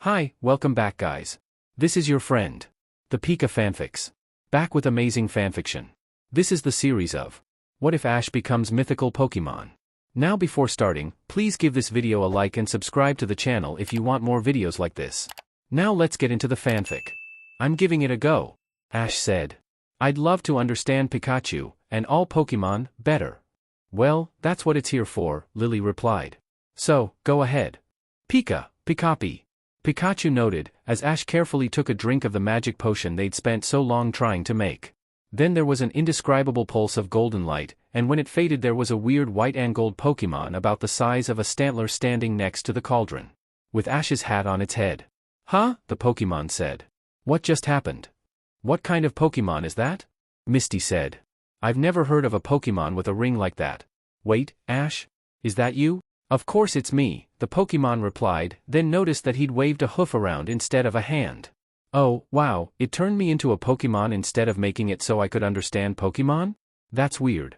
Hi, welcome back guys. This is your friend, the Pika Fanfics. Back with amazing fanfiction. This is the series of What If Ash Becomes Mythical Pokemon? Now before starting, please give this video a like and subscribe to the channel if you want more videos like this. Now let's get into the fanfic. I'm giving it a go, Ash said. I'd love to understand Pikachu, and all Pokemon, better. Well, that's what it's here for, Lily replied. So, go ahead. Pika, Pikapi. Pikachu noted, as Ash carefully took a drink of the magic potion they'd spent so long trying to make. Then there was an indescribable pulse of golden light, and when it faded there was a weird white and gold Pokemon about the size of a Stantler standing next to the cauldron, with Ash's hat on its head. Huh? The Pokemon said. What just happened? What kind of Pokemon is that? Misty said. I've never heard of a Pokemon with a ring like that. Wait, Ash? Is that you? Of course it's me, the Pokemon replied, then noticed that he'd waved a hoof around instead of a hand. Oh, wow, it turned me into a Pokemon instead of making it so I could understand Pokemon? That's weird.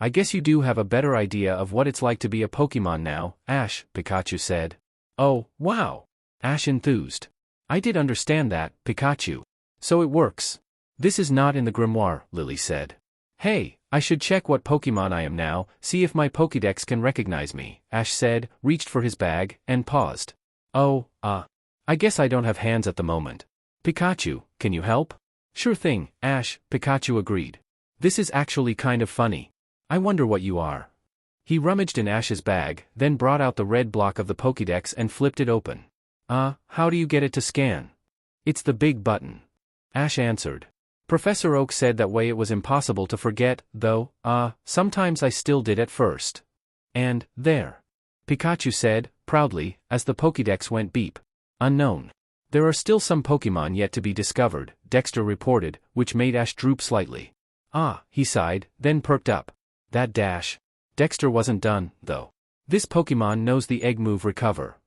I guess you do have a better idea of what it's like to be a Pokemon now, Ash, Pikachu said. Oh, wow. Ash enthused. I did understand that, Pikachu. So it works. This is not in the grimoire, Lily said. Hey, I should check what Pokemon I am now, see if my Pokédex can recognize me, Ash said, reached for his bag, and paused. Oh, I guess I don't have hands at the moment. Pikachu, can you help? Sure thing, Ash, Pikachu agreed. This is actually kind of funny. I wonder what you are. He rummaged in Ash's bag, then brought out the red block of the Pokédex and flipped it open. How do you get it to scan? It's the big button. Ash answered. Professor Oak said that way it was impossible to forget, though, sometimes I still did at first. And, there. Pikachu said, proudly, as the Pokédex went beep. Unknown. There are still some Pokemon yet to be discovered, Dexter reported, which made Ash droop slightly. He sighed, then perked up. That dash. Dexter wasn't done, though. This Pokemon knows the egg move recover.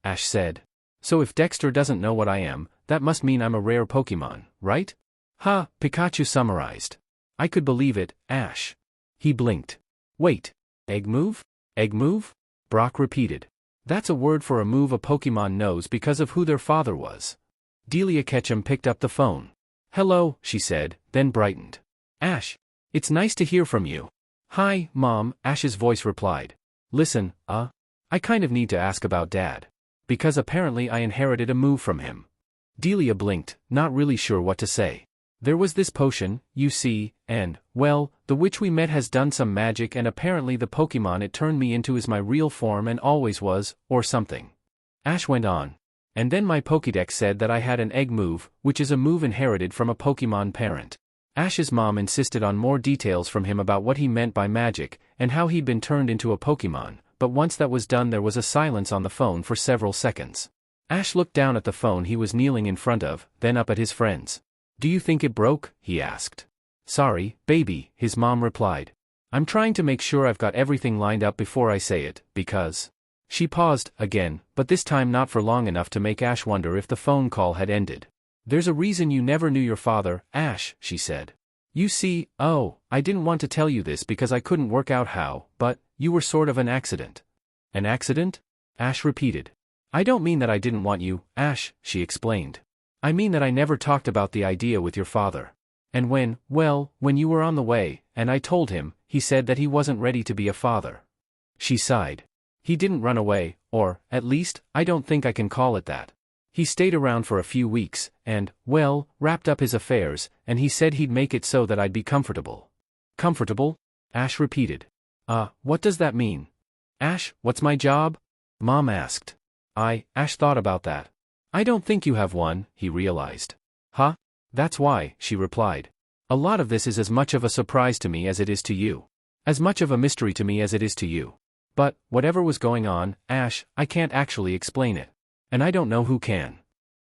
Ash said. So if Dexter doesn't know what I am, that must mean I'm a rare Pokemon, right? Pikachu summarized. I could believe it, Ash. He blinked. Wait, egg move? Egg move? Brock repeated. That's a word for a move a Pokemon knows because of who their father was. Delia Ketchum picked up the phone. Hello, she said, then brightened. Ash. It's nice to hear from you. Hi, Mom, Ash's voice replied. Listen, I kind of need to ask about Dad. Because apparently I inherited a move from him. Delia blinked, not really sure what to say. There was this potion, you see, and, well, the witch we met has done some magic and apparently the Pokemon it turned me into is my real form and always was, or something. Ash went on. And then my Pokédex said that I had an egg move, which is a move inherited from a Pokemon parent. Ash's mom insisted on more details from him about what he meant by magic, and how he'd been turned into a Pokemon, but once that was done there was a silence on the phone for several seconds. Ash looked down at the phone he was kneeling in front of, then up at his friends. Do you think it broke? He asked. Sorry, baby, his mom replied. I'm trying to make sure I've got everything lined up before I say it, because... She paused, again, but this time not for long enough to make Ash wonder if the phone call had ended. There's a reason you never knew your father, Ash, she said. You see, I didn't want to tell you this because I couldn't work out how, but, you were sort of an accident. An accident? Ash repeated. I don't mean that I didn't want you, Ash, she explained. I mean that I never talked about the idea with your father. And when you were on the way, and I told him, he said that he wasn't ready to be a father. She sighed. He didn't run away, or, at least, I don't think I can call it that. He stayed around for a few weeks, and, wrapped up his affairs, and he said he'd make it so that I'd be comfortable. Comfortable? Ash repeated. What does that mean? Ash, what's my job? Mom asked. Ash thought about that. I don't think you have one, he realized. That's why, she replied. A lot of this is as much of a surprise to me as it is to you. As much of a mystery to me as it is to you. But, whatever was going on, Ash, I can't actually explain it. And I don't know who can.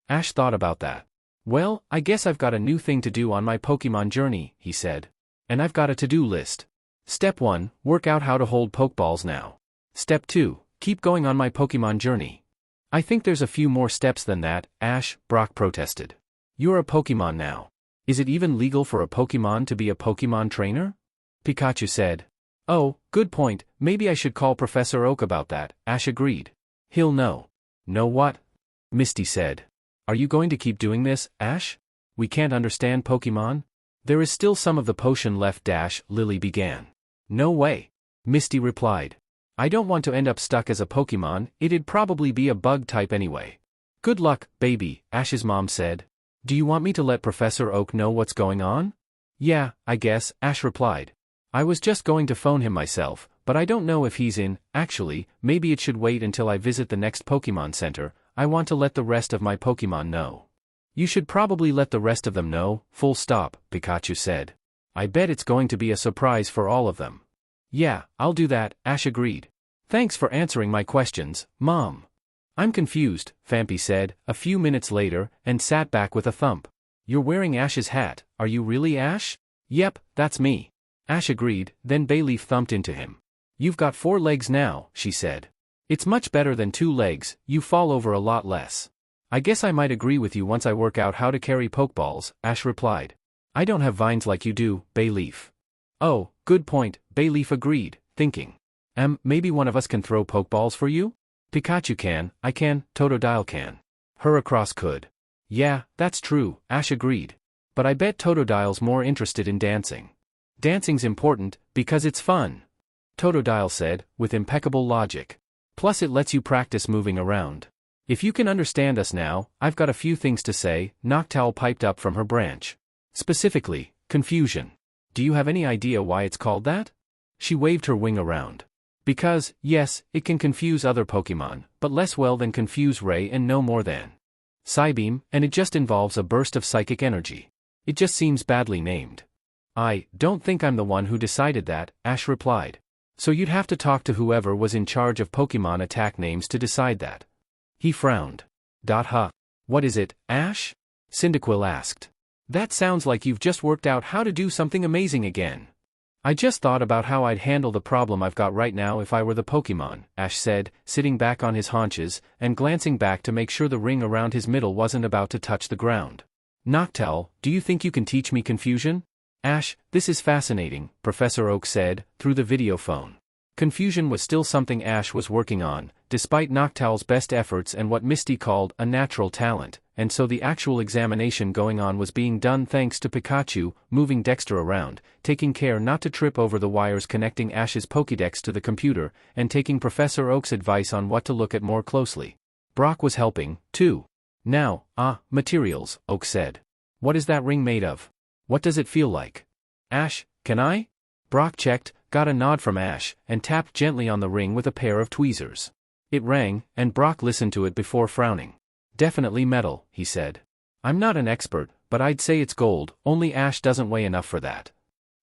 Ash thought about that. Well, I guess I've got a new thing to do on my Pokemon journey, he said. And I've got a to-do list. Step 1, work out how to hold Pokeballs now. Step 2, keep going on my Pokemon journey. I think there's a few more steps than that, Ash, Brock protested. You're a Pokemon now. Is it even legal for a Pokemon to be a Pokemon trainer? Pikachu said. Oh, good point, maybe I should call Professor Oak about that, Ash agreed. He'll know. Know what? Misty said. Are you going to keep doing this, Ash? We can't understand Pokemon? There is still some of the potion left. Lily began. No way. Misty replied. I don't want to end up stuck as a Pokemon, it'd probably be a bug type anyway. Good luck, baby, Ash's mom said. Do you want me to let Professor Oak know what's going on? Yeah, I guess, Ash replied. I was just going to phone him myself, but I don't know if he's in. Actually, maybe it should wait until I visit the next Pokemon Center. I want to let the rest of my Pokemon know. You should probably let the rest of them know, full stop, Pikachu said. I bet it's going to be a surprise for all of them. Yeah, I'll do that, Ash agreed. Thanks for answering my questions, Mom. I'm confused, Phanpy said, a few minutes later, and sat back with a thump. You're wearing Ash's hat, are you really Ash? Yep, that's me. Ash agreed, then Bayleaf thumped into him. You've got 4 legs now, she said. It's much better than 2 legs, you fall over a lot less. I guess I might agree with you once I work out how to carry Pokeballs, Ash replied. I don't have vines like you do, Bayleaf. Oh, good point, Bayleaf agreed, thinking. Maybe one of us can throw Pokeballs for you? Pikachu can, I can, Totodile can. Heracross could. Yeah, that's true, Ash agreed. But I bet Totodile's more interested in dancing. Dancing's important, because it's fun. Totodile said, with impeccable logic. Plus it lets you practice moving around. If you can understand us now, I've got a few things to say, Noctowl piped up from her branch. Specifically, confusion. Do you have any idea why it's called that? She waved her wing around. Because, yes, it can confuse other Pokemon, but less well than confuse Ray and no more than Psybeam, and it just involves a burst of psychic energy. It just seems badly named. I don't think I'm the one who decided that, Ash replied. So you'd have to talk to whoever was in charge of Pokemon attack names to decide that. He frowned. Huh. What is it, Ash? Cyndaquil asked. That sounds like you've just worked out how to do something amazing again. I just thought about how I'd handle the problem I've got right now if I were the Pokemon, Ash said, sitting back on his haunches, and glancing back to make sure the ring around his middle wasn't about to touch the ground. Noctowl, do you think you can teach me confusion? Ash, this is fascinating, Professor Oak said, through the video phone. Confusion was still something Ash was working on, despite Noctowl's best efforts and what Misty called a natural talent, and so the actual examination going on was being done thanks to Pikachu, moving Dexter around, taking care not to trip over the wires connecting Ash's Pokédex to the computer, and taking Professor Oak's advice on what to look at more closely. Brock was helping, too. Now, materials, Oak said. What is that ring made of? What does it feel like? Ash, can I? Brock checked, got a nod from Ash, and tapped gently on the ring with a pair of tweezers. It rang, and Brock listened to it before frowning. Definitely metal, he said. I'm not an expert, but I'd say it's gold, only Ash doesn't weigh enough for that.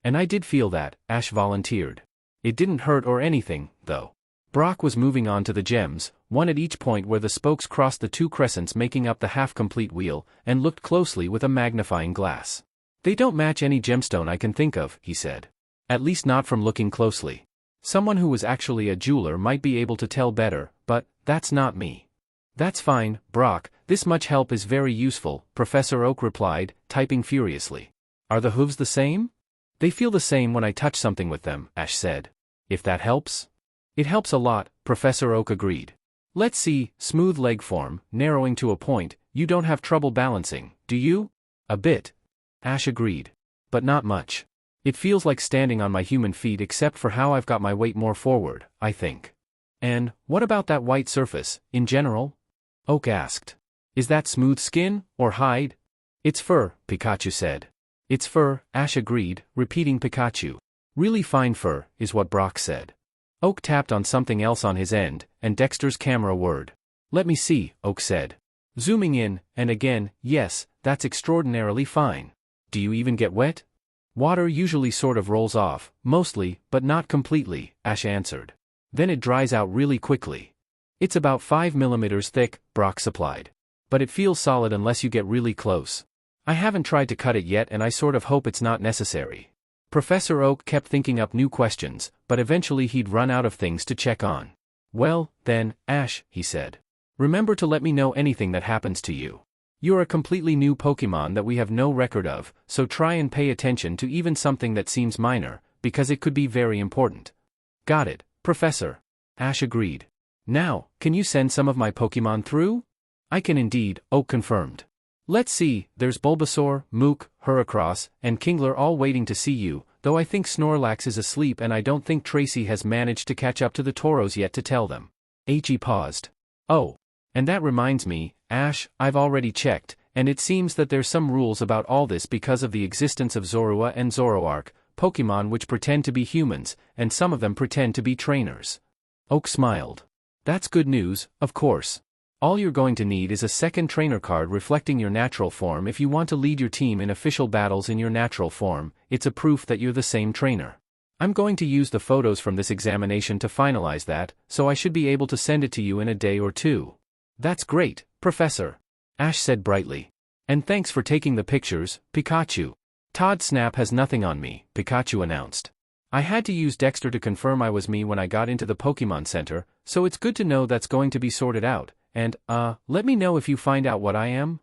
And I did feel that, Ash volunteered. It didn't hurt or anything, though. Brock was moving on to the gems, one at each point where the spokes crossed the 2 crescents making up the half-complete wheel, and looked closely with a magnifying glass. They don't match any gemstone I can think of, he said. At least not from looking closely. Someone who was actually a jeweler might be able to tell better, but that's not me. That's fine, Brock, this much help is very useful, Professor Oak replied, typing furiously. Are the hooves the same? They feel the same when I touch something with them, Ash said. If that helps? It helps a lot, Professor Oak agreed. Let's see, smooth leg form, narrowing to a point, you don't have trouble balancing, do you? A bit. Ash agreed. But not much. It feels like standing on my human feet except for how I've got my weight more forward, I think. And, what about that white surface, in general? Oak asked. Is that smooth skin, or hide? It's fur, Pikachu said. It's fur, Ash agreed, repeating Pikachu. Really fine fur, is what Brock said. Oak tapped on something else on his end, and Dexter's camera whirred. Let me see, Oak said. Zooming in, and again, yes, that's extraordinarily fine. Do you even get wet? Water usually sort of rolls off, mostly, but not completely, Ash answered. Then it dries out really quickly. It's about 5 millimeters thick, Brock supplied. But it feels solid unless you get really close. I haven't tried to cut it yet and I sort of hope it's not necessary. Professor Oak kept thinking up new questions, but eventually he'd run out of things to check on. Well, then, Ash, he said. Remember to let me know anything that happens to you. You're a completely new Pokemon that we have no record of, so try and pay attention to even something that seems minor, because it could be very important. Got it, Professor. Ash agreed. Now, can you send some of my Pokemon through? I can indeed, Oak confirmed. Let's see, there's Bulbasaur, Mook, Heracross, and Kingler all waiting to see you, though I think Snorlax is asleep and I don't think Tracy has managed to catch up to the Tauros yet to tell them. He paused. Oh. And that reminds me, Ash, I've already checked, and it seems that there's some rules about all this because of the existence of Zorua and Zoroark, Pokémon which pretend to be humans, and some of them pretend to be trainers. Oak smiled. That's good news, of course. All you're going to need is a second trainer card reflecting your natural form if you want to lead your team in official battles in your natural form. It's a proof that you're the same trainer. I'm going to use the photos from this examination to finalize that, so I should be able to send it to you in a day or two. That's great, Professor. Ash said brightly. And thanks for taking the pictures, Pikachu. Todd Snap has nothing on me, Pikachu announced. I had to use Dexter to confirm I was me when I got into the Pokemon Center, so it's good to know that's going to be sorted out, and, let me know if you find out what I am.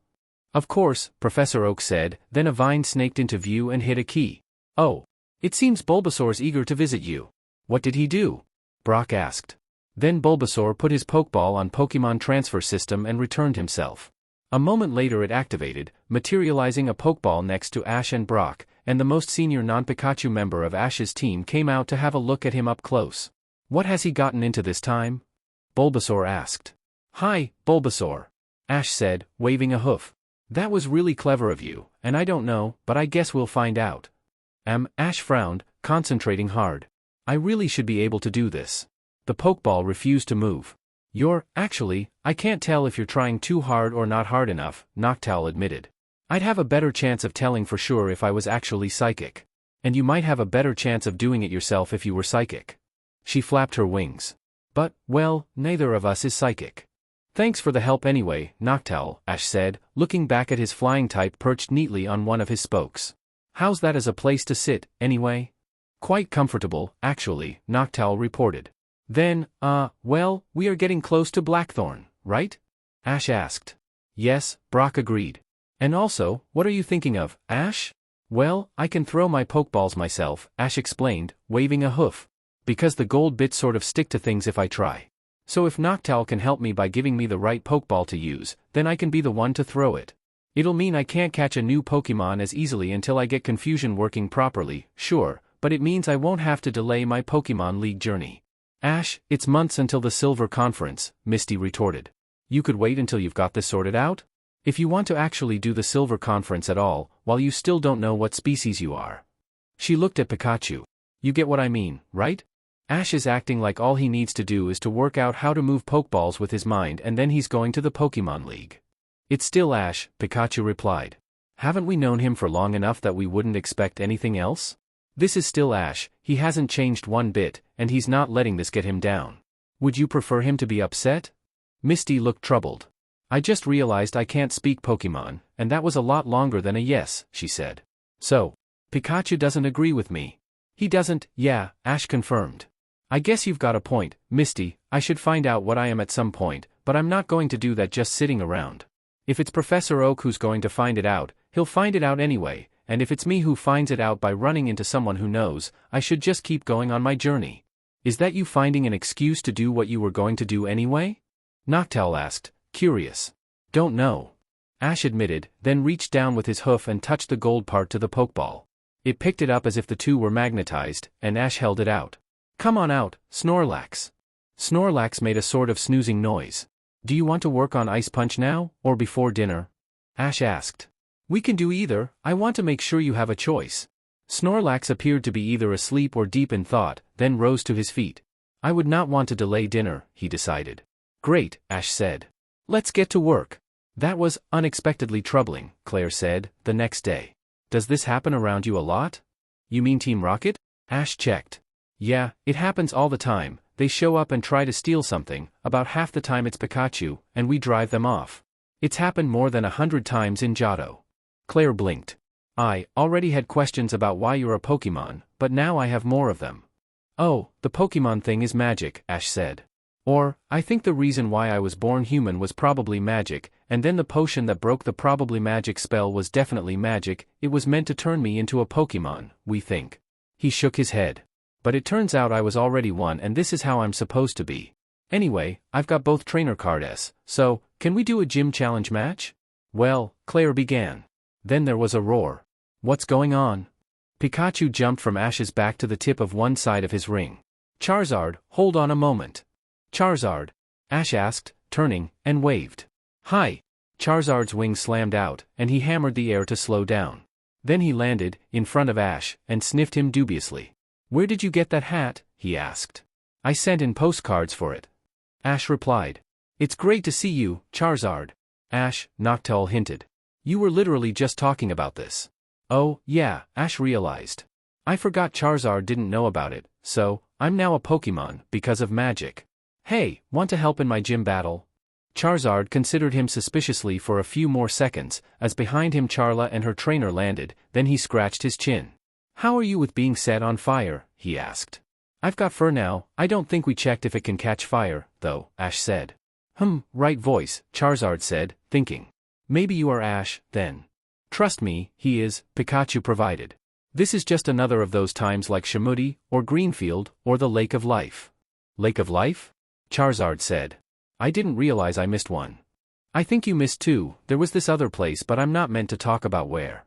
Of course, Professor Oak said, then a vine snaked into view and hit a key. Oh. It seems Bulbasaur's eager to visit you. What did he do? Brock asked. Then Bulbasaur put his Pokeball on Pokemon Transfer System and returned himself. A moment later it activated, materializing a Pokeball next to Ash and Brock, and the most senior non-Pikachu member of Ash's team came out to have a look at him up close. What has he gotten into this time? Bulbasaur asked. Hi, Bulbasaur. Ash said, waving a hoof. That was really clever of you, and I don't know, but I guess we'll find out. Ash frowned, concentrating hard. I really should be able to do this. The Pokeball refused to move. Actually, I can't tell if you're trying too hard or not hard enough, Noctowl admitted. I'd have a better chance of telling for sure if I was actually psychic. And you might have a better chance of doing it yourself if you were psychic. She flapped her wings. But, well, neither of us is psychic. Thanks for the help anyway, Noctowl, Ash said, looking back at his flying type perched neatly on one of his spokes. How's that as a place to sit, anyway? Quite comfortable, actually, Noctowl reported. Then, well, we are getting close to Blackthorn, right? Ash asked. Yes, Brock agreed. And also, what are you thinking of, Ash? Well, I can throw my Pokeballs myself, Ash explained, waving a hoof. Because the gold bits sort of stick to things if I try. So if Noctowl can help me by giving me the right Pokeball to use, then I can be the one to throw it. It'll mean I can't catch a new Pokemon as easily until I get Confusion working properly, sure, but it means I won't have to delay my Pokemon League journey. Ash, it's months until the Silver Conference, Misty retorted. You could wait until you've got this sorted out? If you want to actually do the Silver Conference at all, while you still don't know what species you are. She looked at Pikachu. You get what I mean, right? Ash is acting like all he needs to do is to work out how to move Pokeballs with his mind and then he's going to the Pokemon League. It's still Ash, Pikachu replied. Haven't we known him for long enough that we wouldn't expect anything else? This is still Ash, he hasn't changed one bit, and he's not letting this get him down. Would you prefer him to be upset? Misty looked troubled. I just realized I can't speak Pokemon, and that was a lot longer than a yes, she said. So, Pikachu doesn't agree with me. He doesn't, yeah, Ash confirmed. I guess you've got a point, Misty, I should find out what I am at some point, but I'm not going to do that just sitting around. If it's Professor Oak who's going to find it out, he'll find it out anyway, and if it's me who finds it out by running into someone who knows, I should just keep going on my journey. Is that you finding an excuse to do what you were going to do anyway? Noctowl asked, curious. Don't know. Ash admitted, then reached down with his hoof and touched the gold part to the Pokeball. It picked it up as if the two were magnetized, and Ash held it out. Come on out, Snorlax. Snorlax made a sort of snoozing noise. Do you want to work on Ice Punch now, or before dinner? Ash asked. We can do either, I want to make sure you have a choice. Snorlax appeared to be either asleep or deep in thought, then rose to his feet. I would not want to delay dinner, he decided. Great, Ash said. Let's get to work. That was unexpectedly troubling, Claire said, the next day. Does this happen around you a lot? You mean Team Rocket? Ash checked. Yeah, it happens all the time. They show up and try to steal something, about half the time it's Pikachu, and we drive them off. It's happened more than 100 times in Johto. Claire blinked. I already had questions about why you're a Pokemon, but now I have more of them. Oh, the Pokemon thing is magic, Ash said. Or, I think the reason why I was born human was probably magic, and then the potion that broke the probably magic spell was definitely magic, it was meant to turn me into a Pokemon, we think. He shook his head. But it turns out I was already one and this is how I'm supposed to be. Anyway, I've got both trainer cards, so, Can we do a gym challenge match? Well, Claire began. Then there was a roar. What's going on? Pikachu jumped from Ash's back to the tip of one side of his ring. Charizard, hold on a moment. Charizard, Ash asked, turning, and waved. Hi. Charizard's wing slammed out, and he hammered the air to slow down. Then he landed, in front of Ash, and sniffed him dubiously. Where did you get that hat? He asked. I sent in postcards for it. Ash replied. It's great to see you, Charizard. Ash, Noctowl hinted. You were literally just talking about this. Oh, yeah, Ash realized. I forgot Charizard didn't know about it, so, I'm now a Pokémon, because of magic. Hey, want to help in my gym battle? Charizard considered him suspiciously for a few more seconds, as behind him Charla and her trainer landed, then he scratched his chin. How are you with being set on fire? He asked. I've got fur now, I don't think we checked if it can catch fire, though, Ash said. Right voice, Charizard said, thinking. Maybe you are Ash, then. Trust me, he is, Pikachu provided. This is just another of those times like Shamudi, or Greenfield, or the Lake of Life. Lake of Life? Charizard said. I didn't realize I missed one. I think you missed two, there was this other place but I'm not meant to talk about where.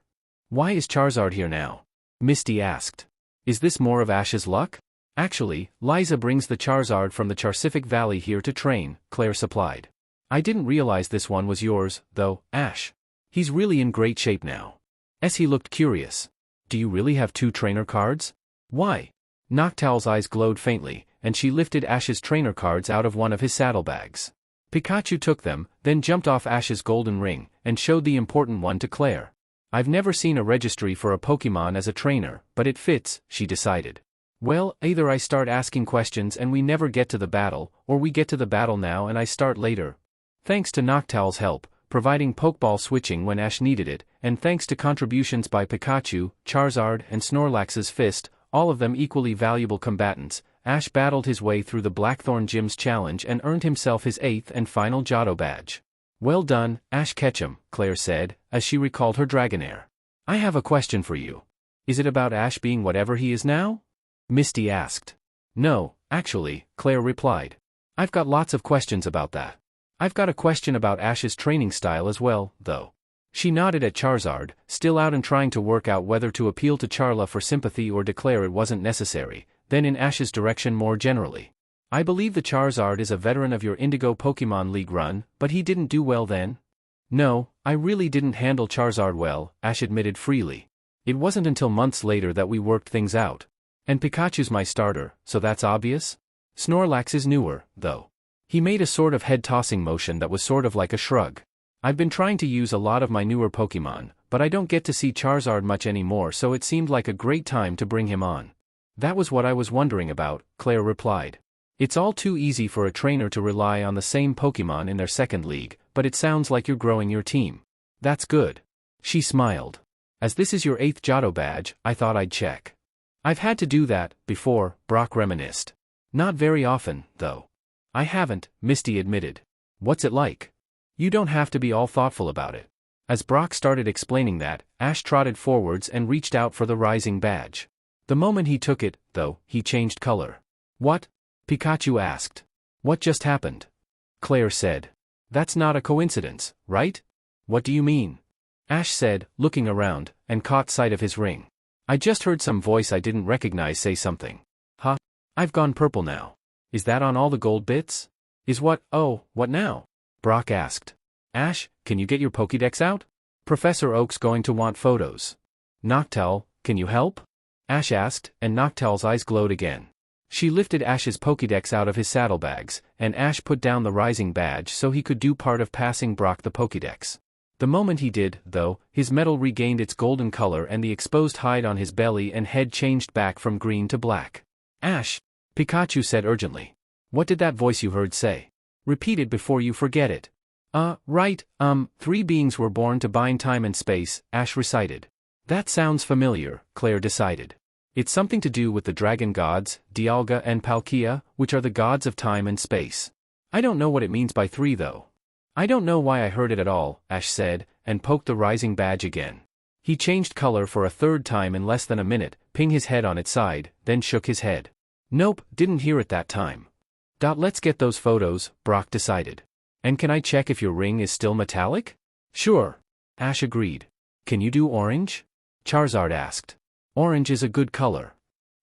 Why is Charizard here now? Misty asked. Is this more of Ash's luck? Actually, Liza brings the Charizard from the Charcific Valley here to train, Claire supplied. I didn't realize this one was yours, though, Ash. He's really in great shape now. He looked curious. Do you really have two trainer cards? Why? Noctowl's eyes glowed faintly, and she lifted Ash's trainer cards out of one of his saddlebags. Pikachu took them, then jumped off Ash's golden ring, and showed the important one to Claire. I've never seen a registry for a Pokémon as a trainer, but it fits, she decided. Well, either I start asking questions and we never get to the battle, or we get to the battle now and I start later. Thanks to Noctowl's help, providing Pokeball switching when Ash needed it, and thanks to contributions by Pikachu, Charizard, and Snorlax's Fist, all of them equally valuable combatants, Ash battled his way through the Blackthorn Gym's challenge and earned himself his 8th and final Johto badge. Well done, Ash Ketchum, Claire said, as she recalled her Dragonair. I have a question for you. Is it about Ash being whatever he is now? Misty asked. No, actually, Claire replied. I've got lots of questions about that. I've got a question about Ash's training style as well, though. She nodded at Charizard, still out and trying to work out whether to appeal to Charla for sympathy or declare it wasn't necessary, then in Ash's direction more generally. I believe the Charizard is a veteran of your Indigo Pokemon League run, but he didn't do well then? No, I really didn't handle Charizard well, Ash admitted freely. It wasn't until months later that we worked things out. And Pikachu's my starter, so that's obvious? Snorlax is newer, though. He made a sort of head-tossing motion that was sort of like a shrug. I've been trying to use a lot of my newer Pokemon, but I don't get to see Charizard much anymore, so it seemed like a great time to bring him on. That was what I was wondering about, Claire replied. It's all too easy for a trainer to rely on the same Pokemon in their second league, but it sounds like you're growing your team. That's good. She smiled. As this is your 8th Johto badge, I thought I'd check. I've had to do that, before, Brock reminisced. Not very often, though. I haven't, Misty admitted. What's it like? You don't have to be all thoughtful about it. As Brock started explaining that, Ash trotted forwards and reached out for the rising badge. The moment he took it, though, he changed color. What? Pikachu asked. What just happened? Claire said. That's not a coincidence, right? What do you mean? Ash said, looking around, and caught sight of his ring. I just heard some voice I didn't recognize say something. Huh? I've gone purple now. Is that on all the gold bits? Is what, oh, what now? Brock asked. Ash, can you get your Pokédex out? Professor Oak's going to want photos. Noctowl, can you help? Ash asked, and Noctowl's eyes glowed again. She lifted Ash's Pokédex out of his saddlebags, and Ash put down the rising badge so he could do part of passing Brock the Pokédex. The moment he did, though, his metal regained its golden color and the exposed hide on his belly and head changed back from green to black. Ash, Pikachu said urgently. What did that voice you heard say? Repeat it before you forget it. Right, 3 beings were born to bind time and space, Ash recited. That sounds familiar, Claire decided. It's something to do with the dragon gods, Dialga and Palkia, which are the gods of time and space. I don't know what it means by 3 though. I don't know why I heard it at all, Ash said, and poked the rising badge again. He changed color for a 3rd time in less than a minute, ping his head on its side, then shook his head. Nope, didn't hear it that time. Let's get those photos, Brock decided. And can I check if your ring is still metallic? Sure. Ash agreed. Can you do orange? Charizard asked. Orange is a good color.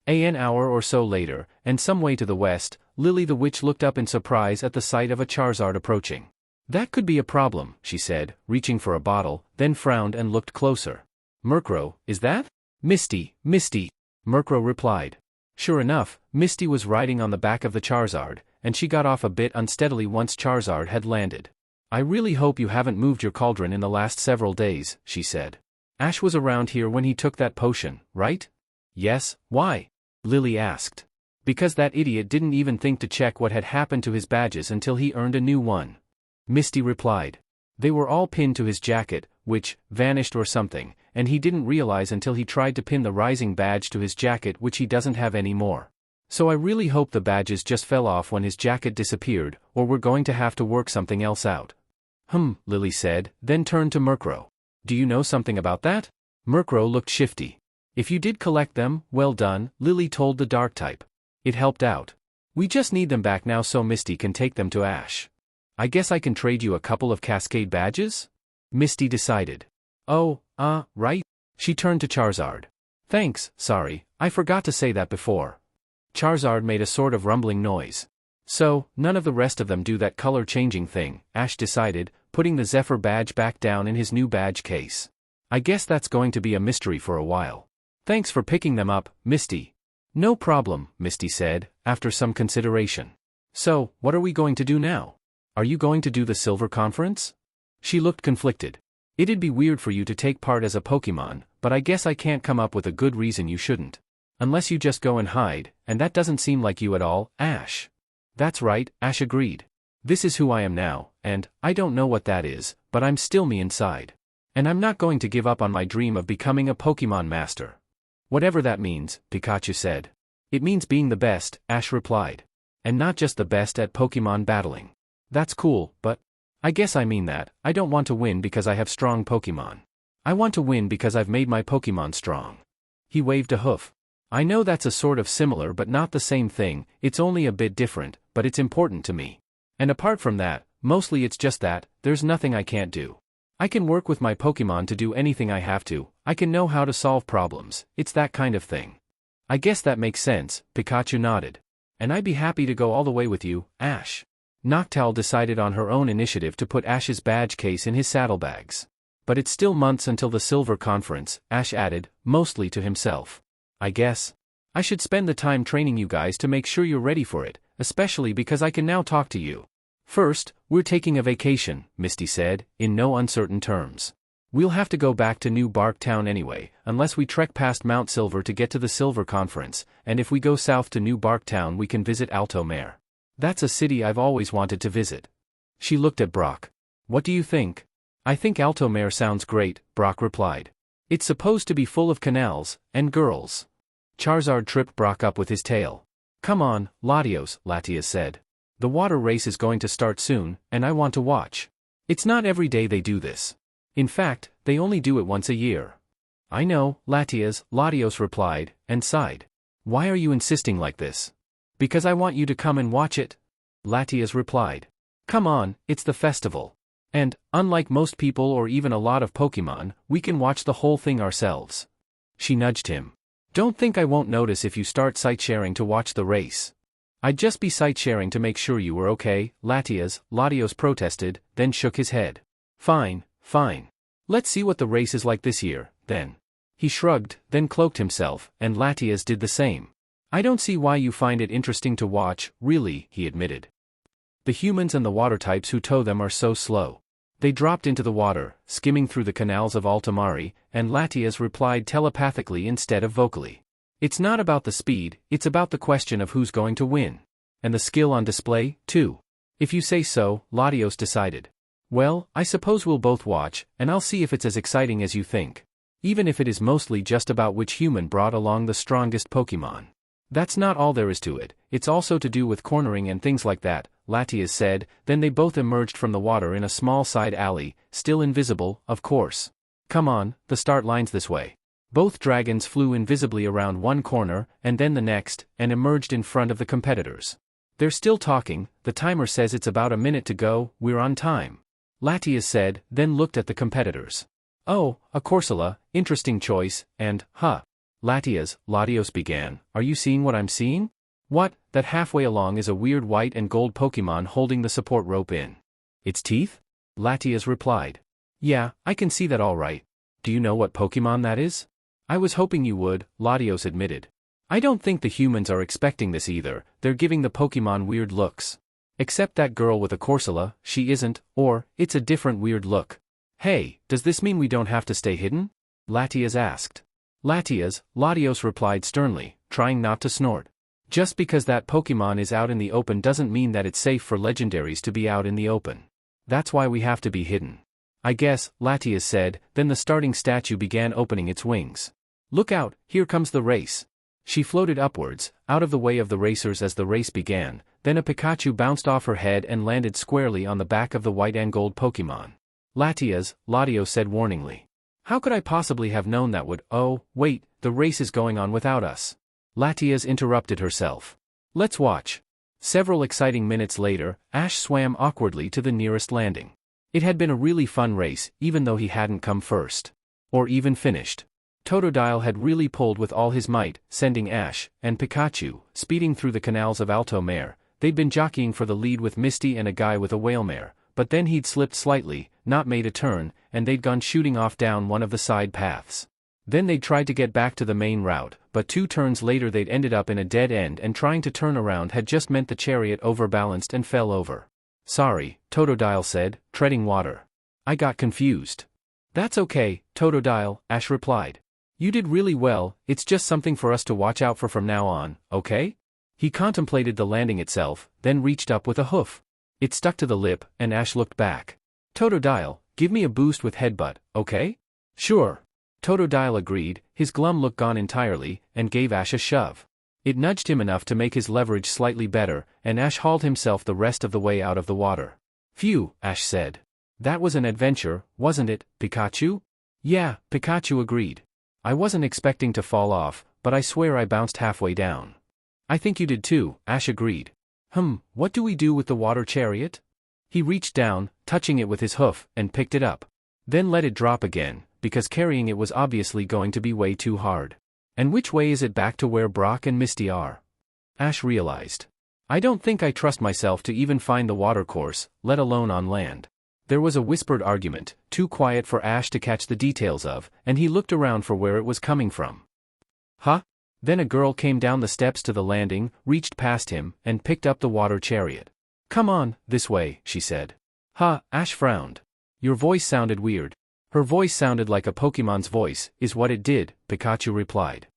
An hour or so later, and some way to the west, Lily the Witch looked up in surprise at the sight of a Charizard approaching. That could be a problem, she said, reaching for a bottle, then frowned and looked closer. Murkrow, is that? Misty, Misty, Murkrow replied. Sure enough, Misty was riding on the back of the Charizard, and she got off a bit unsteadily once Charizard had landed. I really hope you haven't moved your cauldron in the last several days, she said. Ash was around here when he took that potion, right? Yes, why? Lily asked. Because that idiot didn't even think to check what had happened to his badges until he earned a new one. Misty replied. They were all pinned to his jacket, which vanished or something, and he didn't realize until he tried to pin the rising badge to his jacket, which he doesn't have anymore. So I really hope the badges just fell off when his jacket disappeared, or we're going to have to work something else out. Lily said, then turned to Murkrow. Do you know something about that? Murkrow looked shifty. If you did collect them, well done, Lily told the dark type. It helped out. We just need them back now so Misty can take them to Ash. I guess I can trade you a couple of Cascade badges? Misty decided. Oh, right? She turned to Charizard. Thanks, sorry, I forgot to say that before. Charizard made a sort of rumbling noise. So, none of the rest of them do that color-changing thing, Ash decided, putting the Zephyr badge back down in his new badge case. I guess that's going to be a mystery for a while. Thanks for picking them up, Misty. No problem, Misty said, after some consideration. So, what are we going to do now? Are you going to do the Silver Conference? She looked conflicted. It'd be weird for you to take part as a Pokémon, but I guess I can't come up with a good reason you shouldn't. Unless you just go and hide, and that doesn't seem like you at all, Ash. That's right, Ash agreed. This is who I am now, and I don't know what that is, but I'm still me inside. And I'm not going to give up on my dream of becoming a Pokémon master. Whatever that means, Pikachu said. It means being the best, Ash replied. And not just the best at Pokémon battling. That's cool, but I guess I mean that. I don't want to win because I have strong Pokémon. I want to win because I've made my Pokémon strong. He waved a hoof. I know that's a sort of similar but not the same thing, it's only a bit different, but it's important to me. And apart from that, mostly it's just that, there's nothing I can't do. I can work with my Pokémon to do anything I have to, I can know how to solve problems, it's that kind of thing. I guess that makes sense, Pikachu nodded. And I'd be happy to go all the way with you, Ash. Noctowl decided on her own initiative to put Ash's badge case in his saddlebags. But it's still months until the Silver Conference, Ash added, mostly to himself. I guess I should spend the time training you guys to make sure you're ready for it, especially because I can now talk to you. First, we're taking a vacation, Misty said, in no uncertain terms. We'll have to go back to New Bark Town anyway, unless we trek past Mount Silver to get to the Silver Conference, and if we go south to New Bark Town we can visit Altoare. That's a city I've always wanted to visit. She looked at Brock. What do you think? I think Altoare sounds great, Brock replied. It's supposed to be full of canals, and girls. Charizard tripped Brock up with his tail. Come on, Latios, Latias said. The water race is going to start soon, and I want to watch. It's not every day they do this. In fact, they only do it once a year. I know, Latias, Latios replied, and sighed. Why are you insisting like this? Because I want you to come and watch it. Latias replied. Come on, it's the festival. And, unlike most people or even a lot of Pokémon, we can watch the whole thing ourselves. She nudged him. Don't think I won't notice if you start sight-sharing to watch the race. I'd just be sight-sharing to make sure you were okay, Latios protested, then shook his head. Fine. Let's see what the race is like this year, then. He shrugged, then cloaked himself, and Latias did the same. I don't see why you find it interesting to watch, really, he admitted. The humans and the water types who tow them are so slow. They dropped into the water, skimming through the canals of Altoare, and Latias replied telepathically instead of vocally. It's not about the speed, it's about the question of who's going to win. And the skill on display, too. If you say so, Latios decided. Well, I suppose we'll both watch, and I'll see if it's as exciting as you think. Even if it is mostly just about which human brought along the strongest Pokémon. That's not all there is to it, it's also to do with cornering and things like that, Latias said, then they both emerged from the water in a small side alley, still invisible, of course. Come on, the start line's this way. Both dragons flew invisibly around one corner, and then the next, and emerged in front of the competitors. They're still talking, the timer says it's about a minute to go, we're on time. Latias said, then looked at the competitors. Oh, a Corsola, interesting choice, and, Latios began, are you seeing what I'm seeing? What, that halfway along is a weird white and gold Pokemon holding the support rope in its teeth? Latias replied. Yeah, I can see that all right. Do you know what Pokemon that is? I was hoping you would, Latios admitted. I don't think the humans are expecting this either, they're giving the Pokemon weird looks. Except that girl with a Corsola, she isn't, or, it's a different weird look. Hey, does this mean we don't have to stay hidden? Latias asked. Latios replied sternly, trying not to snort. Just because that Pokemon is out in the open doesn't mean that it's safe for legendaries to be out in the open. That's why we have to be hidden. I guess, Latias said, then the starting statue began opening its wings. Look out, here comes the race. She floated upwards, out of the way of the racers as the race began, then a Pikachu bounced off her head and landed squarely on the back of the white and gold Pokemon. Latios said warningly. How could I possibly have known that would, oh, wait, the race is going on without us. Latias interrupted herself. Let's watch. Several exciting minutes later, Ash swam awkwardly to the nearest landing. It had been a really fun race, even though he hadn't come first. Or even finished. Totodile had really pulled with all his might, sending Ash, and Pikachu, speeding through the canals of Altoare. They'd been jockeying for the lead with Misty and a guy with a Whalemare, but then he'd slipped slightly, not made a turn, and they'd gone shooting off down one of the side paths. Then they'd tried to get back to the main route, but 2 turns later they'd ended up in a dead end and trying to turn around had just meant the chariot overbalanced and fell over. Sorry, Totodile said, treading water. I got confused. That's okay, Totodile, Ash replied. You did really well, it's just something for us to watch out for from now on, okay? He contemplated the landing itself, then reached up with a hoof. It stuck to the lip, and Ash looked back. Totodile, give me a boost with headbutt, okay? Sure. Totodile agreed, his glum look gone entirely, and gave Ash a shove. It nudged him enough to make his leverage slightly better, and Ash hauled himself the rest of the way out of the water. Phew, Ash said. That was an adventure, wasn't it, Pikachu? Yeah, Pikachu agreed. I wasn't expecting to fall off, but I swear I bounced halfway down. I think you did too, Ash agreed. What do we do with the water chariot? He reached down, touching it with his hoof, and picked it up. Then let it drop again, because carrying it was obviously going to be way too hard. And which way is it back to where Brock and Misty are? Ash realized. I don't think I trust myself to even find the watercourse, let alone on land. There was a whispered argument, too quiet for Ash to catch the details of, and he looked around for where it was coming from. Huh? Then a girl came down the steps to the landing, reached past him, and picked up the water chariot. Come on, this way, she said. Ash frowned. Your voice sounded weird. Her voice sounded like a Pokemon's voice, is what it did, Pikachu replied.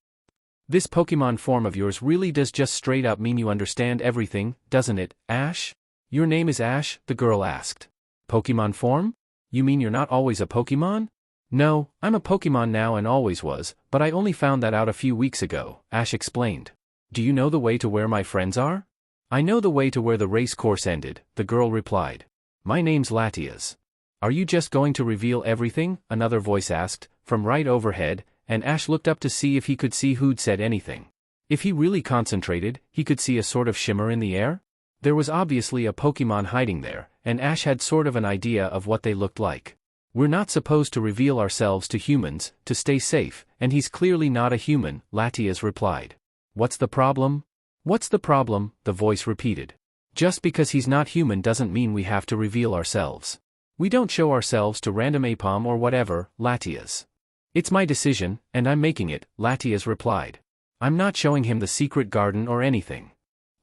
This Pokemon form of yours really does just straight up mean you understand everything, doesn't it, Ash? Your name is Ash, the girl asked. Pokemon form? You mean you're not always a Pokemon? No, I'm a Pokemon now and always was, but I only found that out a few weeks ago, Ash explained. Do you know the way to where my friends are? I know the way to where the race course ended, the girl replied. My name's Latias. Are you just going to reveal everything? Another voice asked, from right overhead, and Ash looked up to see if he could see who'd said anything. If he really concentrated, he could see a sort of shimmer in the air. There was obviously a Pokemon hiding there, and Ash had sort of an idea of what they looked like. We're not supposed to reveal ourselves to humans, to stay safe, and he's clearly not a human, Latias replied. What's the problem? What's the problem? The voice repeated. Just because he's not human doesn't mean we have to reveal ourselves. We don't show ourselves to random Apom or whatever, Latias. It's my decision, and I'm making it, Latias replied. I'm not showing him the secret garden or anything.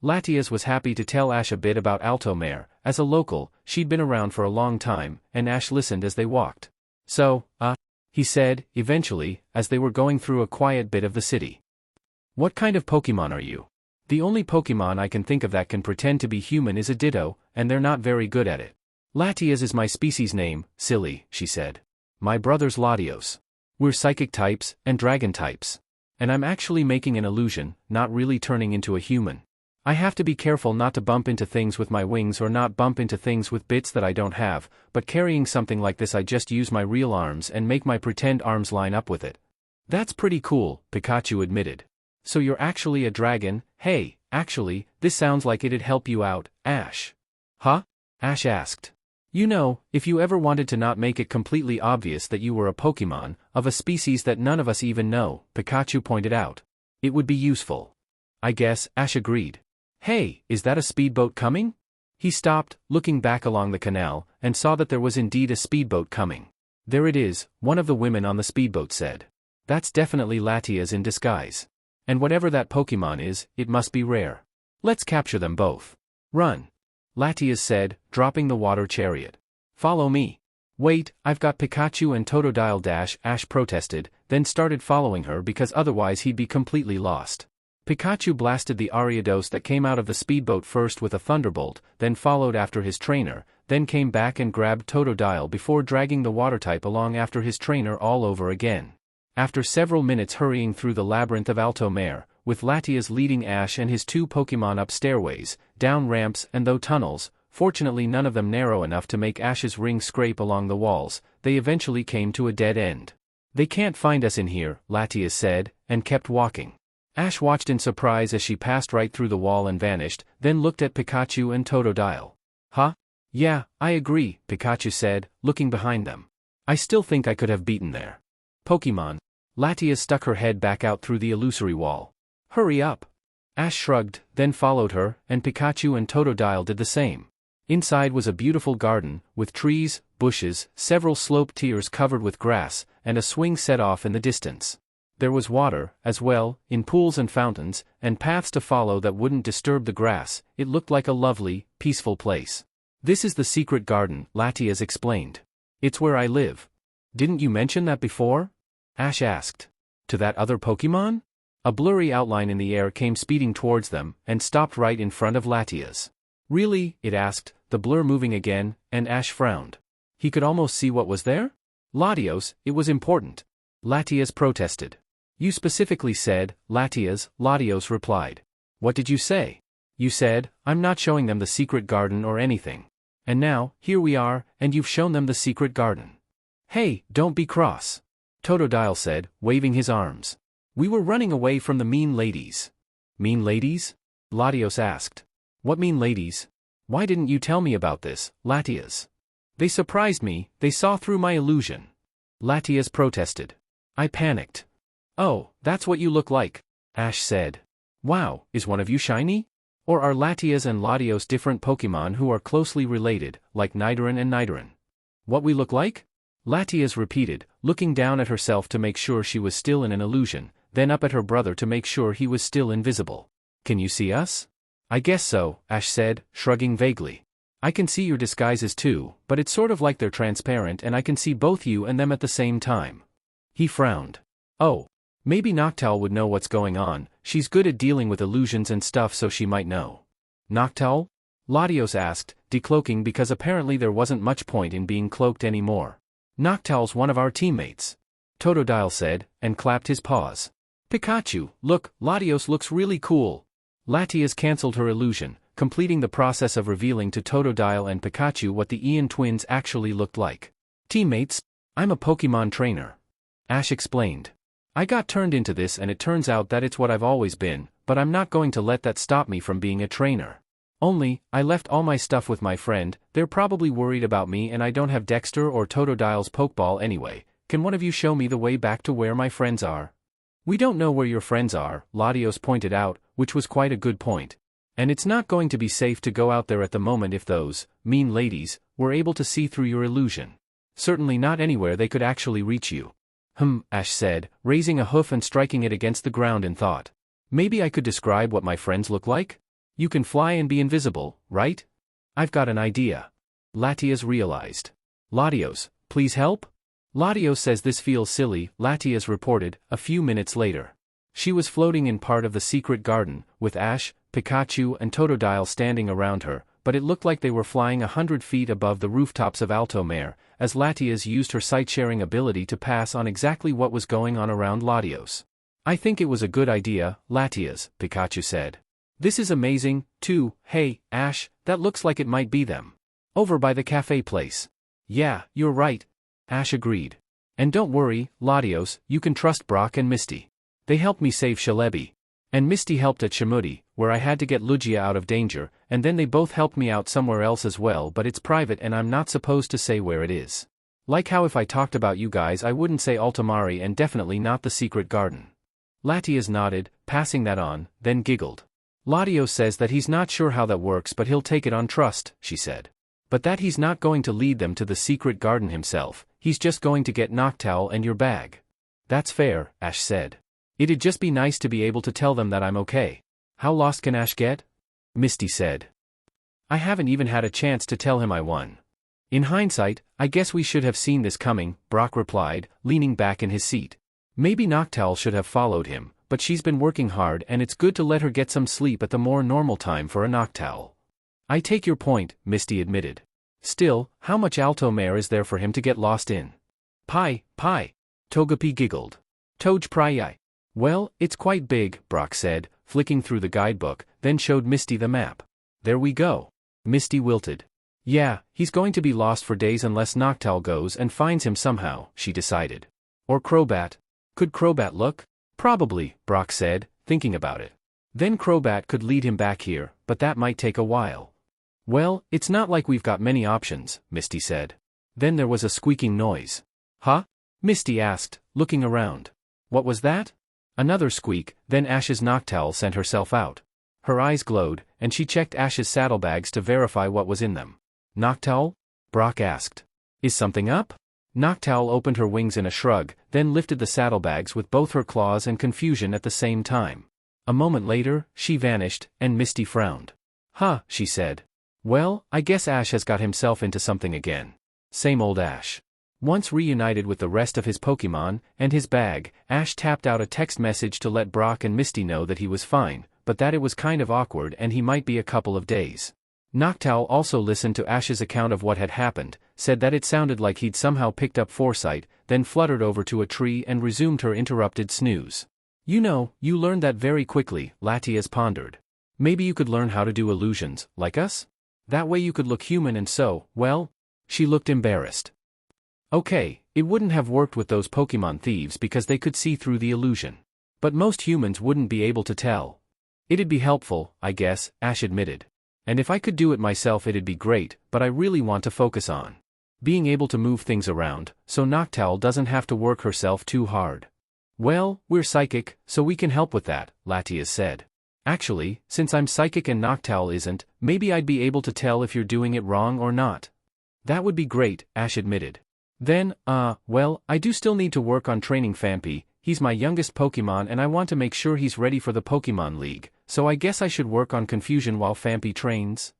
Latias was happy to tell Ash a bit about Altoare. As a local, she'd been around for a long time, and Ash listened as they walked. So, he said, eventually, as they were going through a quiet bit of the city. What kind of Pokemon are you? The only Pokemon I can think of that can pretend to be human is a Ditto, and they're not very good at it. Latias is my species name, silly, she said. My brother's Latios. We're psychic types, and dragon types. And I'm actually making an illusion, not really turning into a human. I have to be careful not to bump into things with my wings or not bump into things with bits that I don't have, but carrying something like this I just use my real arms and make my pretend arms line up with it. That's pretty cool, Pikachu admitted. So you're actually a dragon? Hey, Actually, this sounds like it'd help you out, Ash. Huh? Ash asked. You know, if you ever wanted to not make it completely obvious that you were a Pokémon, of a species that none of us even know, Pikachu pointed out. It would be useful. I guess, Ash agreed. Hey, is that a speedboat coming? He stopped, looking back along the canal, and saw that there was indeed a speedboat coming. There it is, one of the women on the speedboat said. That's definitely Latias in disguise. And whatever that Pokémon is, it must be rare. Let's capture them both. Run. Latias said, dropping the water chariot. Follow me. Wait, I've got Pikachu and Totodile dash, Ash protested, then started following her because otherwise he'd be completely lost. Pikachu blasted the Ariados that came out of the speedboat first with a thunderbolt, then followed after his trainer, then came back and grabbed Totodile before dragging the water type along after his trainer all over again. After several minutes hurrying through the labyrinth of Altoare, with Latias leading Ash and his two Pokémon up stairways, down ramps and through tunnels, fortunately none of them narrow enough to make Ash's ring scrape along the walls, they eventually came to a dead end. They can't find us in here, Latias said, and kept walking. Ash watched in surprise as she passed right through the wall and vanished, then looked at Pikachu and Totodile. Huh? Yeah, I agree, Pikachu said, looking behind them. I still think I could have beaten their Pokémon. Latias stuck her head back out through the illusory wall. Hurry up. Ash shrugged, then followed her, and Pikachu and Totodile did the same. Inside was a beautiful garden, with trees, bushes, several sloped tiers covered with grass, and a swing set off in the distance. There was water, as well, in pools and fountains, and paths to follow that wouldn't disturb the grass. It looked like a lovely, peaceful place. This is the secret garden, Latias explained. It's where I live. Didn't you mention that before? Ash asked. To that other Pokémon? A blurry outline in the air came speeding towards them, and stopped right in front of Latias. Really? It asked, the blur moving again, and Ash frowned. He could almost see what was there? Latios, it was important. Latias protested. You specifically said, Latias, Latios replied. What did you say? You said, I'm not showing them the secret garden or anything. And now, here we are, and you've shown them the secret garden. Hey, don't be cross. Totodile said, waving his arms. We were running away from the mean ladies. Mean ladies? Latios asked. What mean ladies? Why didn't you tell me about this, Latias? They surprised me, they saw through my illusion. Latias protested. I panicked. Oh, that's what you look like, Ash said. Wow, is one of you shiny? Or are Latias and Latios different Pokémon who are closely related, like Nidoran and Nidoran? What we look like? Latias repeated, looking down at herself to make sure she was still in an illusion, then up at her brother to make sure he was still invisible. Can you see us? I guess so, Ash said, shrugging vaguely. I can see your disguises too, but it's sort of like they're transparent and I can see both you and them at the same time. He frowned. Oh. Maybe Noctowl would know what's going on, she's good at dealing with illusions and stuff so she might know. Noctowl? Latios asked, decloaking because apparently there wasn't much point in being cloaked anymore. Noctowl's one of our teammates. Totodile said, and clapped his paws. Pikachu, look, Latios looks really cool. Latias cancelled her illusion, completing the process of revealing to Totodile and Pikachu what the Ian twins actually looked like. Teammates, I'm a Pokémon trainer. Ash explained. I got turned into this and it turns out that it's what I've always been, but I'm not going to let that stop me from being a trainer. Only, I left all my stuff with my friend, they're probably worried about me and I don't have Dexter or Totodile's Pokeball anyway. Can one of you show me the way back to where my friends are? We don't know where your friends are, Latios pointed out, which was quite a good point. And it's not going to be safe to go out there at the moment if those mean ladies were able to see through your illusion. Certainly not anywhere they could actually reach you. Ash said, raising a hoof and striking it against the ground in thought. Maybe I could describe what my friends look like? You can fly and be invisible, right? I've got an idea. Latias realized. Latios, please help? Latios says this feels silly, Latias reported, a few minutes later. She was floating in part of the secret garden, with Ash, Pikachu and Totodile standing around her, but it looked like they were flying 100 feet above the rooftops of Altoare, as Latias used her sight-sharing ability to pass on exactly what was going on around Latios. I think it was a good idea, Latias, Pikachu said. This is amazing, too. Hey, Ash, that looks like it might be them. Over by the cafe place. Yeah, you're right. Ash agreed. And don't worry, Latios, you can trust Brock and Misty. They helped me save Shalebi. And Misty helped at Shimudi, where I had to get Lugia out of danger, and then they both helped me out somewhere else as well, but it's private and I'm not supposed to say where it is. Like how if I talked about you guys I wouldn't say Altoare and definitely not the secret garden. Latias nodded, passing that on, then giggled. Latios says that he's not sure how that works but he'll take it on trust, she said. But that he's not going to lead them to the secret garden himself, he's just going to get Noctowl and your bag. That's fair, Ash said. It'd just be nice to be able to tell them that I'm okay. How lost can Ash get? Misty said. I haven't even had a chance to tell him I won. In hindsight, I guess we should have seen this coming, Brock replied, leaning back in his seat. Maybe Noctowl should have followed him, but she's been working hard and it's good to let her get some sleep at the more normal time for a Noctowl. I take your point, Misty admitted. Still, how much Altoare is there for him to get lost in? Pie. Togepi giggled. Toj Pryai. Well, it's quite big, Brock said, flicking through the guidebook, then showed Misty the map. There we go. Misty wilted. Yeah, he's going to be lost for days unless Noctowl goes and finds him somehow, she decided. Or Crobat. Could Crobat look? Probably, Brock said, thinking about it. Then Crobat could lead him back here, but that might take a while. Well, it's not like we've got many options, Misty said. Then there was a squeaking noise. Huh? Misty asked, looking around. What was that? Another squeak, then Ash's Noctowl sent herself out. Her eyes glowed, and she checked Ash's saddlebags to verify what was in them. Noctowl? Brock asked. Is something up? Noctowl opened her wings in a shrug, then lifted the saddlebags with both her claws and confusion at the same time. A moment later, she vanished, and Misty frowned. Huh, she said. Well, I guess Ash has got himself into something again. Same old Ash. Once reunited with the rest of his Pokémon, and his bag, Ash tapped out a text message to let Brock and Misty know that he was fine, but that it was kind of awkward and he might be a couple of days. Noctowl also listened to Ash's account of what had happened, said that it sounded like he'd somehow picked up foresight, then fluttered over to a tree and resumed her interrupted snooze. You know, you learned that very quickly, Latias pondered. Maybe you could learn how to do illusions, like us? That way you could look human and so, well, she looked embarrassed. Okay, it wouldn't have worked with those Pokémon thieves because they could see through the illusion. But most humans wouldn't be able to tell. It'd be helpful, I guess, Ash admitted. And if I could do it myself it'd be great, but I really want to focus on being able to move things around, so Noctowl doesn't have to work herself too hard. Well, we're psychic, so we can help with that, Latias said. Actually, since I'm psychic and Noctowl isn't, maybe I'd be able to tell if you're doing it wrong or not. That would be great, Ash admitted. Then, well, I do still need to work on training Phanpy. He's my youngest Pokémon and I want to make sure he's ready for the Pokémon League, so I guess I should work on confusion while Phanpy trains.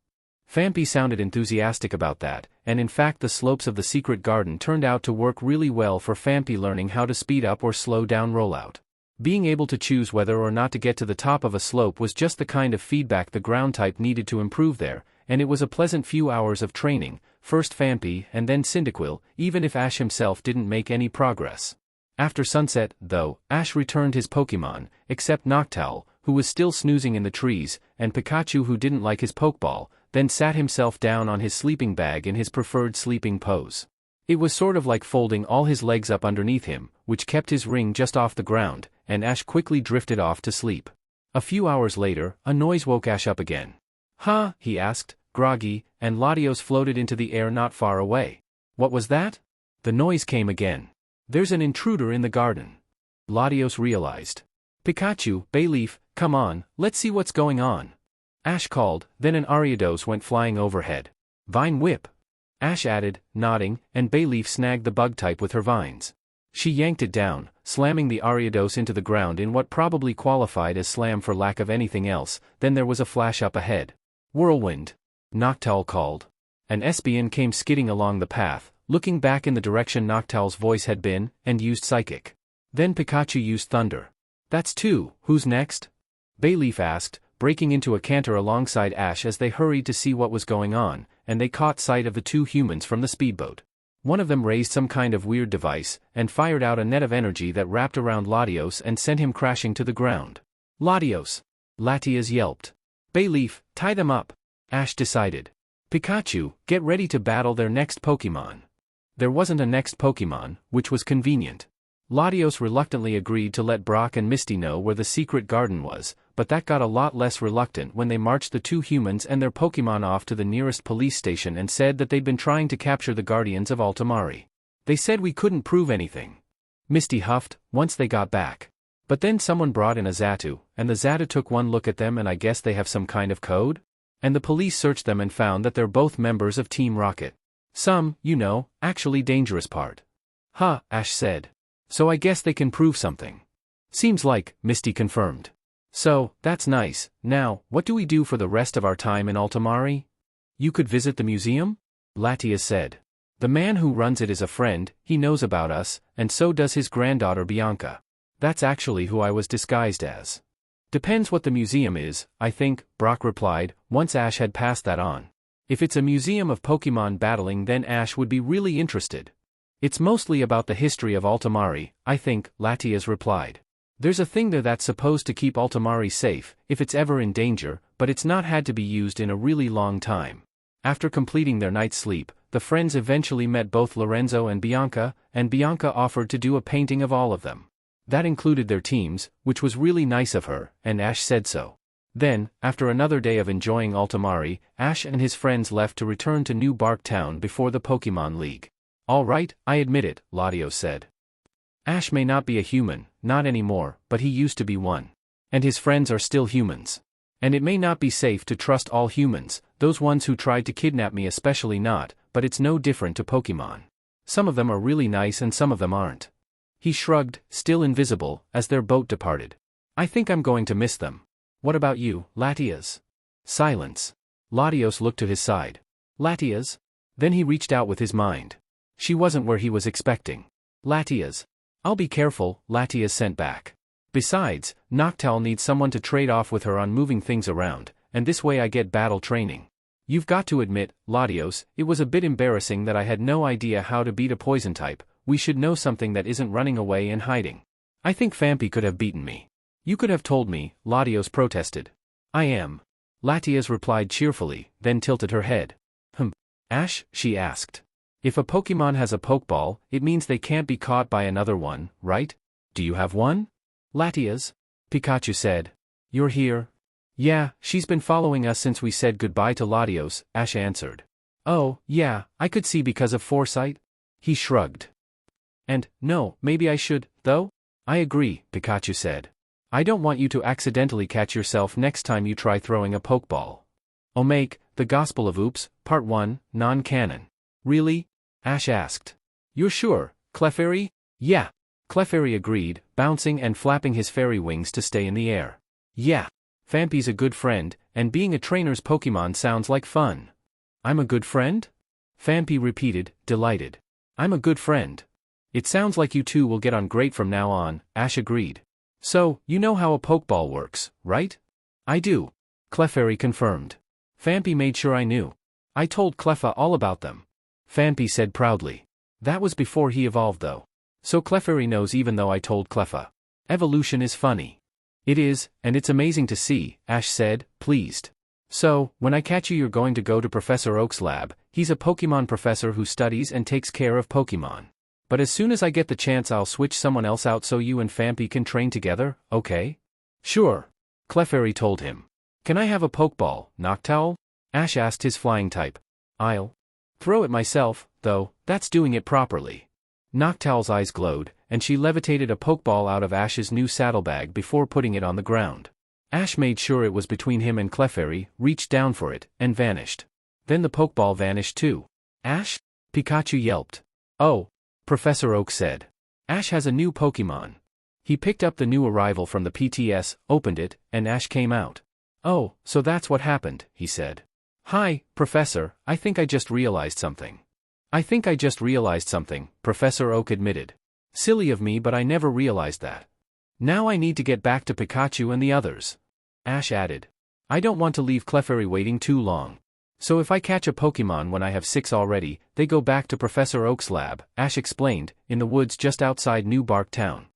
Phanpy sounded enthusiastic about that, and in fact the slopes of the secret garden turned out to work really well for Phanpy learning how to speed up or slow down rollout. Being able to choose whether or not to get to the top of a slope was just the kind of feedback the ground type needed to improve there, and it was a pleasant few hours of training, first Phanpy and then Cyndaquil, even if Ash himself didn't make any progress. After sunset, though, Ash returned his Pokémon, except Noctowl, who was still snoozing in the trees, and Pikachu who didn't like his Pokeball, then sat himself down on his sleeping bag in his preferred sleeping pose. It was sort of like folding all his legs up underneath him, which kept his ring just off the ground, and Ash quickly drifted off to sleep. A few hours later, a noise woke Ash up again. Huh? He asked, groggy, and Latios floated into the air not far away. What was that? The noise came again. There's an intruder in the garden. Latios realized. Pikachu, Bayleaf, come on, let's see what's going on. Ash called, then an Ariados went flying overhead. Vine Whip. Ash added, nodding, and Bayleaf snagged the bug type with her vines. She yanked it down, slamming the Ariados into the ground in what probably qualified as slam for lack of anything else. Then there was a flash up ahead. Whirlwind. Noctowl called. An Espeon came skidding along the path, looking back in the direction Noctowl's voice had been, and used Psychic. Then Pikachu used Thunder. That's two, who's next? Bayleaf asked, breaking into a canter alongside Ash as they hurried to see what was going on, and they caught sight of the two humans from the speedboat. One of them raised some kind of weird device, and fired out a net of energy that wrapped around Latios and sent him crashing to the ground. Latios! Latias yelped. Bayleaf, tie them up! Ash decided. Pikachu, get ready to battle their next Pokémon. There wasn't a next Pokémon, which was convenient. Latios reluctantly agreed to let Brock and Misty know where the secret garden was, but that got a lot less reluctant when they marched the two humans and their Pokémon off to the nearest police station and said that they'd been trying to capture the guardians of Altoare. They said we couldn't prove anything. Misty huffed, once they got back. But then someone brought in a Xatu, and the Xatu took one look at them and I guess they have some kind of code? And the police searched them and found that they're both members of Team Rocket. Some, actually dangerous part. Huh, Ash said. So I guess they can prove something. Seems like, Misty confirmed. So, that's nice. Now, what do we do for the rest of our time in Altoare? You could visit the museum? Latias said. The man who runs it is a friend, he knows about us, and so does his granddaughter Bianca. That's actually who I was disguised as. Depends what the museum is, I think, Brock replied, once Ash had passed that on. If it's a museum of Pokémon battling then Ash would be really interested. It's mostly about the history of Altoare, I think, Latias replied. There's a thing there that's supposed to keep Altoare safe, if it's ever in danger, but it's not had to be used in a really long time. After completing their night's sleep, the friends eventually met both Lorenzo and Bianca offered to do a painting of all of them. That included their teams, which was really nice of her, and Ash said so. Then, after another day of enjoying Altoare, Ash and his friends left to return to New Bark Town before the Pokémon League. All right, I admit it, Latios said. Ash may not be a human, not anymore, but he used to be one. And his friends are still humans. And it may not be safe to trust all humans, those ones who tried to kidnap me especially not, but it's no different to Pokémon. Some of them are really nice and some of them aren't. He shrugged, still invisible, as their boat departed. I think I'm going to miss them. What about you, Latias? Silence. Latios looked to his side. Latias? Then he reached out with his mind. She wasn't where he was expecting. Latias. I'll be careful, Latias sent back. Besides, Noctowl needs someone to trade off with her on moving things around, and this way I get battle training. You've got to admit, Latios, it was a bit embarrassing that I had no idea how to beat a poison type. We should know something that isn't running away and hiding. I think Phampi could have beaten me. You could have told me, Latios protested. I am. Latias replied cheerfully, then tilted her head. Ash, she asked. If a Pokémon has a Pokeball, it means they can't be caught by another one, right? Do you have one? Latias? Pikachu said. You're here? Yeah, she's been following us since we said goodbye to Latios, Ash answered. Oh, yeah, I could see because of foresight? He shrugged. And, no, maybe I should, though? I agree, Pikachu said. I don't want you to accidentally catch yourself next time you try throwing a Pokeball. Omake, The Gospel of Oops, Part 1, Non-Canon. Really? Ash asked. You're sure, Clefairy? Yeah. Clefairy agreed, bouncing and flapping his fairy wings to stay in the air. Yeah. Phampi's a good friend, and being a trainer's Pokémon sounds like fun. I'm a good friend? Phampi repeated, delighted. I'm a good friend. It sounds like you two will get on great from now on, Ash agreed. So, you know how a Pokeball works, right? I do. Clefairy confirmed. Phampi made sure I knew. I told Cleffa all about them. Phampi said proudly. That was before he evolved though. So Clefairy knows even though I told Cleffa. Evolution is funny. It is, and it's amazing to see, Ash said, pleased. So, when I catch you you're going to go to Professor Oak's lab. He's a Pokémon professor who studies and takes care of Pokémon. But as soon as I get the chance I'll switch someone else out so you and Phampi can train together, okay? Sure. Clefairy told him. Can I have a Pokeball, Noctowl? Ash asked his flying type. I'll throw it myself, though, that's doing it properly. Noctowl's eyes glowed, and she levitated a Pokeball out of Ash's new saddlebag before putting it on the ground. Ash made sure it was between him and Clefairy, reached down for it, and vanished. Then the Pokeball vanished too. Ash? Pikachu yelped. Oh, Professor Oak said. Ash has a new Pokémon. He picked up the new arrival from the PTS, opened it, and Ash came out. Oh, so that's what happened, he said. Hi, Professor, I think I just realized something. Professor Oak admitted. Silly of me but I never realized that. Now I need to get back to Pikachu and the others. Ash added. I don't want to leave Clefairy waiting too long. So if I catch a Pokémon when I have 6 already, they go back to Professor Oak's lab, Ash explained, in the woods just outside New Bark Town.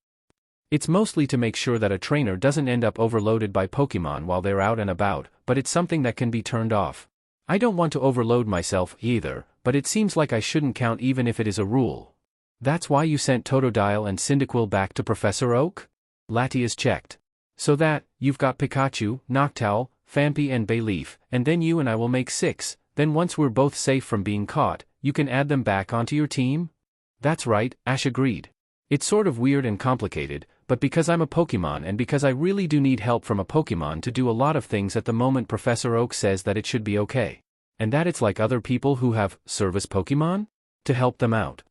It's mostly to make sure that a trainer doesn't end up overloaded by Pokémon while they're out and about, but it's something that can be turned off. I don't want to overload myself either, but it seems like I shouldn't count even if it is a rule. That's why you sent Totodile and Cyndaquil back to Professor Oak? Latias checked. So that, you've got Pikachu, Noctowl, Phanpy and Bayleaf, and then you and I will make 6, then once we're both safe from being caught, you can add them back onto your team? That's right, Ash agreed. It's sort of weird and complicated, but because I'm a Pokemon and because I really do need help from a Pokemon to do a lot of things at the moment, Professor Oak says that it should be okay. And that it's like other people who have service Pokemon? To help them out.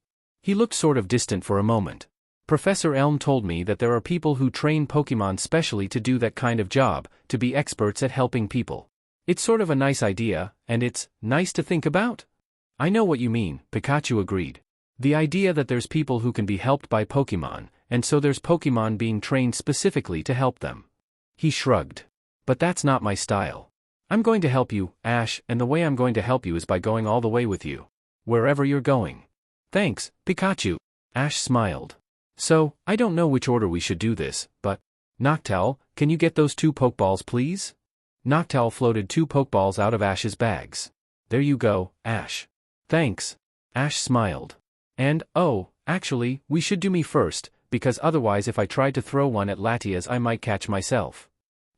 He looked sort of distant for a moment. Professor Elm told me that there are people who train Pokemon specially to do that kind of job, to be experts at helping people. It's sort of a nice idea, and it's nice to think about. I know what you mean, Pikachu agreed. The idea that there's people who can be helped by Pokemon, and so there's Pokemon being trained specifically to help them. He shrugged. But that's not my style. I'm going to help you, Ash, and the way I'm going to help you is by going all the way with you. Wherever you're going. Thanks, Pikachu. Ash smiled. So, I don't know which order we should do this, but... Noctowl, can you get those 2 Pokeballs please? Noctowl floated 2 Pokeballs out of Ash's bags. There you go, Ash. Thanks. Ash smiled. And, oh, actually, we should do me first, because otherwise if I tried to throw one at Latias I might catch myself.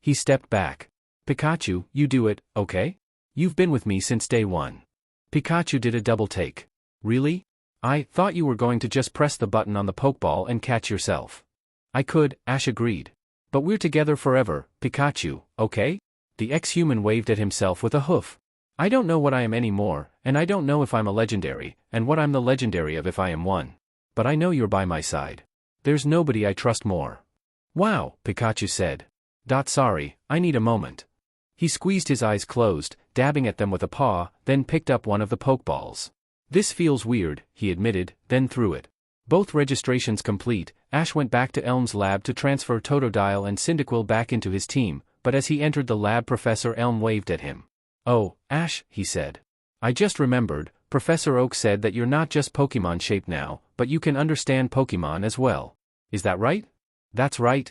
He stepped back. Pikachu, you do it, okay? You've been with me since day 1. Pikachu did a double take. Really? I thought you were going to just press the button on the Pokeball and catch yourself. I could, Ash agreed. But we're together forever, Pikachu, okay? The ex-human waved at himself with a hoof. I don't know what I am anymore, and I don't know if I'm a legendary, and what I'm the legendary of if I am one. But I know you're by my side. There's nobody I trust more. Wow, Pikachu said. Sorry, I need a moment. He squeezed his eyes closed, dabbing at them with a paw, then picked up one of the Pokeballs. This feels weird, he admitted, then threw it. Both registrations complete, Ash went back to Elm's lab to transfer Totodile and Cyndaquil back into his team, but as he entered the lab Professor Elm waved at him. Oh, Ash, he said. I just remembered, Professor Oak said that you're not just Pokemon-shaped now, but you can understand Pokemon as well. Is that right? That's right.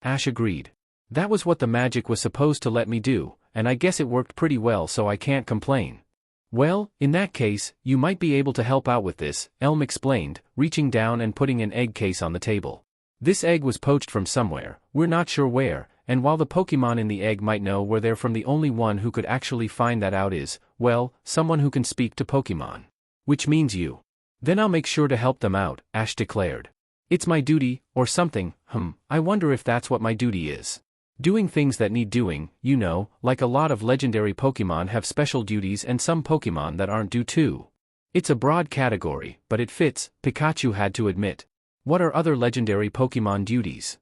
Ash agreed. That was what the magic was supposed to let me do, and I guess it worked pretty well so I can't complain. Well, in that case, you might be able to help out with this, Elm explained, reaching down and putting an egg case on the table. This egg was poached from somewhere, we're not sure where, and while the Pokemon in the egg might know where they're from, the only one who could actually find that out is, well, someone who can speak to Pokemon. Which means you. Then I'll make sure to help them out, Ash declared. It's my duty, or something, I wonder if that's what my duty is. Doing things that need doing, you know, like a lot of legendary Pokemon have special duties and some Pokemon that aren't due too. It's a broad category, but it fits, Pikachu had to admit. What are other legendary Pokemon duties?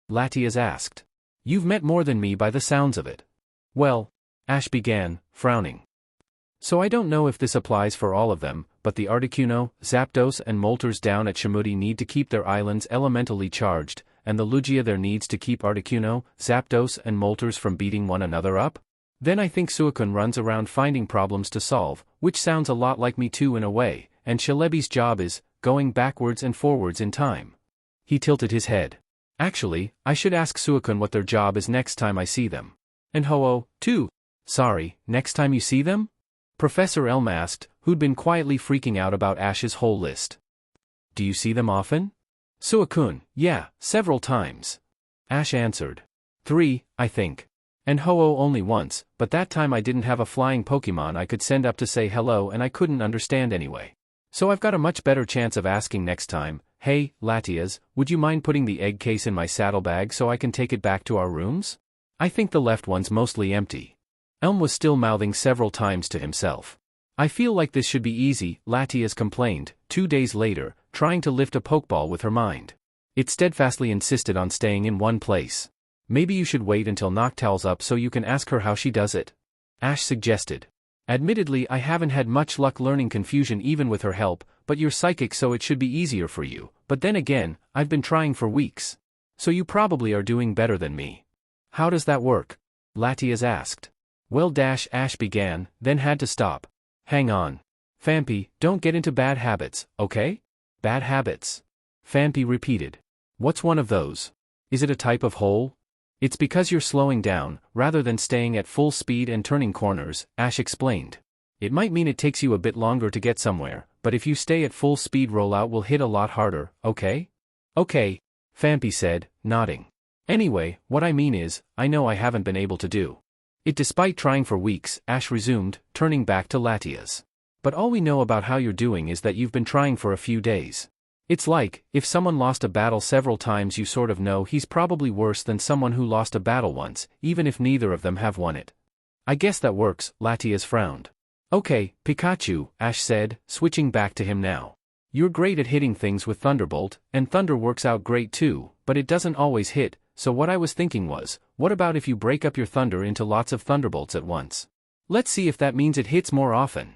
Latias asked. You've met more than me by the sounds of it. Well, Ash began, frowning. So I don't know if this applies for all of them, but the Articuno, Zapdos and Moltres down at Shamudi need to keep their islands elementally charged, and the Lugia there needs to keep Articuno, Zapdos and Moltres from beating one another up? Then I think Suicune runs around finding problems to solve, which sounds a lot like me too in a way, and Shalebi's job is, going backwards and forwards in time. He tilted his head. Actually, I should ask Suicune what their job is next time I see them. And Ho-Oh, too. Sorry, next time you see them? Professor Elm asked, who'd been quietly freaking out about Ash's whole list. Do you see them often? Suicune, yeah, several times. Ash answered. 3, I think. And Ho-Oh only once, but that time I didn't have a flying Pokemon I could send up to say hello and I couldn't understand anyway. So I've got a much better chance of asking next time, hey, Latias, would you mind putting the egg case in my saddlebag so I can take it back to our rooms? I think the left one's mostly empty. Elm was still mouthing several times to himself. I feel like this should be easy, Latias complained, 2 days later, trying to lift a Pokeball with her mind. It steadfastly insisted on staying in one place. Maybe you should wait until Noctowl's up so you can ask her how she does it. Ash suggested. Admittedly, I haven't had much luck learning confusion even with her help, but you're psychic so it should be easier for you. But then again, I've been trying for weeks. So you probably are doing better than me. How does that work? Latias asked. Well, Ash began, then had to stop. Hang on. Phanpy, don't get into bad habits, okay? Bad habits. Phanpy repeated. What's one of those? Is it a type of hole? It's because you're slowing down, rather than staying at full speed and turning corners, Ash explained. It might mean it takes you a bit longer to get somewhere, but if you stay at full speed rollout will hit a lot harder, okay? Okay, Phanpy said, nodding. Anyway, what I mean is, I know I haven't been able to do it despite trying for weeks, Ash resumed, turning back to Latias. But all we know about how you're doing is that you've been trying for a few days. It's like, if someone lost a battle several times, you sort of know he's probably worse than someone who lost a battle once, even if neither of them have won it. I guess that works, Latias frowned. Okay, Pikachu, Ash said, switching back to him now. You're great at hitting things with Thunderbolt, and Thunder works out great too, but it doesn't always hit, so what I was thinking was, what about if you break up your Thunder into lots of Thunderbolts at once? Let's see if that means it hits more often.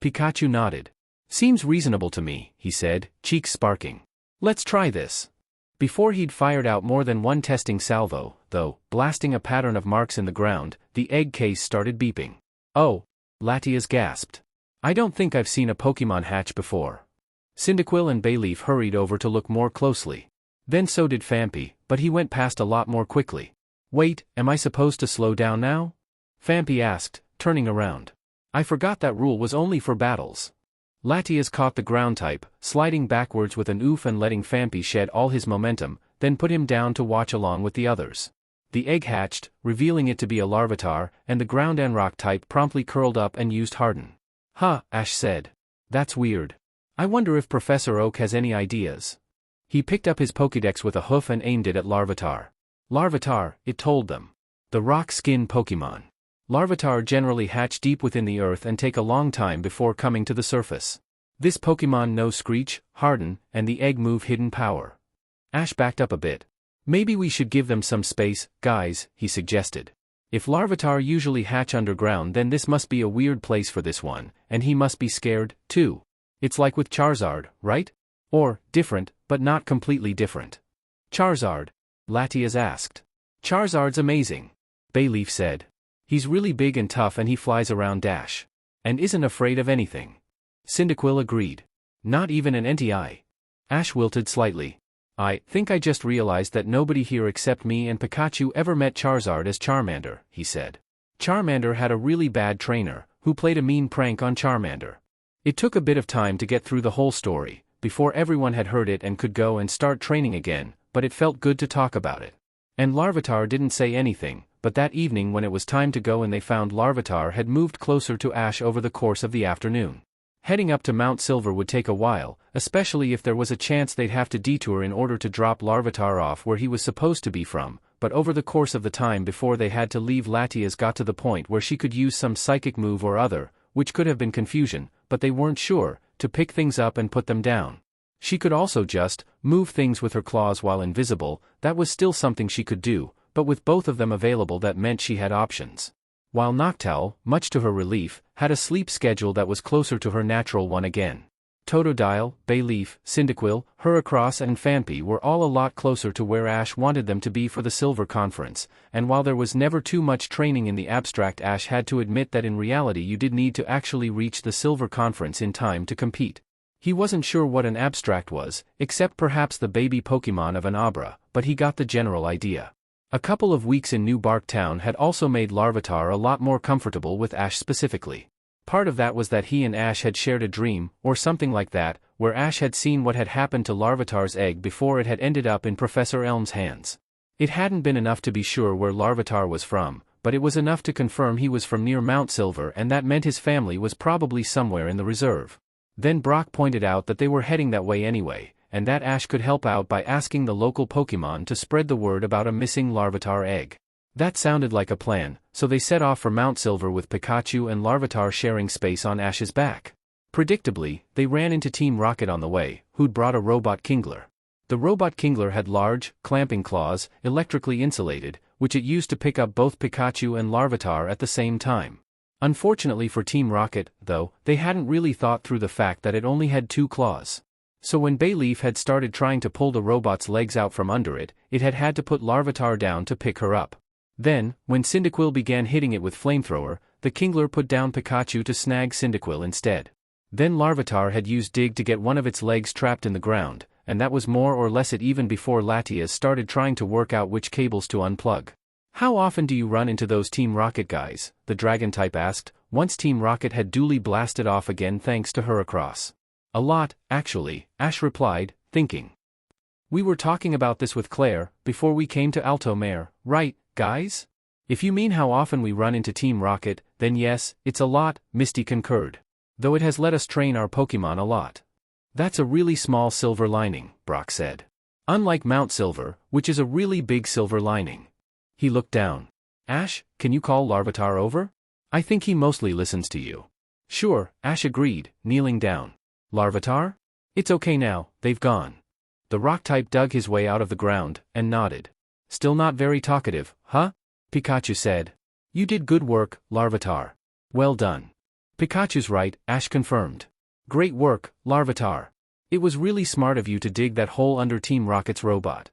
Pikachu nodded. Seems reasonable to me, he said, cheeks sparking. Let's try this. Before he'd fired out more than one testing salvo, though, blasting a pattern of marks in the ground, the egg case started beeping. Oh, Latias gasped. I don't think I've seen a Pokemon hatch before. Cyndaquil and Bayleaf hurried over to look more closely. Then so did Phampi, but he went past a lot more quickly. Wait, am I supposed to slow down now? Phampi asked, turning around. I forgot that rule was only for battles. Latias caught the ground type, sliding backwards with an oof and letting Phampi shed all his momentum, then put him down to watch along with the others. The egg hatched, revealing it to be a Larvitar, and the ground and rock type promptly curled up and used Harden. Huh, Ash said. That's weird. I wonder if Professor Oak has any ideas. He picked up his Pokédex with a hoof and aimed it at Larvitar. Larvitar, it told them. The rock skin Pokémon. Larvitar generally hatch deep within the earth and take a long time before coming to the surface. This Pokémon knows Screech, Harden, and the egg move hidden power. Ash backed up a bit. Maybe we should give them some space, guys, he suggested. If Larvitar usually hatch underground, then this must be a weird place for this one, and he must be scared, too. It's like with Charizard, right? Or, different, but not completely different. Charizard? Latias asked. Charizard's amazing, Bayleaf said. He's really big and tough and he flies around dash. And isn't afraid of anything. Cyndaquil agreed. Not even an NTI. Ash wilted slightly. I think I just realized that nobody here except me and Pikachu ever met Charizard as Charmander, he said. Charmander had a really bad trainer, who played a mean prank on Charmander. It took a bit of time to get through the whole story, before everyone had heard it and could go and start training again, but it felt good to talk about it. And Larvitar didn't say anything, but that evening when it was time to go and they found Larvitar had moved closer to Ash over the course of the afternoon. Heading up to Mount Silver would take a while, especially if there was a chance they'd have to detour in order to drop Larvitar off where he was supposed to be from, but over the course of the time before they had to leave, Latias got to the point where she could use some psychic move or other, which could have been confusion, but they weren't sure, to pick things up and put them down. She could also just move things with her claws while invisible. That was still something she could do, but with both of them available that meant she had options. While Noctowl, much to her relief, had a sleep schedule that was closer to her natural one again. Totodile, Bayleaf, Cyndaquil, Heracross and Phampi were all a lot closer to where Ash wanted them to be for the Silver Conference, and while there was never too much training in the abstract, Ash had to admit that in reality you did need to actually reach the Silver Conference in time to compete. He wasn't sure what an abstract was, except perhaps the baby Pokemon of an Abra, but he got the general idea. A couple of weeks in New Bark Town had also made Larvitar a lot more comfortable with Ash specifically. Part of that was that he and Ash had shared a dream, or something like that, where Ash had seen what had happened to Larvitar's egg before it had ended up in Professor Elm's hands. It hadn't been enough to be sure where Larvitar was from, but it was enough to confirm he was from near Mount Silver, and that meant his family was probably somewhere in the reserve. Then Brock pointed out that they were heading that way anyway, and that Ash could help out by asking the local Pokemon to spread the word about a missing Larvitar egg. That sounded like a plan, so they set off for Mount Silver with Pikachu and Larvitar sharing space on Ash's back. Predictably, they ran into Team Rocket on the way, who'd brought a robot Kingler. The robot Kingler had large, clamping claws, electrically insulated, which it used to pick up both Pikachu and Larvitar at the same time. Unfortunately for Team Rocket, though, they hadn't really thought through the fact that it only had 2 claws. So when Bayleaf had started trying to pull the robot's legs out from under it, it had had to put Larvitar down to pick her up. Then, when Cyndaquil began hitting it with Flamethrower, the Kingler put down Pikachu to snag Cyndaquil instead. Then Larvitar had used Dig to get one of its legs trapped in the ground, and that was more or less it even before Latias started trying to work out which cables to unplug. How often do you run into those Team Rocket guys? The Dragon-type asked, once Team Rocket had duly blasted off again thanks to Heracross. A lot, actually, Ash replied, thinking. We were talking about this with Claire, before we came to Altoare, right, guys? If you mean how often we run into Team Rocket, then yes, it's a lot, Misty concurred. Though it has let us train our Pokémon a lot. That's a really small silver lining, Brock said. Unlike Mount Silver, which is a really big silver lining. He looked down. Ash, can you call Larvitar over? I think he mostly listens to you. Sure, Ash agreed, kneeling down. Larvitar? It's okay now, they've gone. The rock type dug his way out of the ground, and nodded. Still not very talkative, huh? Pikachu said. You did good work, Larvitar. Well done. Pikachu's right, Ash confirmed. Great work, Larvitar. It was really smart of you to dig that hole under Team Rocket's robot.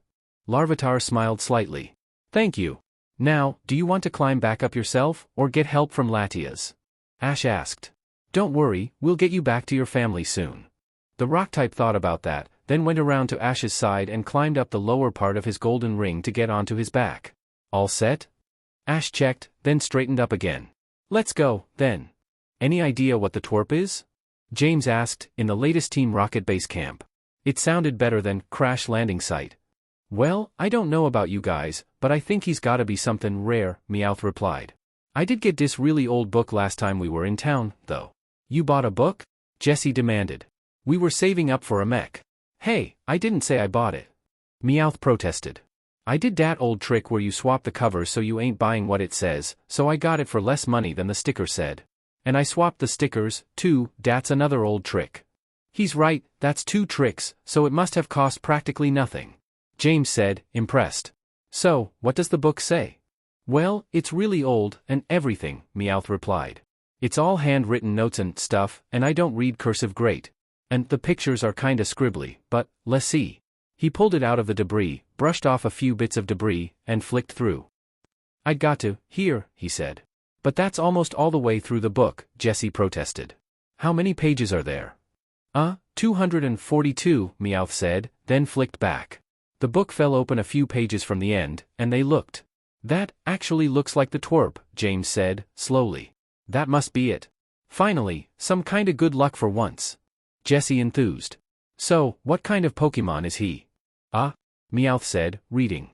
Larvitar smiled slightly. Thank you. Now, do you want to climb back up yourself, or get help from Latias? Ash asked. Don't worry, we'll get you back to your family soon. The rock type thought about that, then went around to Ash's side and climbed up the lower part of his golden ring to get onto his back. All set? Ash checked, then straightened up again. Let's go, then. Any idea what the twerp is? James asked, in the latest Team Rocket base camp. It sounded better than crash landing site. Well, I don't know about you guys, but I think he's gotta be something rare, Meowth replied. I did get this really old book last time we were in town, though. You bought a book? Jessie demanded. We were saving up for a mech. Hey, I didn't say I bought it. Meowth protested. I did that old trick where you swap the covers so you ain't buying what it says, so I got it for less money than the sticker said. And I swapped the stickers, too, that's another old trick. He's right, that's 2 tricks, so it must have cost practically nothing. James said, impressed. So, what does the book say? Well, it's really old, and everything, Meowth replied. It's all handwritten notes and stuff, and I don't read cursive great. And the pictures are kinda scribbly, but, let's see. He pulled it out of the debris, brushed off a few bits of debris, and flicked through. I'd got to, here, he said. But that's almost all the way through the book, Jessie protested. How many pages are there? 242, Meowth said, then flicked back. The book fell open a few pages from the end, and they looked. That actually looks like the twerp, James said, slowly. That must be it. Finally, some kinda good luck for once. Jessie enthused. So, what kind of Pokemon is he? Meowth said, reading.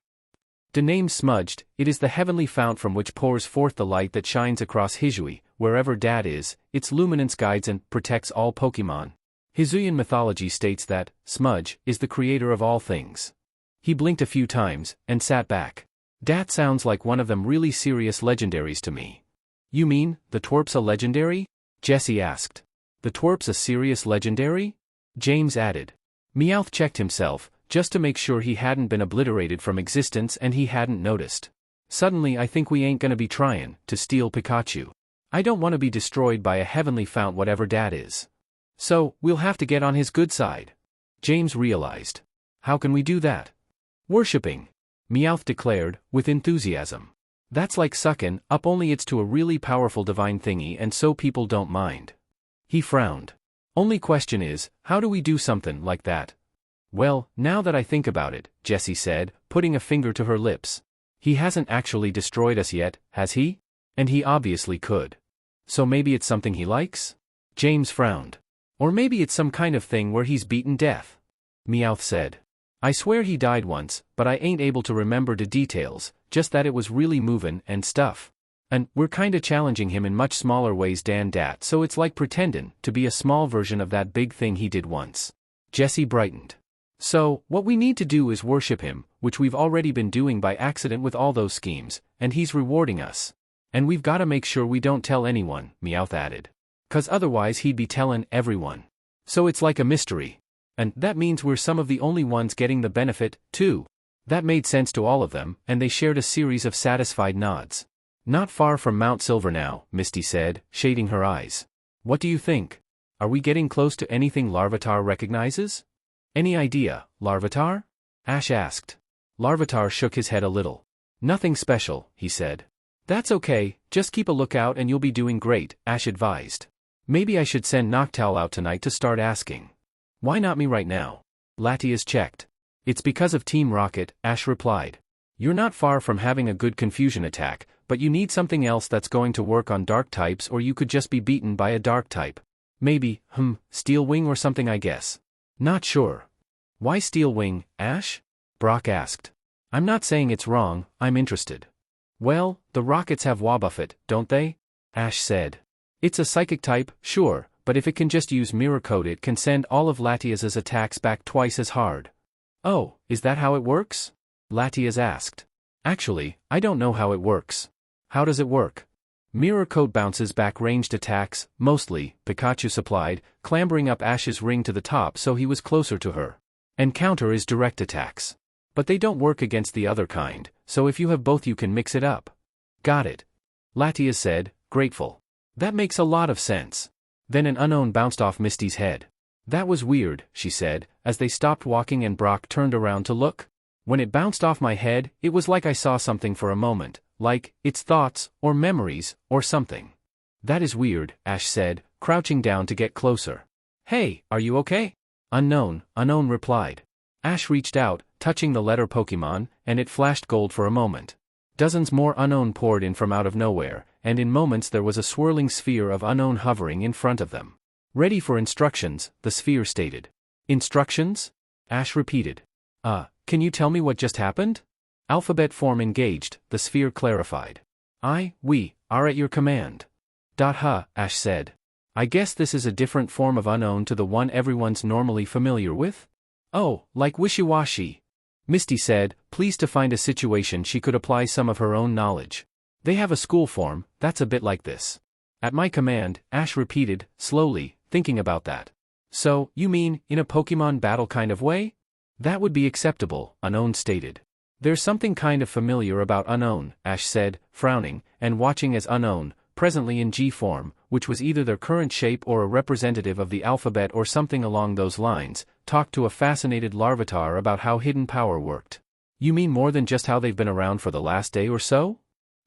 The name smudged, it is the heavenly fount from which pours forth the light that shines across Hisui, wherever Dad is, its luminance guides and protects all Pokemon. Hisuian mythology states that, Smudge, is the creator of all things. He blinked a few times, and sat back. That sounds like one of them really serious legendaries to me. You mean, the twerp's a legendary? Jessie asked. The twerp's a serious legendary? James added. Meowth checked himself, just to make sure he hadn't been obliterated from existence and he hadn't noticed. Suddenly I think we ain't gonna be trying to steal Pikachu. I don't want to be destroyed by a heavenly fount whatever that is. So, we'll have to get on his good side. James realized. How can we do that? Worshipping. Meowth declared, with enthusiasm. That's like sucking up, only it's to a really powerful divine thingy and so people don't mind. He frowned. Only question is, how do we do something like that? Well, now that I think about it, Jessie said, putting a finger to her lips. He hasn't actually destroyed us yet, has he? And he obviously could. So maybe it's something he likes? James frowned. Or maybe it's some kind of thing where he's beaten death. Meowth said. I swear he died once, but I ain't able to remember the details, just that it was really movin' and stuff. And we're kinda challenging him in much smaller ways than that, so it's like pretendin' to be a small version of that big thing he did once. Jessie brightened. So, what we need to do is worship him, which we've already been doing by accident with all those schemes, and he's rewarding us. And we've gotta make sure we don't tell anyone, Meowth added. 'Cause otherwise he'd be tellin' everyone. So it's like a mystery. And that means we're some of the only ones getting the benefit, too. That made sense to all of them, and they shared a series of satisfied nods. Not far from Mount Silver now, Misty said, shading her eyes. What do you think? Are we getting close to anything Larvitar recognizes? Any idea, Larvitar? Ash asked. Larvitar shook his head a little. Nothing special, he said. That's okay, just keep a lookout and you'll be doing great, Ash advised. Maybe I should send Noctowl out tonight to start asking. Why not me right now? Latias checked. It's because of Team Rocket, Ash replied. You're not far from having a good confusion attack, but you need something else that's going to work on dark types, or you could just be beaten by a dark type. Maybe, Steel Wing or something, I guess. Not sure. Why Steel Wing, Ash? Brock asked. I'm not saying it's wrong, I'm interested. Well, the rockets have Wobbuffet, don't they? Ash said. It's a psychic type, sure, but if it can just use Mirror Coat it can send all of Latias's attacks back twice as hard. Oh, is that how it works? Latias asked. Actually, I don't know how it works. How does it work? Mirror Coat bounces back ranged attacks, mostly, Pikachu supplied, clambering up Ash's ring to the top so he was closer to her. And counter is direct attacks. But they don't work against the other kind, so if you have both you can mix it up. Got it. Latias said, grateful. That makes a lot of sense. Then an unknown bounced off Misty's head. That was weird, she said, as they stopped walking and Brock turned around to look. When it bounced off my head, it was like I saw something for a moment, like, its thoughts, or memories, or something. That is weird, Ash said, crouching down to get closer. Hey, are you okay? Unknown replied. Ash reached out, touching the letter Pokemon, and it flashed gold for a moment. Dozens more Unknown poured in from out of nowhere, and in moments there was a swirling sphere of Unknown hovering in front of them. Ready for instructions, the sphere stated. Instructions? Ash repeated. Can you tell me what just happened? Alphabet form engaged, the sphere clarified. We are at your command. Ash said. I guess this is a different form of Unknown to the one everyone's normally familiar with? Oh, like wishy-washy. Misty said, pleased to find a situation she could apply some of her own knowledge. They have a school form, that's a bit like this. At my command, Ash repeated, slowly, thinking about that. So, you mean, in a Pokemon battle kind of way? That would be acceptable, Unknown stated. There's something kind of familiar about Unknown, Ash said, frowning, and watching as Unknown, presently in G form, which was either their current shape or a representative of the alphabet or something along those lines, talked to a fascinated Larvitar about how hidden power worked. You mean more than just how they've been around for the last day or so?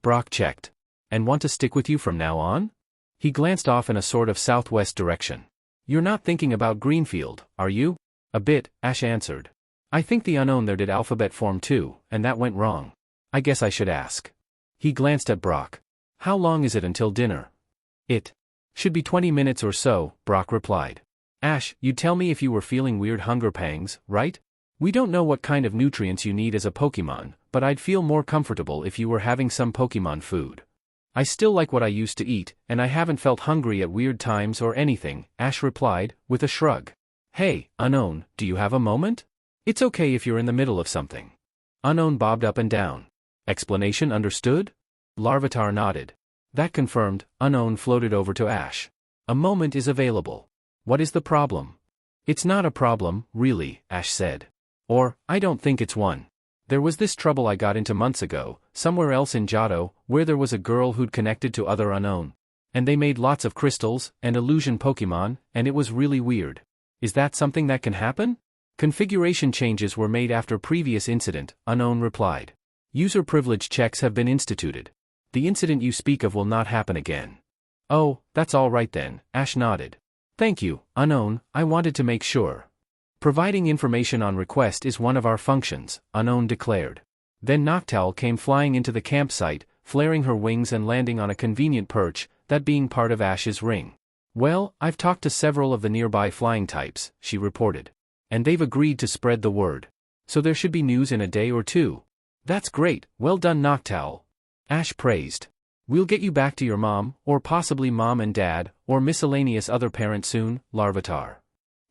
Brock checked. And want to stick with you from now on? He glanced off in a sort of southwest direction. You're not thinking about Greenfield, are you? A bit, Ash answered. I think the Unknown there did alphabet form too, and that went wrong. I guess I should ask. He glanced at Brock. How long is it until dinner? It should be 20 minutes or so, Brock replied. Ash, you'd tell me if you were feeling weird hunger pangs, right? We don't know what kind of nutrients you need as a Pokemon, but I'd feel more comfortable if you were having some Pokemon food. I still like what I used to eat, and I haven't felt hungry at weird times or anything, Ash replied, with a shrug. Hey, Unknown, do you have a moment? It's okay if you're in the middle of something. Unknown bobbed up and down. Explanation understood? Larvitar nodded. That confirmed, Unknown floated over to Ash. A moment is available. What is the problem? It's not a problem, really, Ash said. Or, I don't think it's one. There was this trouble I got into months ago, somewhere else in Johto, where there was a girl who'd connected to other Unknown. And they made lots of crystals, and illusion Pokemon, and it was really weird. Is that something that can happen? Configuration changes were made after previous incident, Unknown replied. User privilege checks have been instituted. The incident you speak of will not happen again. Oh, that's all right then, Ash nodded. Thank you, Unknown, I wanted to make sure. Providing information on request is one of our functions, Unknown declared. Then Noctowl came flying into the campsite, flaring her wings and landing on a convenient perch, that being part of Ash's ring. Well, I've talked to several of the nearby flying types, she reported. And they've agreed to spread the word. So there should be news in a day or two. That's great, well done Noctowl. Ash praised. We'll get you back to your mom, or possibly mom and dad, or miscellaneous other parent soon, Larvitar.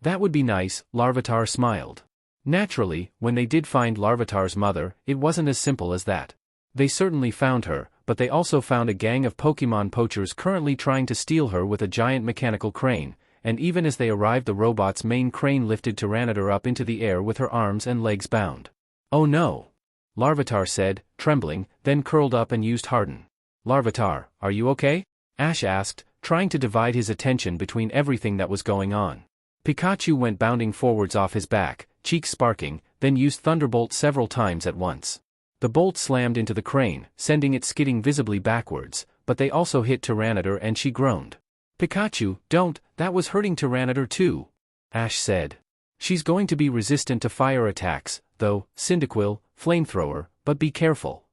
That would be nice, Larvitar smiled. Naturally, when they did find Larvitar's mother, it wasn't as simple as that. They certainly found her, but they also found a gang of Pokemon poachers currently trying to steal her with a giant mechanical crane, and even as they arrived the robot's main crane lifted Tyranitar up into the air with her arms and legs bound. Oh no! Larvitar said, trembling, then curled up and used Harden. Larvitar, are you okay? Ash asked, trying to divide his attention between everything that was going on. Pikachu went bounding forwards off his back, cheeks sparking, then used Thunderbolt several times at once. The bolt slammed into the crane, sending it skidding visibly backwards, but they also hit Tyranitar and she groaned. Pikachu, don't, that was hurting Tyranitar too. Ash said. She's going to be resistant to fire attacks, though, Cyndaquil, flamethrower, but be careful.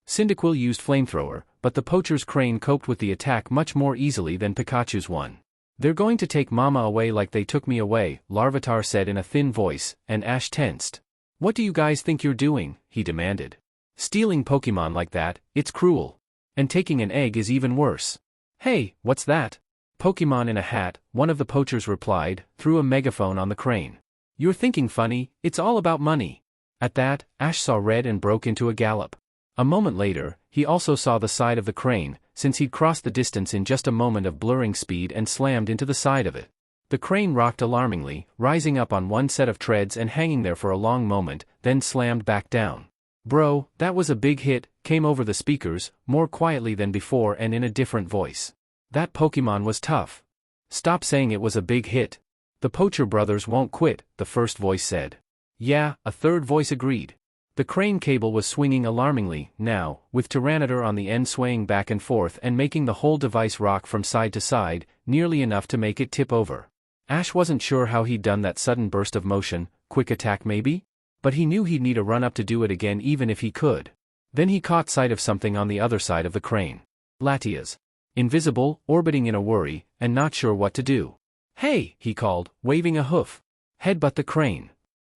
Cyndaquil used flamethrower, but the poacher's crane coped with the attack much more easily than Pikachu's one. They're going to take Mama away like they took me away, Larvitar said in a thin voice, and Ash tensed. What do you guys think you're doing? He demanded. Stealing Pokémon like that, it's cruel. And taking an egg is even worse. Hey, what's that? Pokémon in a hat, one of the poachers replied, through a megaphone on the crane. You're thinking funny, it's all about money. At that, Ash saw red and broke into a gallop. A moment later, he also saw the side of the crane, since he'd crossed the distance in just a moment of blurring speed and slammed into the side of it. The crane rocked alarmingly, rising up on one set of treads and hanging there for a long moment, then slammed back down. Bro, that was a big hit, came over the speakers, more quietly than before and in a different voice. That Pokémon was tough. Stop saying it was a big hit. The Poacher brothers won't quit, the first voice said. Yeah, a third voice agreed. The crane cable was swinging alarmingly, now, with Tyranitar on the end swaying back and forth and making the whole device rock from side to side, nearly enough to make it tip over. Ash wasn't sure how he'd done that sudden burst of motion, quick attack maybe? But he knew he'd need a run-up to do it again even if he could. Then he caught sight of something on the other side of the crane. Latias. Invisible, orbiting in a worry, and not sure what to do. Hey, he called, waving a hoof. Headbutt the crane.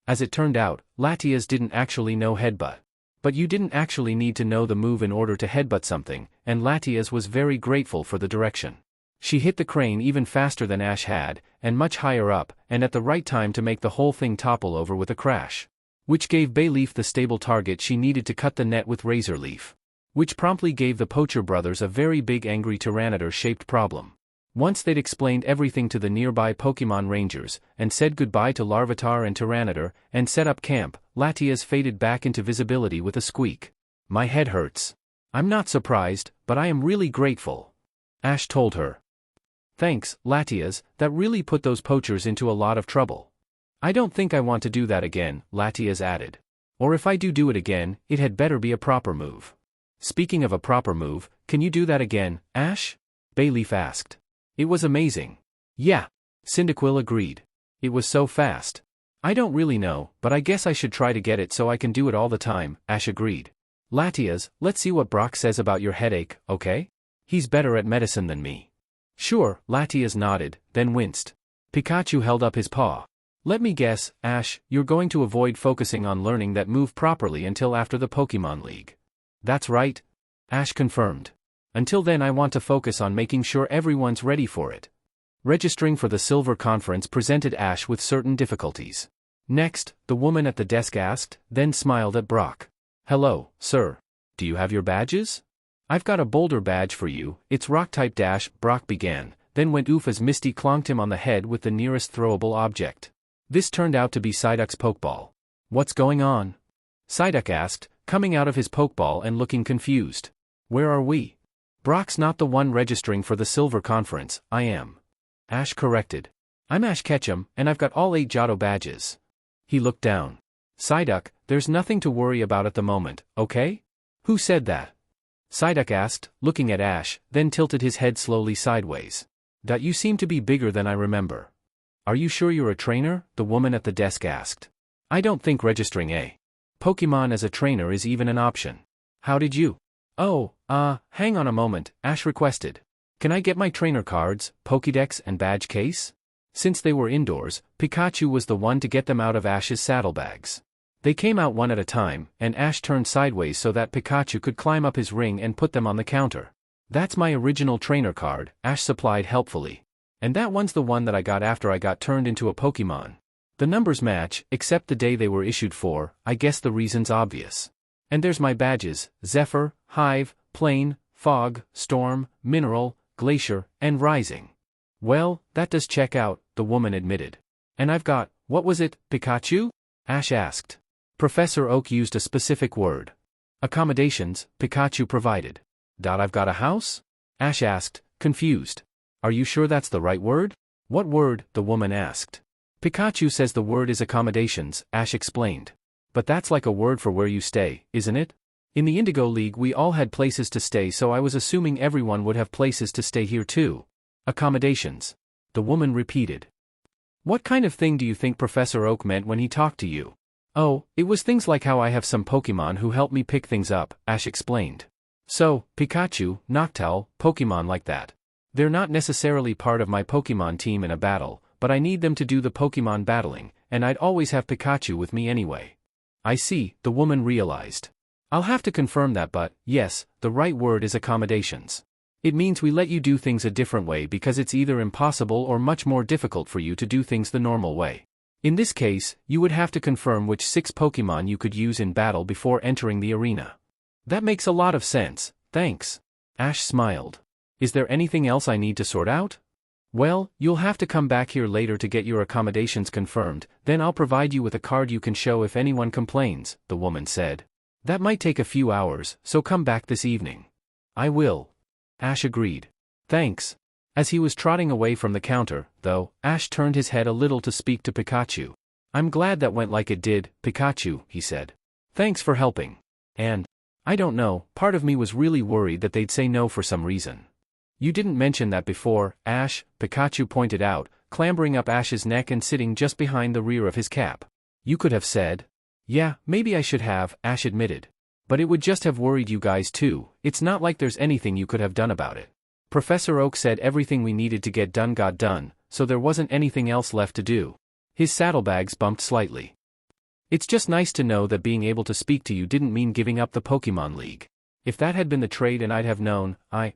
As it turned out, Latias didn't actually know headbutt. But you didn't actually need to know the move in order to headbutt something, and Latias was very grateful for the direction. She hit the crane even faster than Ash had, and much higher up, and at the right time to make the whole thing topple over with a crash. Which gave Bayleaf the stable target she needed to cut the net with Razor Leaf. Which promptly gave the Poacher brothers a very big angry Tyranitar-shaped problem. Once they'd explained everything to the nearby Pokémon Rangers, and said goodbye to Larvitar and Tyranitar, and set up camp, Latias faded back into visibility with a squeak. My head hurts. I'm not surprised, but I am really grateful. Ash told her. Thanks, Latias, that really put those poachers into a lot of trouble. I don't think I want to do that again, Latias added. Or if I do it again, it had better be a proper move. Speaking of a proper move, can you do that again, Ash? Bayleaf asked. It was amazing. Yeah. Cyndaquil agreed. It was so fast. I don't really know, but I guess I should try to get it so I can do it all the time, Ash agreed. Latias, let's see what Brock says about your headache, okay? He's better at medicine than me. Sure, Latias nodded, then winced. Pikachu held up his paw. Let me guess, Ash, you're going to avoid focusing on learning that move properly until after the Pokémon League. That's right. Ash confirmed. Until then I want to focus on making sure everyone's ready for it. Registering for the Silver Conference presented Ash with certain difficulties. Next, the woman at the desk asked, then smiled at Brock. Hello, sir. Do you have your badges? I've got a boulder badge for you, it's rock-type dash, Brock began, then went oof as Misty clonked him on the head with the nearest throwable object. This turned out to be Psyduck's Pokeball. What's going on? Psyduck asked, coming out of his Pokeball and looking confused. Where are we? Brock's not the one registering for the Silver Conference, I am. Ash corrected. I'm Ash Ketchum, and I've got all 8 Johto badges. He looked down. Psyduck, there's nothing to worry about at the moment, okay? Who said that? Psyduck asked, looking at Ash, then tilted his head slowly sideways. You seem to be bigger than I remember. Are you sure you're a trainer? The woman at the desk asked. I don't think registering a Pokémon as a trainer is even an option. How did you? Oh, hang on a moment, Ash requested. Can I get my trainer cards, Pokédex and badge case? Since they were indoors, Pikachu was the one to get them out of Ash's saddlebags. They came out one at a time, and Ash turned sideways so that Pikachu could climb up his ring and put them on the counter. That's my original trainer card, Ash supplied helpfully. And that one's the one that I got after I got turned into a Pokémon. The numbers match, except the day they were issued for, I guess the reason's obvious. And there's my badges, Zephyr, Hive, Plain, Fog, Storm, Mineral, Glacier, and Rising. Well, that does check out, the woman admitted. And I've got, what was it, Pikachu? Ash asked. Professor Oak used a specific word. Accommodations, Pikachu provided. I've got a house? Ash asked, confused. Are you sure that's the right word? What word? The woman asked. Pikachu says the word is accommodations, Ash explained. But that's like a word for where you stay, isn't it? In the Indigo League we all had places to stay, so I was assuming everyone would have places to stay here too. Accommodations. The woman repeated. What kind of thing do you think Professor Oak meant when he talked to you? Oh, it was things like how I have some Pokémon who help me pick things up, Ash explained. So, Pikachu, Noctowl, Pokémon like that. They're not necessarily part of my Pokémon team in a battle, but I need them to do the Pokémon battling, and I'd always have Pikachu with me anyway. I see, the woman realized. I'll have to confirm that, but, yes, the right word is accommodations. It means we let you do things a different way because it's either impossible or much more difficult for you to do things the normal way. In this case, you would have to confirm which 6 Pokémon you could use in battle before entering the arena. That makes a lot of sense, thanks. Ash smiled. Is there anything else I need to sort out? Well, you'll have to come back here later to get your accommodations confirmed, then I'll provide you with a card you can show if anyone complains, the woman said. That might take a few hours, so come back this evening. I will. Ash agreed. Thanks. As he was trotting away from the counter, though, Ash turned his head a little to speak to Pikachu. I'm glad that went like it did, Pikachu, he said. Thanks for helping. And, I don't know, part of me was really worried that they'd say no for some reason. You didn't mention that before, Ash, Pikachu pointed out, clambering up Ash's neck and sitting just behind the rear of his cap. You could have said. Yeah, maybe I should have, Ash admitted. But it would just have worried you guys too. It's not like there's anything you could have done about it. Professor Oak said everything we needed to get done got done, so there wasn't anything else left to do. His saddlebags bumped slightly. It's just nice to know that being able to speak to you didn't mean giving up the Pokemon League. If that had been the trade and I'd have known, I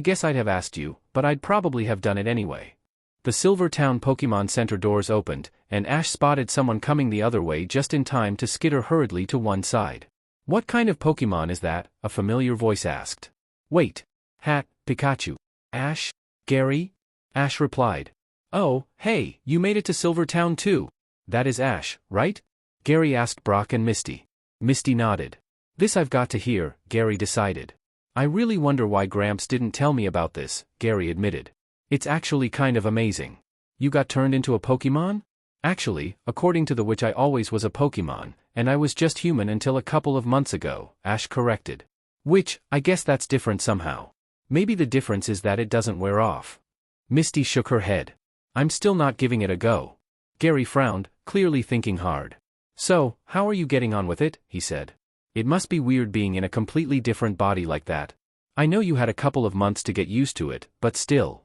guess I'd have asked you, but I'd probably have done it anyway. The Silver Town Pokemon Center doors opened, and Ash spotted someone coming the other way just in time to skitter hurriedly to one side. What kind of Pokemon is that? A familiar voice asked. Wait. Hat, Pikachu. Ash? Gary? Ash replied. Oh, hey, you made it to Silver Town too. That is Ash, right? Gary asked Brock and Misty. Misty nodded. This I've got to hear, Gary decided. I really wonder why Gramps didn't tell me about this, Gary admitted. It's actually kind of amazing. You got turned into a Pokemon? Actually, according to the witch I always was a Pokemon, and I was just human until a couple of months ago, Ash corrected. Which, I guess that's different somehow. Maybe the difference is that it doesn't wear off. Misty shook her head. I'm still not giving it a go. Gary frowned, clearly thinking hard. So, how are you getting on with it? He said. It must be weird being in a completely different body like that. I know you had a couple of months to get used to it, but still.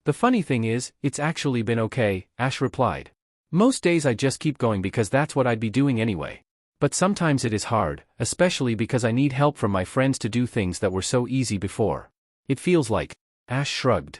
The funny thing is, it's actually been okay, Ash replied. Most days I just keep going because that's what I'd be doing anyway. But sometimes it is hard, especially because I need help from my friends to do things that were so easy before. It feels like. Ash shrugged.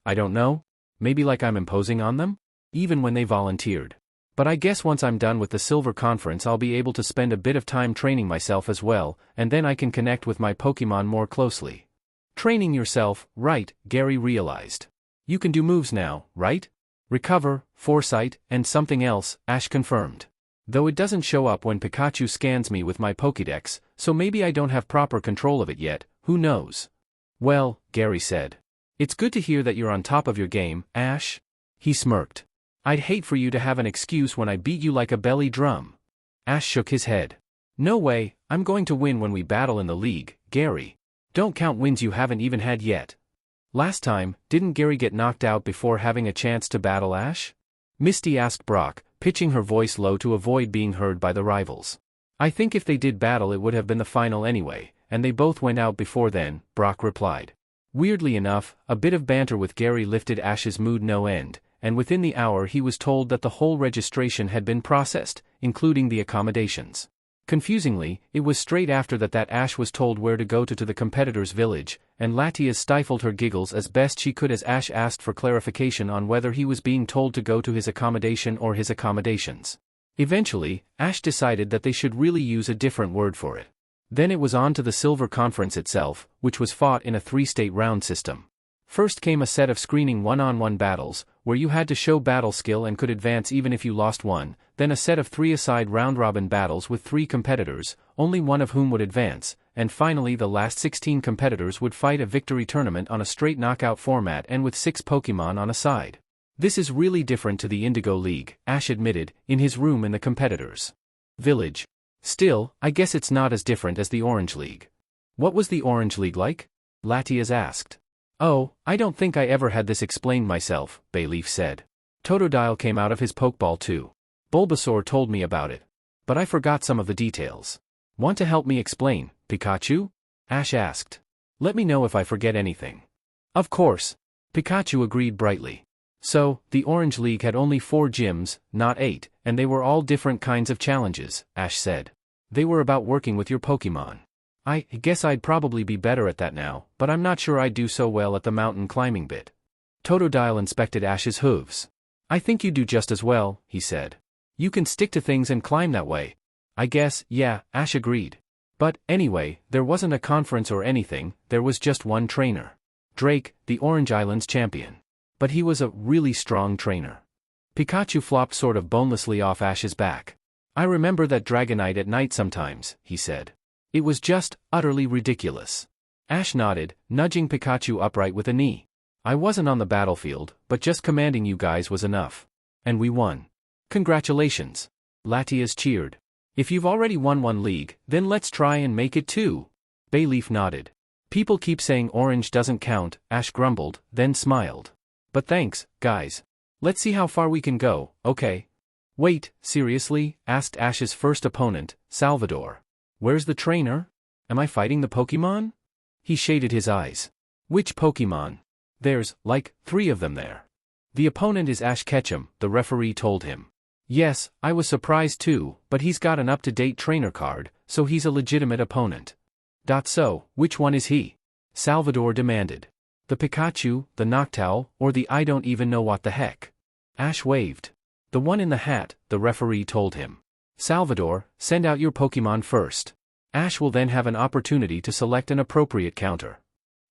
I don't know. Maybe like I'm imposing on them? Even when they volunteered. But I guess once I'm done with the Silver Conference I'll be able to spend a bit of time training myself as well, and then I can connect with my Pokemon more closely. Training yourself, right, Gary realized. You can do moves now, right? Recover, Foresight, and something else, Ash confirmed. Though it doesn't show up when Pikachu scans me with my Pokédex, so maybe I don't have proper control of it yet, who knows? Well, Gary said. It's good to hear that you're on top of your game, Ash. He smirked. I'd hate for you to have an excuse when I beat you like a belly drum. Ash shook his head. No way, I'm going to win when we battle in the league, Gary. Don't count wins you haven't even had yet. Last time, didn't Gary get knocked out before having a chance to battle Ash? Misty asked Brock, pitching her voice low to avoid being heard by the rivals. I think if they did battle it would have been the final anyway, and they both went out before then, Brock replied. Weirdly enough, a bit of banter with Gary lifted Ash's mood no end, and within the hour he was told that the whole registration had been processed, including the accommodations. Confusingly, it was straight after that Ash was told where to go to the competitor's village, and Latias stifled her giggles as best she could as Ash asked for clarification on whether he was being told to go to his accommodation or his accommodations. Eventually, Ash decided that they should really use a different word for it. Then it was on to the Silver Conference itself, which was fought in a 3-state round system. First came a set of screening one-on-one battles, where you had to show battle skill and could advance even if you lost one, then a set of 3-a-side round-robin battles with 3 competitors, only one of whom would advance, and finally the last 16 competitors would fight a victory tournament on a straight knockout format and with 6 Pokémon on a side. This is really different to the Indigo League, Ash admitted, in his room in the competitors' village. Still, I guess it's not as different as the Orange League. What was the Orange League like? Latias asked. Oh, I don't think I ever had this explained myself, Bayleaf said. Totodile came out of his Pokeball too. Bulbasaur told me about it. But I forgot some of the details. Want to help me explain, Pikachu? Ash asked. Let me know if I forget anything. Of course, Pikachu agreed brightly. So, the Orange League had only 4 gyms, not 8, and they were all different kinds of challenges, Ash said. They were about working with your Pokémon. I guess I'd probably be better at that now, but I'm not sure I'd do so well at the mountain climbing bit. Totodile inspected Ash's hooves. I think you do just as well, he said. You can stick to things and climb that way. I guess, yeah, Ash agreed. But, anyway, there wasn't a conference or anything, there was just one trainer. Drake, the Orange Island's champion. But he was a really strong trainer. Pikachu flopped sort of bonelessly off Ash's back. I remember that Dragonite at night sometimes, he said. It was just utterly ridiculous. Ash nodded, nudging Pikachu upright with a knee. I wasn't on the battlefield, but just commanding you guys was enough. And we won. Congratulations. Latias cheered. If you've already won one league, then let's try and make it 2. Bayleaf nodded. People keep saying orange doesn't count, Ash grumbled, then smiled. But thanks, guys. Let's see how far we can go, okay? Wait, seriously? Asked Ash's first opponent, Salvador. Where's the trainer? Am I fighting the Pokémon? He shaded his eyes. Which Pokémon? There's, like, 3 of them there. The opponent is Ash Ketchum, the referee told him. Yes, I was surprised too, but he's got an up-to-date trainer card, so he's a legitimate opponent. So, which one is he? Salvador demanded. The Pikachu, the Noctowl, or the I don't even know what the heck? Ash waved. The one in the hat, the referee told him. Salvador, send out your Pokémon first. Ash will then have an opportunity to select an appropriate counter.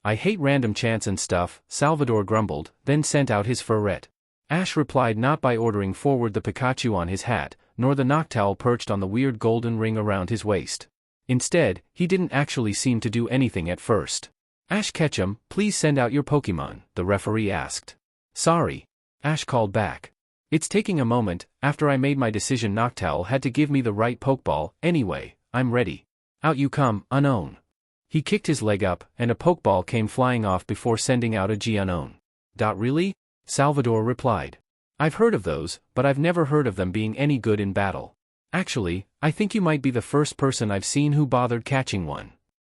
I hate random chance and stuff, Salvador grumbled, then sent out his Furret. Ash replied not by ordering forward the Pikachu on his hat, nor the Noctowl perched on the weird golden ring around his waist. Instead, he didn't actually seem to do anything at first. Ash Ketchum, please send out your Pokémon, the referee asked. Sorry. Ash called back. It's taking a moment, after I made my decision Noctowl had to give me the right Pokeball, anyway, I'm ready. Out you come, Unknown. He kicked his leg up, and a Pokeball came flying off before sending out a G Unknown. Really? Salvador replied. I've heard of those, but I've never heard of them being any good in battle. Actually, I think you might be the first person I've seen who bothered catching one.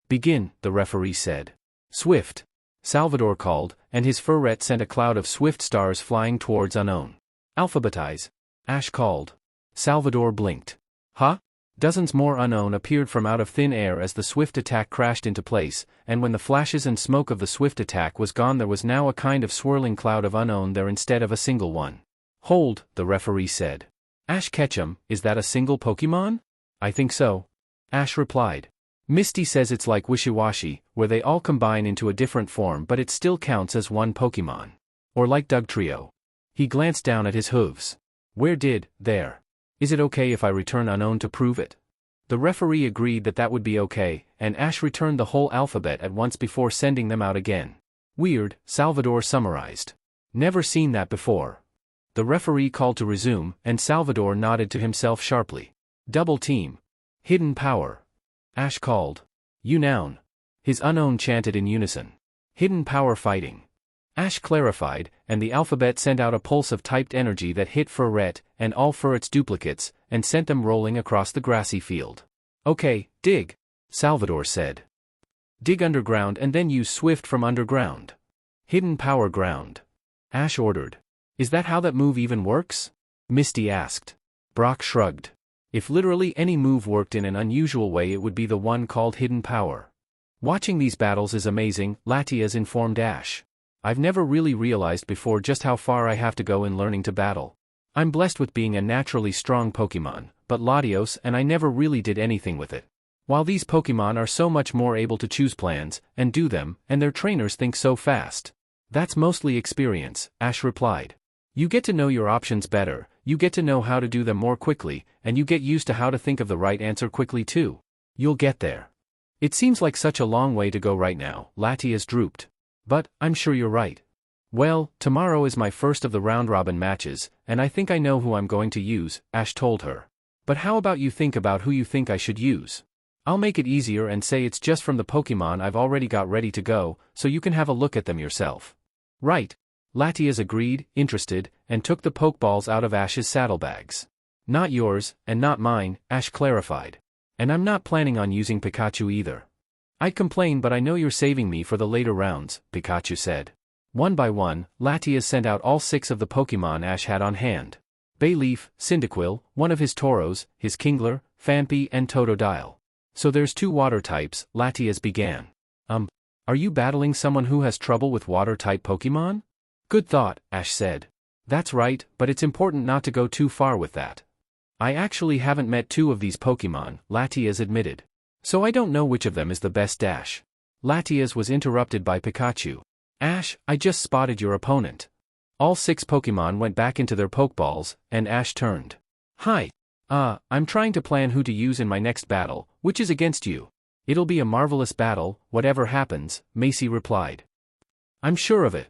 Begin, the referee said. Swift. Salvador called, and his Furret sent a cloud of swift stars flying towards Unknown. Alphabetize. Ash called. Salvador blinked. Huh? Dozens more Unknown appeared from out of thin air as the swift attack crashed into place, and when the flashes and smoke of the swift attack was gone there was now a kind of swirling cloud of Unknown there instead of a single one. Hold, the referee said. Ash Ketchum, is that a single Pokémon? I think so. Ash replied. Misty says it's like Wishiwashi, where they all combine into a different form but it still counts as one Pokémon. Or like Dugtrio. He glanced down at his hooves. There. Is it okay if I return Unknown to prove it? The referee agreed that would be okay, and Ash returned the whole alphabet at once before sending them out again. Weird, Salvador summarized. Never seen that before. The referee called to resume, and Salvador nodded to himself sharply. Double team. Hidden power. Ash called. You noun. His Unknown chanted in unison. Hidden power fighting. Ash clarified, and the alphabet sent out a pulse of typed energy that hit Furret, and all Furret's duplicates, and sent them rolling across the grassy field. Okay, dig. Salvador said. Dig underground and then use Swift from underground. Hidden power ground. Ash ordered. Is that how that move even works? Misty asked. Brock shrugged. If literally any move worked in an unusual way it would be the one called hidden power. Watching these battles is amazing, Latias informed Ash. I've never really realized before just how far I have to go in learning to battle. I'm blessed with being a naturally strong Pokémon, but Latios and I never really did anything with it. While these Pokémon are so much more able to choose plans, and do them, and their trainers think so fast. That's mostly experience, Ash replied. You get to know your options better, you get to know how to do them more quickly, and you get used to how to think of the right answer quickly too. You'll get there. It seems like such a long way to go right now, Latias drooped. But, I'm sure you're right. Well, tomorrow is my first of the round-robin matches, and I think I know who I'm going to use, Ash told her. But how about you think about who you think I should use? I'll make it easier and say it's just from the Pokémon I've already got ready to go, so you can have a look at them yourself. Right. Latias agreed, interested, and took the Pokeballs out of Ash's saddlebags. Not yours, and not mine, Ash clarified. And I'm not planning on using Pikachu either. I'd complain but I know you're saving me for the later rounds, Pikachu said. One by one, Latias sent out all 6 of the Pokémon Ash had on hand. Bayleaf, Cyndaquil, one of his Tauros, his Kingler, Phanpy and Totodile. So there's 2 water types, Latias began. Are you battling someone who has trouble with water-type Pokémon? Good thought, Ash said. That's right, but it's important not to go too far with that. I actually haven't met 2 of these Pokémon, Latias admitted. So I don't know which of them is the best dash. Latias was interrupted by Pikachu. Ash, I just spotted your opponent. All 6 Pokémon went back into their Pokeballs, and Ash turned. Hi. I'm trying to plan who to use in my next battle, which is against you. It'll be a marvelous battle, whatever happens, Macy replied. I'm sure of it.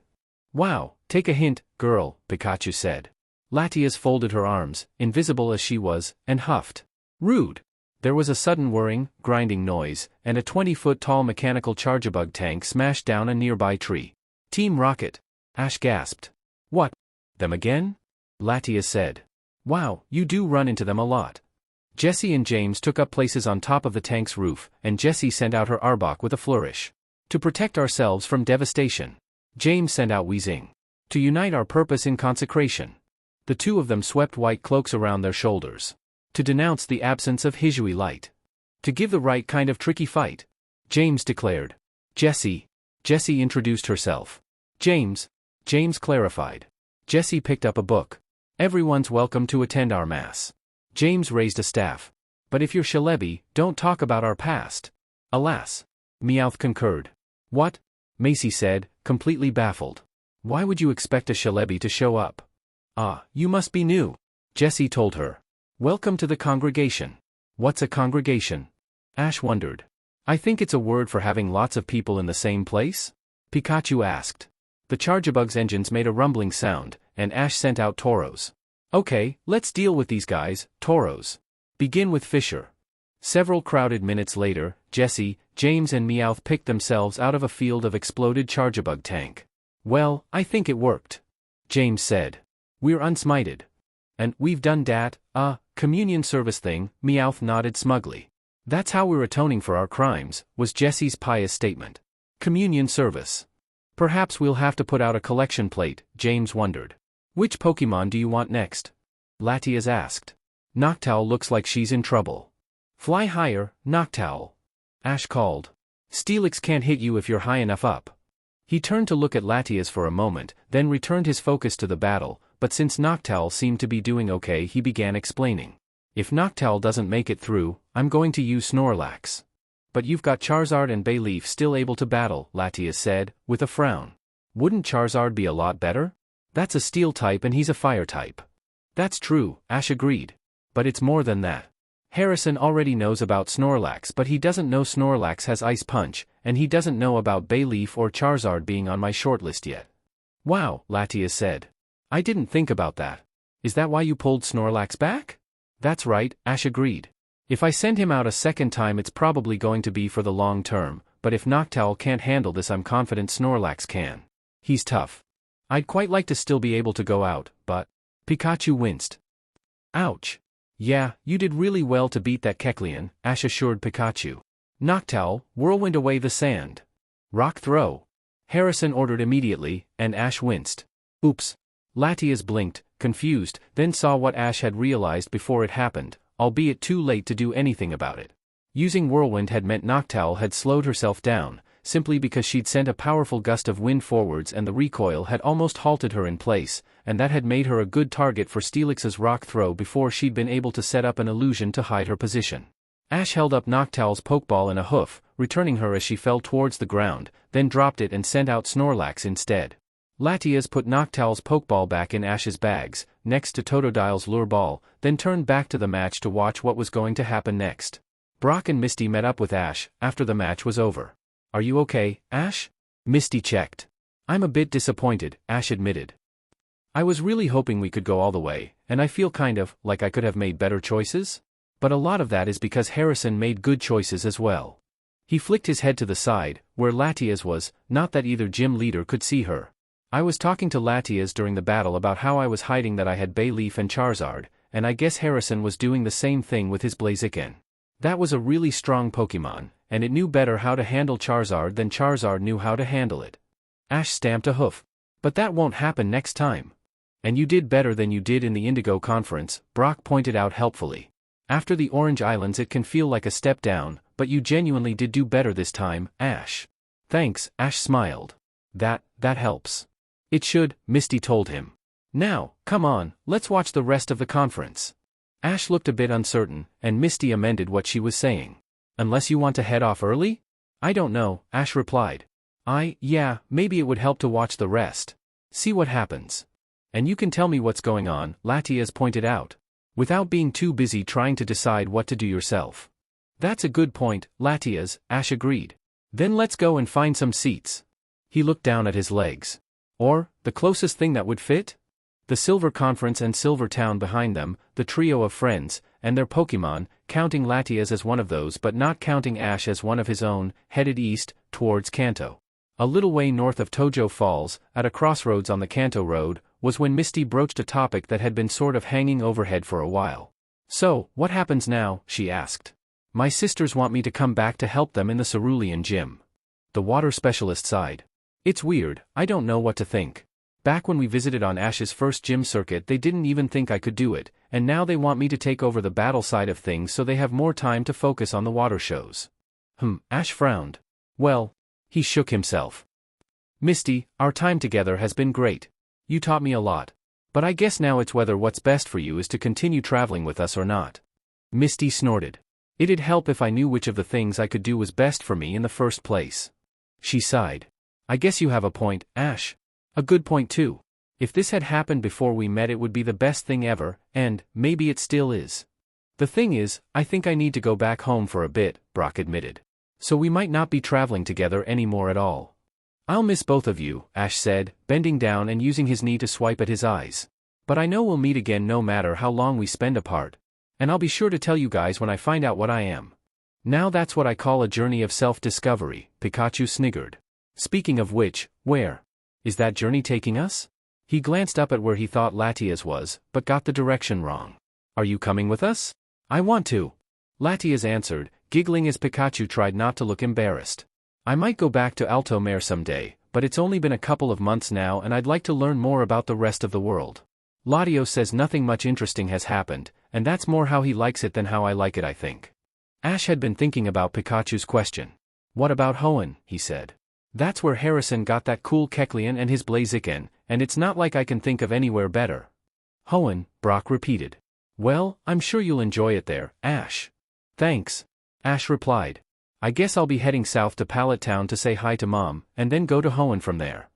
Wow, take a hint, girl, Pikachu said. Latias folded her arms, invisible as she was, and huffed. Rude. There was a sudden whirring, grinding noise, and a 20-foot-tall mechanical Charjabug tank smashed down a nearby tree. Team Rocket. Ash gasped. What? Them again? Latias said. Wow, you do run into them a lot. Jessie and James took up places on top of the tank's roof, and Jessie sent out her Arbok with a flourish. To protect ourselves from devastation. James sent out Weezing. To unite our purpose in consecration. The 2 of them swept white cloaks around their shoulders. To denounce the absence of Hisui light. To give the right kind of tricky fight. James declared. Jessie. Jessie introduced herself. James clarified. Jessie picked up a book. Everyone's welcome to attend our mass. James raised a staff. But if you're Shalebi, don't talk about our past. Alas. Meowth concurred. What? Macy said, completely baffled. Why would you expect a Shalebi to show up? You must be new. Jessie told her. Welcome to the congregation. What's a congregation? Ash wondered. I think it's a word for having lots of people in the same place? Pikachu asked. The Charjabug's engines made a rumbling sound, and Ash sent out Tauros. Okay, let's deal with these guys, Tauros. Begin with Fisher. Several crowded minutes later, Jessie, James and Meowth picked themselves out of a field of exploded Charjabug tank. Well, I think it worked. James said. We're unsmited. And we've done dat, communion service thing, Meowth nodded smugly. That's how we're atoning for our crimes, was Jessie's pious statement. Communion service. Perhaps we'll have to put out a collection plate, James wondered. Which Pokémon do you want next? Latias asked. Noctowl looks like she's in trouble. Fly higher, Noctowl. Ash called. Steelix can't hit you if you're high enough up. He turned to look at Latias for a moment, then returned his focus to the battle, but since Noctowl seemed to be doing okay he began explaining. If Noctowl doesn't make it through, I'm going to use Snorlax. But you've got Charizard and Bayleaf still able to battle, Latias said, with a frown. Wouldn't Charizard be a lot better? That's a steel type and he's a fire type. That's true, Ash agreed. But it's more than that. Harrison already knows about Snorlax but he doesn't know Snorlax has Ice Punch, and he doesn't know about Bayleaf or Charizard being on my shortlist yet. Wow, Latias said. I didn't think about that. Is that why you pulled Snorlax back? That's right, Ash agreed. If I send him out a second time it's probably going to be for the long term, but if Noctowl can't handle this I'm confident Snorlax can. He's tough. I'd quite like to still be able to go out, but... Pikachu winced. Ouch. Yeah, you did really well to beat that Kecleon, Ash assured Pikachu. Noctowl, whirlwind away the sand. Rock throw. Harrison ordered immediately, and Ash winced. Oops. Latias blinked, confused, then saw what Ash had realized before it happened, albeit too late to do anything about it. Using Whirlwind had meant Noctowl had slowed herself down, simply because she'd sent a powerful gust of wind forwards and the recoil had almost halted her in place, and that had made her a good target for Steelix's rock throw before she'd been able to set up an illusion to hide her position. Ash held up Noctowl's Pokeball in a hoof, returning her as she fell towards the ground, then dropped it and sent out Snorlax instead. Latias put Noctowl's Pokeball back in Ash's bags, next to Totodile's Lure Ball, then turned back to the match to watch what was going to happen next. Brock and Misty met up with Ash after the match was over. Are you okay, Ash? Misty checked. I'm a bit disappointed, Ash admitted. I was really hoping we could go all the way, and I feel kind of like I could have made better choices. But a lot of that is because Harrison made good choices as well. He flicked his head to the side, where Latias was, not that either gym leader could see her. I was talking to Latias during the battle about how I was hiding that I had Bayleaf and Charizard, and I guess Harrison was doing the same thing with his Blaziken. That was a really strong Pokemon, and it knew better how to handle Charizard than Charizard knew how to handle it. Ash stamped a hoof. But that won't happen next time. And you did better than you did in the Indigo Conference, Brock pointed out helpfully. After the Orange Islands it can feel like a step down, but you genuinely did do better this time, Ash. Thanks, Ash smiled. That helps. It should, Misty told him. Now, come on, let's watch the rest of the conference. Ash looked a bit uncertain, and Misty amended what she was saying. Unless you want to head off early? I don't know, Ash replied. Yeah, maybe it would help to watch the rest. See what happens. And you can tell me what's going on, Latias pointed out. Without being too busy trying to decide what to do yourself. That's a good point, Latias, Ash agreed. Then let's go and find some seats. He looked down at his legs. Or, the closest thing that would fit? The Silver Conference and Silver Town behind them, the trio of friends, and their Pokémon, counting Latias as one of those but not counting Ash as one of his own, headed east, towards Kanto. A little way north of Tojo Falls, at a crossroads on the Kanto Road, was when Misty broached a topic that had been sort of hanging overhead for a while. So, what happens now, she asked. My sisters want me to come back to help them in the Cerulean gym. The water specialist sighed. It's weird, I don't know what to think. Back when we visited on Ash's first gym circuit they didn't even think I could do it, and now they want me to take over the battle side of things so they have more time to focus on the water shows. Ash frowned. Well, he shook himself. Misty, our time together has been great. You taught me a lot. But I guess now it's whether what's best for you is to continue traveling with us or not. Misty snorted. It'd help if I knew which of the things I could do was best for me in the first place. She sighed. I guess you have a point, Ash. A good point too. If this had happened before we met it would be the best thing ever, and maybe it still is. The thing is, I think I need to go back home for a bit, Brock admitted. So we might not be traveling together anymore at all. I'll miss both of you, Ash said, bending down and using his knee to swipe at his eyes. But I know we'll meet again no matter how long we spend apart. And I'll be sure to tell you guys when I find out what I am. Now that's what I call a journey of self-discovery, Pikachu sniggered. Speaking of which, where is that journey taking us? He glanced up at where he thought Latias was, but got the direction wrong. Are you coming with us? I want to. Latias answered, giggling as Pikachu tried not to look embarrassed. I might go back to Altoare someday, but it's only been a couple of months now and I'd like to learn more about the rest of the world. Latios says nothing much interesting has happened, and that's more how he likes it than how I like it I think. Ash had been thinking about Pikachu's question. What about Hoenn, he said. That's where Harrison got that cool Kecleon and his Blaziken, and it's not like I can think of anywhere better. Hoenn, Brock repeated. Well, I'm sure you'll enjoy it there, Ash. Thanks. Ash replied. I guess I'll be heading south to Pallet Town to say hi to Mom, and then go to Hoenn from there.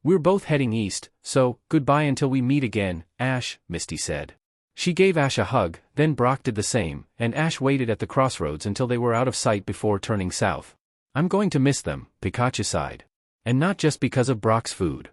We're both heading east, so, goodbye until we meet again, Ash, Misty said. She gave Ash a hug, then Brock did the same, and Ash waited at the crossroads until they were out of sight before turning south. I'm going to miss them, Pikachu sighed. And not just because of Brock's food.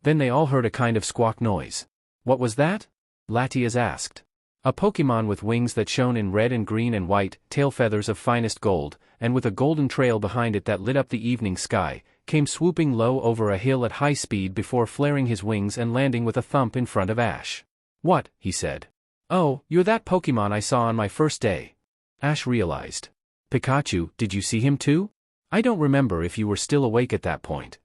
Then they all heard a kind of squawk noise. What was that? Latias asked. A Pokémon with wings that shone in red and green and white, tail feathers of finest gold, and with a golden trail behind it that lit up the evening sky, came swooping low over a hill at high speed before flaring his wings and landing with a thump in front of Ash. What? He said. Oh, you're that Pokémon I saw on my first day. Ash realized. Pikachu, did you see him too? I don't remember if you were still awake at that point.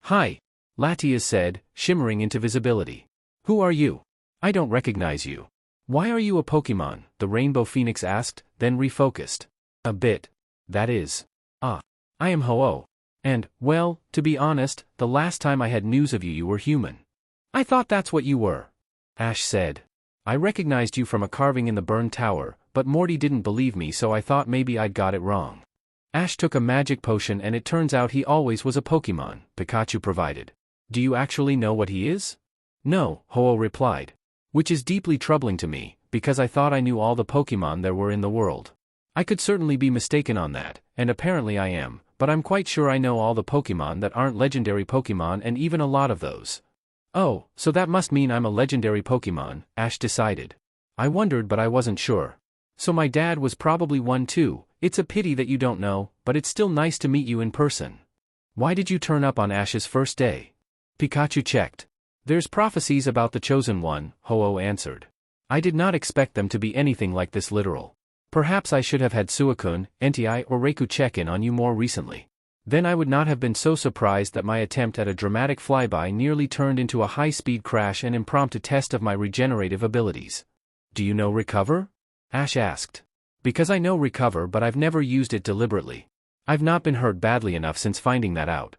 Hi. Latias said, shimmering into visibility. Who are you? I don't recognize you. Why are you a Pokémon? The Rainbow Phoenix asked, then refocused. A bit. That is. I am Ho-Oh. And, well, to be honest, the last time I had news of you you were human. I thought that's what you were. Ash said. I recognized you from a carving in the burned tower, but Morty didn't believe me so I thought maybe I'd got it wrong. Ash took a magic potion and it turns out he always was a Pokémon, Pikachu provided. Do you actually know what he is? No, Ho-Oh replied. Which is deeply troubling to me, because I thought I knew all the Pokémon there were in the world. I could certainly be mistaken on that, and apparently I am, but I'm quite sure I know all the Pokémon that aren't legendary Pokémon and even a lot of those. Oh, so that must mean I'm a legendary Pokémon, Ash decided. I wondered but I wasn't sure. So my dad was probably one too. It's a pity that you don't know, but it's still nice to meet you in person. Why did you turn up on Ash's first day? Pikachu checked. There's prophecies about the Chosen One, Ho-Oh answered. I did not expect them to be anything like this literal. Perhaps I should have had Suicune, Entei or Reiku check in on you more recently. Then I would not have been so surprised that my attempt at a dramatic flyby nearly turned into a high-speed crash and impromptu test of my regenerative abilities. Do you know Recover? Ash asked. Because I know Recover, but I've never used it deliberately. I've not been hurt badly enough since finding that out.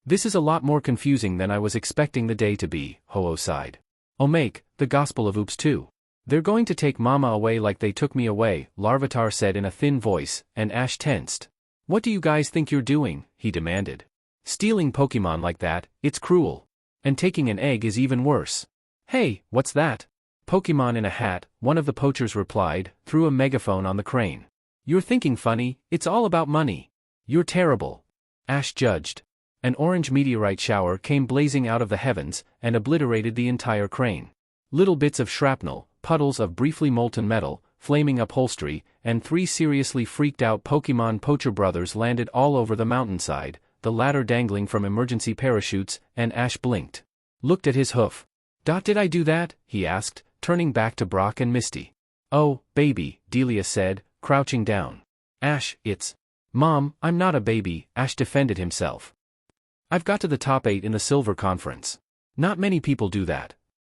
This is a lot more confusing than I was expecting the day to be, Ho-Oh sighed. Oh make, the Gospel of Oops too. They're going to take Mama away like they took me away, Larvitar said in a thin voice, and Ash tensed. What do you guys think you're doing? He demanded. Stealing Pokemon like that, it's cruel. And taking an egg is even worse. Hey, what's that? Pokemon in a hat, one of the poachers replied, through a megaphone on the crane. You're thinking funny, it's all about money. You're terrible. Ash judged. An orange meteorite shower came blazing out of the heavens, and obliterated the entire crane. Little bits of shrapnel, puddles of briefly molten metal, flaming upholstery, and 3 seriously freaked out Pokemon poacher brothers landed all over the mountainside, the latter dangling from emergency parachutes, and Ash blinked. Looked at his hoof. Did I do that? He asked, turning back to Brock and Misty. Oh, baby, Delia said, crouching down. Ash, it's... Mom, I'm not a baby, Ash defended himself. I've got to the top 8 in the Silver Conference. Not many people do that.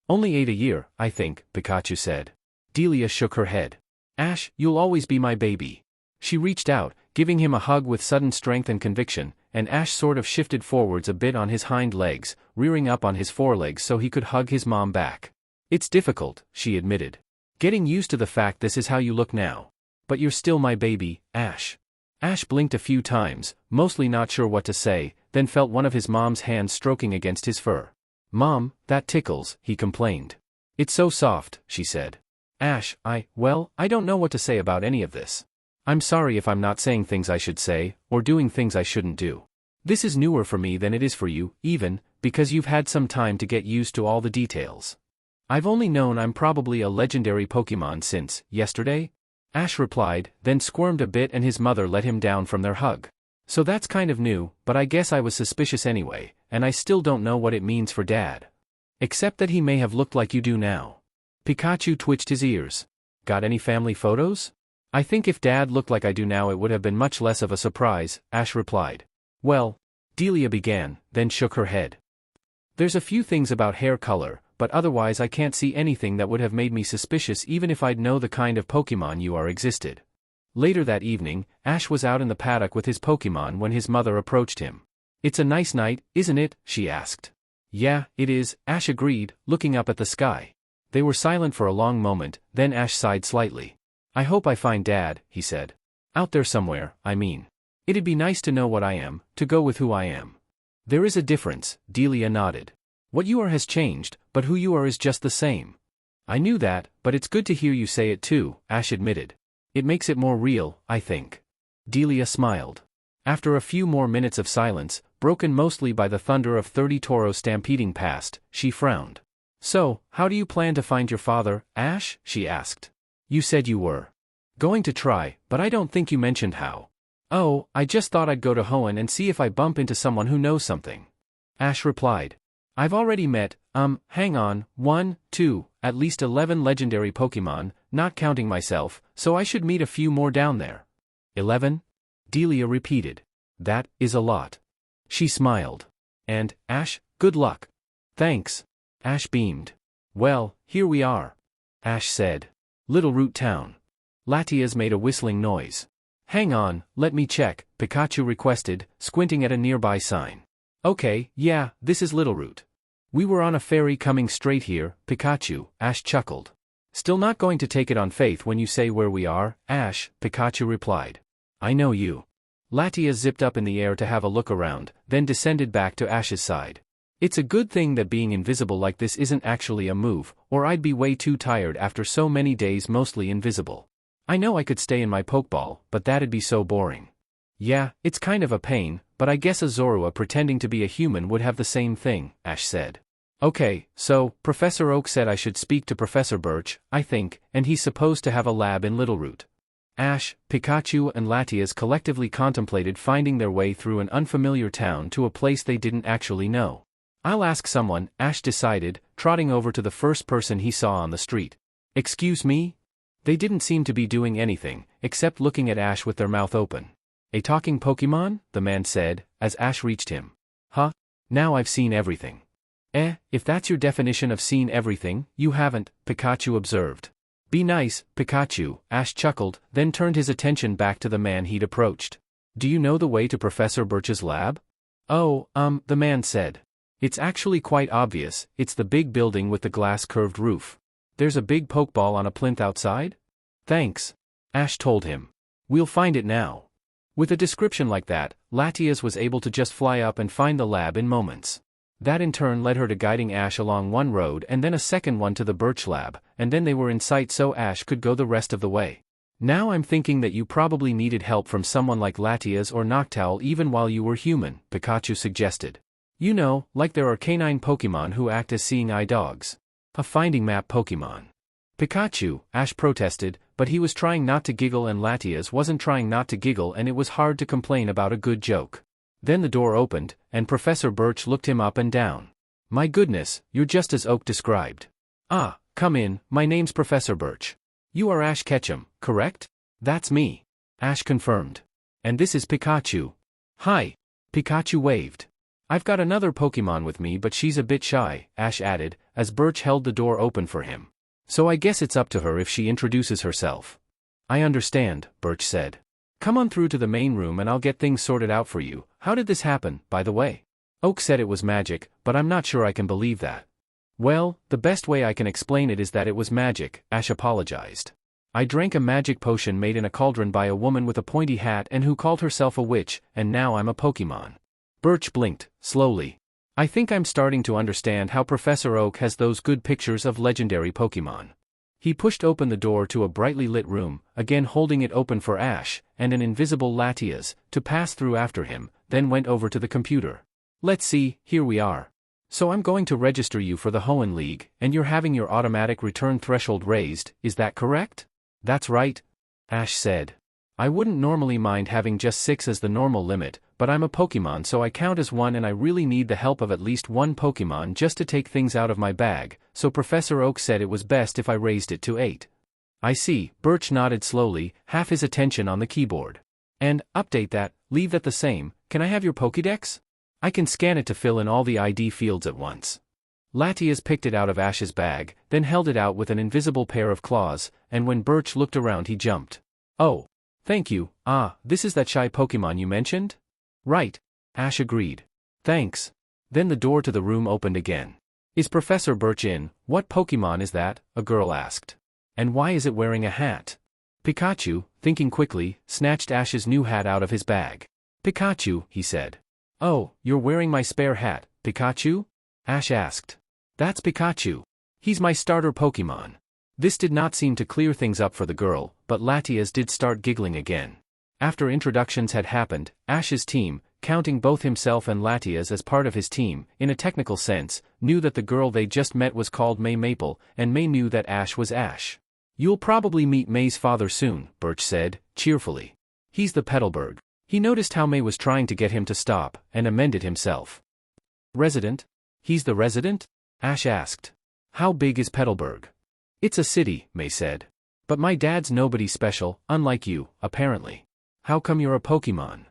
Only 8 a year, I think, Pikachu said. Delia shook her head. Ash, you'll always be my baby. She reached out, giving him a hug with sudden strength and conviction, and Ash sort of shifted forwards a bit on his hind legs, rearing up on his forelegs so he could hug his mom back. It's difficult, she admitted. Getting used to the fact this is how you look now. But you're still my baby, Ash. Ash blinked a few times, mostly not sure what to say, then felt one of his mom's hands stroking against his fur. Mom, that tickles, he complained. It's so soft, she said. Ash, I don't know what to say about any of this. I'm sorry if I'm not saying things I should say, or doing things I shouldn't do. This is newer for me than it is for you, even, because you've had some time to get used to all the details. I've only known I'm probably a legendary Pokemon since, yesterday? Ash replied, then squirmed a bit and his mother let him down from their hug. So that's kind of new, but I guess I was suspicious anyway, and I still don't know what it means for Dad. Except that he may have looked like you do now. Pikachu twitched his ears. Got any family photos? I think if Dad looked like I do now it would have been much less of a surprise, Ash replied. Well, Delia began, then shook her head. There's a few things about hair color, but otherwise I can't see anything that would have made me suspicious even if I'd know the kind of Pokemon you are existed. Later that evening, Ash was out in the paddock with his Pokemon when his mother approached him. It's a nice night, isn't it? She asked. Yeah, it is, Ash agreed, looking up at the sky. They were silent for a long moment, then Ash sighed slightly. I hope I find Dad, he said. Out there somewhere, I mean. It'd be nice to know what I am, to go with who I am. There is a difference, Delia nodded. What you are has changed, but who you are is just the same. I knew that, but it's good to hear you say it too, Ash admitted. It makes it more real, I think. Delia smiled. After a few more minutes of silence, broken mostly by the thunder of 30 toros stampeding past, she frowned. So, how do you plan to find your father, Ash? She asked. You said you were going to try, but I don't think you mentioned how. Oh, I just thought I'd go to Hoenn and see if I bump into someone who knows something. Ash replied. I've already met, hang on, 1, 2, at least 11 legendary Pokemon, not counting myself, so I should meet a few more down there. 11? Delia repeated. That is a lot. She smiled. And, Ash, good luck. Thanks. Ash beamed. Well, here we are. Ash said. Little Root Town. Latias made a whistling noise. Hang on, let me check, Pikachu requested, squinting at a nearby sign. Okay, yeah, this is Littleroot. We were on a ferry coming straight here, Pikachu, Ash chuckled. Still not going to take it on faith when you say where we are, Ash, Pikachu replied. I know you. Latias zipped up in the air to have a look around, then descended back to Ash's side. It's a good thing that being invisible like this isn't actually a move, or I'd be way too tired after so many days mostly invisible. I know I could stay in my Pokeball, but that'd be so boring. Yeah, it's kind of a pain, but I guess a Zorua pretending to be a human would have the same thing, Ash said. Okay, so, Professor Oak said I should speak to Professor Birch, I think, and he's supposed to have a lab in Littleroot. Ash, Pikachu and Latias collectively contemplated finding their way through an unfamiliar town to a place they didn't actually know. I'll ask someone, Ash decided, trotting over to the first person he saw on the street. Excuse me? They didn't seem to be doing anything, except looking at Ash with their mouth open. A talking Pokemon? The man said, as Ash reached him. Huh? Now I've seen everything. If that's your definition of seen everything, you haven't, Pikachu observed. Be nice, Pikachu, Ash chuckled, then turned his attention back to the man he'd approached. Do you know the way to Professor Birch's lab? Oh, the man said. It's actually quite obvious, it's the big building with the glass curved roof. There's a big Pokeball on a plinth outside? Thanks. Ash told him. We'll find it now. With a description like that, Latias was able to just fly up and find the lab in moments. That in turn led her to guiding Ash along one road and then a second one to the Birch lab, and then they were in sight so Ash could go the rest of the way. Now I'm thinking that you probably needed help from someone like Latias or Noctowl even while you were human, Pikachu suggested. You know, like there are canine Pokemon who act as seeing eye dogs. A finding map Pokemon. Pikachu, Ash protested, but he was trying not to giggle and Latias wasn't trying not to giggle and it was hard to complain about a good joke. Then the door opened, and Professor Birch looked him up and down. My goodness, you're just as Oak described. Ah, come in, my name's Professor Birch. You are Ash Ketchum, correct? That's me. Ash confirmed. And this is Pikachu. Hi. Pikachu waved. I've got another Pokemon with me but she's a bit shy, Ash added, as Birch held the door open for him. So I guess it's up to her if she introduces herself. I understand, Birch said. Come on through to the main room and I'll get things sorted out for you. How did this happen, by the way? Oak said it was magic, but I'm not sure I can believe that. Well, the best way I can explain it is that it was magic, Ash apologized. I drank a magic potion made in a cauldron by a woman with a pointy hat and who called herself a witch, and now I'm a Pokemon. Birch blinked, slowly. I think I'm starting to understand how Professor Oak has those good pictures of legendary Pokemon. He pushed open the door to a brightly lit room, again holding it open for Ash, and an invisible Latias, to pass through after him, then went over to the computer. Let's see, here we are. So I'm going to register you for the Hoenn League, and you're having your automatic return threshold raised, is that correct? That's right, Ash said. I wouldn't normally mind having just 6 as the normal limit, but I'm a Pokemon so I count as 1 and I really need the help of at least one Pokemon just to take things out of my bag, so Professor Oak said it was best if I raised it to 8. I see, Birch nodded slowly, half his attention on the keyboard. And, update that, leave that the same, can I have your Pokédex? I can scan it to fill in all the ID fields at once. Latias picked it out of Ash's bag, then held it out with an invisible pair of claws, and when Birch looked around he jumped. Oh. Thank you, this is that shy Pokemon you mentioned? Right. Ash agreed. Thanks. Then the door to the room opened again. Is Professor Birch in? What Pokemon is that? A girl asked. And why is it wearing a hat? Pikachu, thinking quickly, snatched Ash's new hat out of his bag. Pikachu, he said. Oh, you're wearing my spare hat, Pikachu? Ash asked. That's Pikachu. He's my starter Pokemon. This did not seem to clear things up for the girl, but Latias did start giggling again. After introductions had happened, Ash's team, counting both himself and Latias as part of his team, in a technical sense, knew that the girl they just met was called May Maple, and May knew that Ash was Ash. You'll probably meet May's father soon, Birch said, cheerfully. He's the Petalburg. He noticed how May was trying to get him to stop, and amended himself. Resident? He's the resident? Ash asked. How big is Petalburg? It's a city, May said. But my dad's nobody special, unlike you, apparently. How come you're a Pokemon?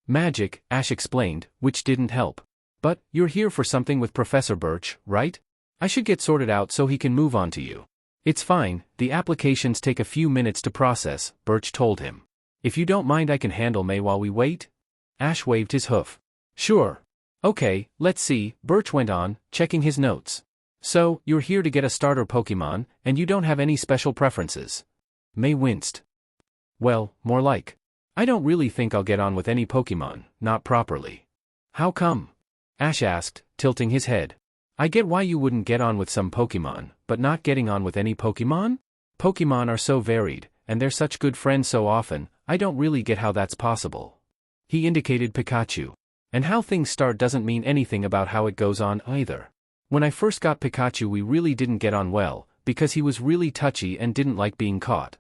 Magic, Ash explained, which didn't help. But, you're here for something with Professor Birch, right? I should get sorted out so he can move on to you. It's fine, the applications take a few minutes to process, Birch told him. If you don't mind I can handle May while we wait? Ash waved his hoof. Sure. Okay, let's see, Birch went on, checking his notes. So, you're here to get a starter Pokemon, and you don't have any special preferences. May winced. Well, more like. I don't really think I'll get on with any Pokemon, not properly. How come? Ash asked, tilting his head. I get why you wouldn't get on with some Pokemon, but not getting on with any Pokemon? Pokemon are so varied, and they're such good friends so often, I don't really get how that's possible. He indicated Pikachu. And how things start doesn't mean anything about how it goes on either. When I first got Pikachu we really didn't get on well, because he was really touchy and didn't like being caught.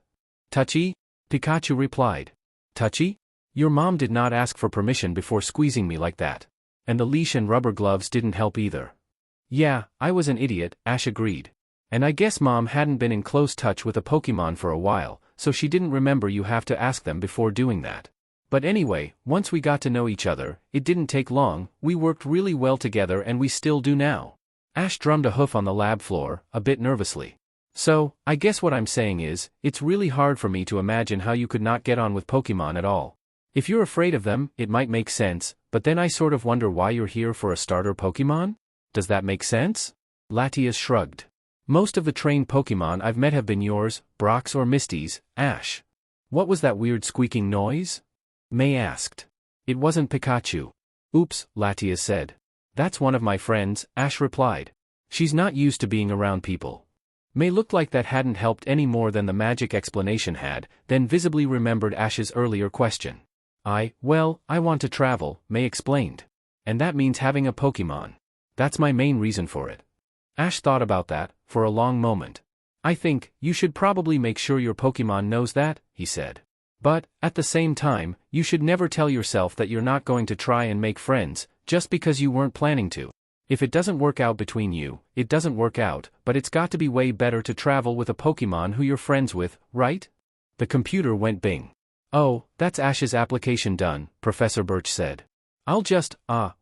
Touchy? Pikachu replied. Touchy? Your mom did not ask for permission before squeezing me like that. And the leash and rubber gloves didn't help either. Yeah, I was an idiot, Ash agreed. And I guess Mom hadn't been in close touch with a Pokemon for a while, so she didn't remember you have to ask them before doing that. But anyway, once we got to know each other, it didn't take long, we worked really well together and we still do now. Ash drummed a hoof on the lab floor, a bit nervously. So, I guess what I'm saying is, it's really hard for me to imagine how you could not get on with Pokémon at all. If you're afraid of them, it might make sense, but then I sort of wonder why you're here for a starter Pokémon? Does that make sense? Latias shrugged. Most of the trained Pokémon I've met have been yours, Brock's or Misty's, Ash. What was that weird squeaking noise? May asked. It wasn't Pikachu. Oops, Latias said. That's one of my friends, Ash replied. She's not used to being around people. May looked like that hadn't helped any more than the magic explanation had, then visibly remembered Ash's earlier question. I want to travel, May explained. And that means having a Pokémon. That's my main reason for it. Ash thought about that, for a long moment. I think, you should probably make sure your Pokémon knows that, he said. But, at the same time, you should never tell yourself that you're not going to try and make friends, just because you weren't planning to. If it doesn't work out between you, it doesn't work out, but it's got to be way better to travel with a Pokémon who you're friends with, right? The computer went bing. Oh, that's Ash's application done, Professor Birch said. I'll just, I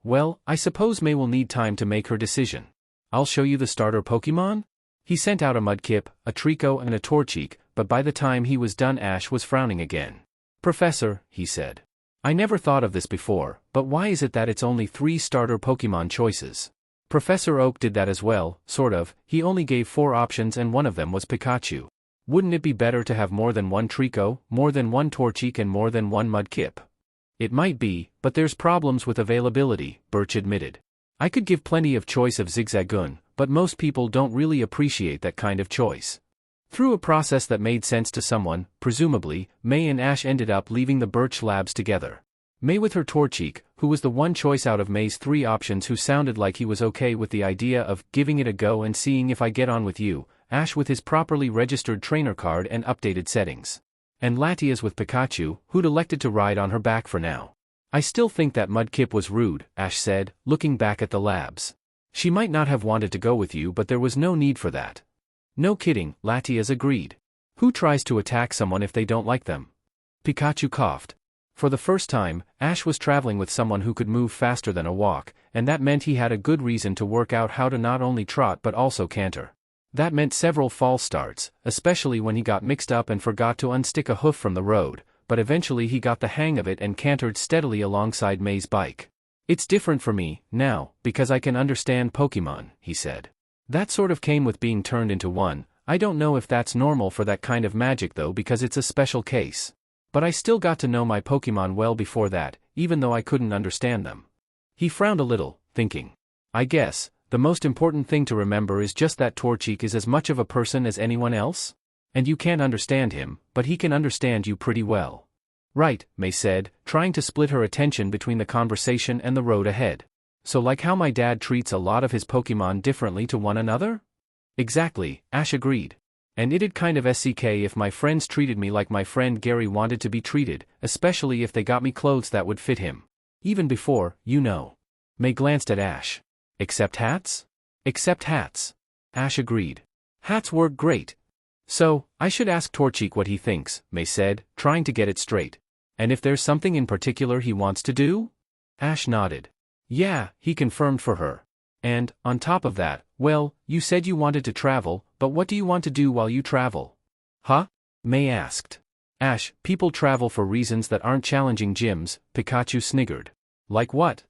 suppose May will need time to make her decision. I'll show you the starter Pokémon? He sent out a Mudkip, a Trico and a Torchic, but by the time he was done Ash was frowning again. Professor, he said. I never thought of this before, but why is it that it's only 3 starter Pokémon choices? Professor Oak did that as well, sort of, he only gave 4 options and one of them was Pikachu. Wouldn't it be better to have more than one Trico, more than one Torchic and more than one Mudkip? It might be, but there's problems with availability, Birch admitted. I could give plenty of choice of Zigzagoon, but most people don't really appreciate that kind of choice. Through a process that made sense to someone, presumably, May and Ash ended up leaving the Birch labs together. May with her Torchic, who was the one choice out of May's 3 options who sounded like he was okay with the idea of giving it a go and seeing if I get on with you, Ash with his properly registered trainer card and updated settings. And Latias with Pikachu, who'd elected to ride on her back for now. I still think that Mudkip was rude, Ash said, looking back at the labs. She might not have wanted to go with you but there was no need for that. No kidding, Latias agreed. Who tries to attack someone if they don't like them? Pikachu coughed. For the first time, Ash was traveling with someone who could move faster than a walk, and that meant he had a good reason to work out how to not only trot but also canter. That meant several false starts, especially when he got mixed up and forgot to unstick a hoof from the road, but eventually he got the hang of it and cantered steadily alongside May's bike. It's different for me, now, because I can understand Pokémon, he said. That sort of came with being turned into one. I don't know if that's normal for that kind of magic though because it's a special case. But I still got to know my Pokémon well before that, even though I couldn't understand them. He frowned a little, thinking. I guess, the most important thing to remember is just that Torchic is as much of a person as anyone else? And you can't understand him, but he can understand you pretty well. Right, May said, trying to split her attention between the conversation and the road ahead. So like how my dad treats a lot of his Pokémon differently to one another? Exactly, Ash agreed. And it'd kind of SCK if my friends treated me like my friend Gary wanted to be treated, especially if they got me clothes that would fit him. Even before, you know. May glanced at Ash. Except hats? Except hats. Ash agreed. Hats work great. So, I should ask Torchic what he thinks, May said, trying to get it straight. And if there's something in particular he wants to do? Ash nodded. Yeah, he confirmed for her. And, on top of that, well, you said you wanted to travel, but what do you want to do while you travel? Huh? May asked. Ash, people travel for reasons that aren't challenging gyms, Pikachu sniggered. Like what?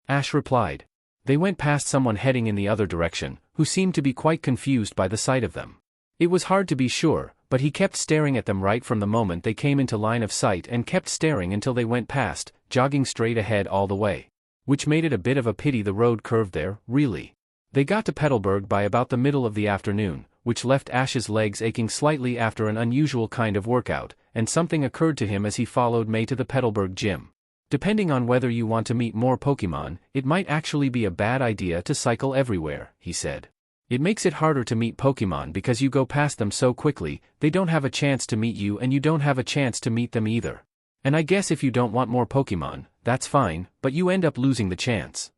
Ash replied. They went past someone heading in the other direction, who seemed to be quite confused by the sight of them. It was hard to be sure, but he kept staring at them right from the moment they came into line of sight and kept staring until they went past, jogging straight ahead all the way. Which made it a bit of a pity the road curved there, really. They got to Petalburg by about the middle of the afternoon, which left Ash's legs aching slightly after an unusual kind of workout, and something occurred to him as he followed May to the Petalburg gym. Depending on whether you want to meet more Pokémon, it might actually be a bad idea to cycle everywhere, he said. It makes it harder to meet Pokémon because you go past them so quickly, they don't have a chance to meet you and you don't have a chance to meet them either. And I guess if you don't want more Pokémon, that's fine, but you end up losing the chance.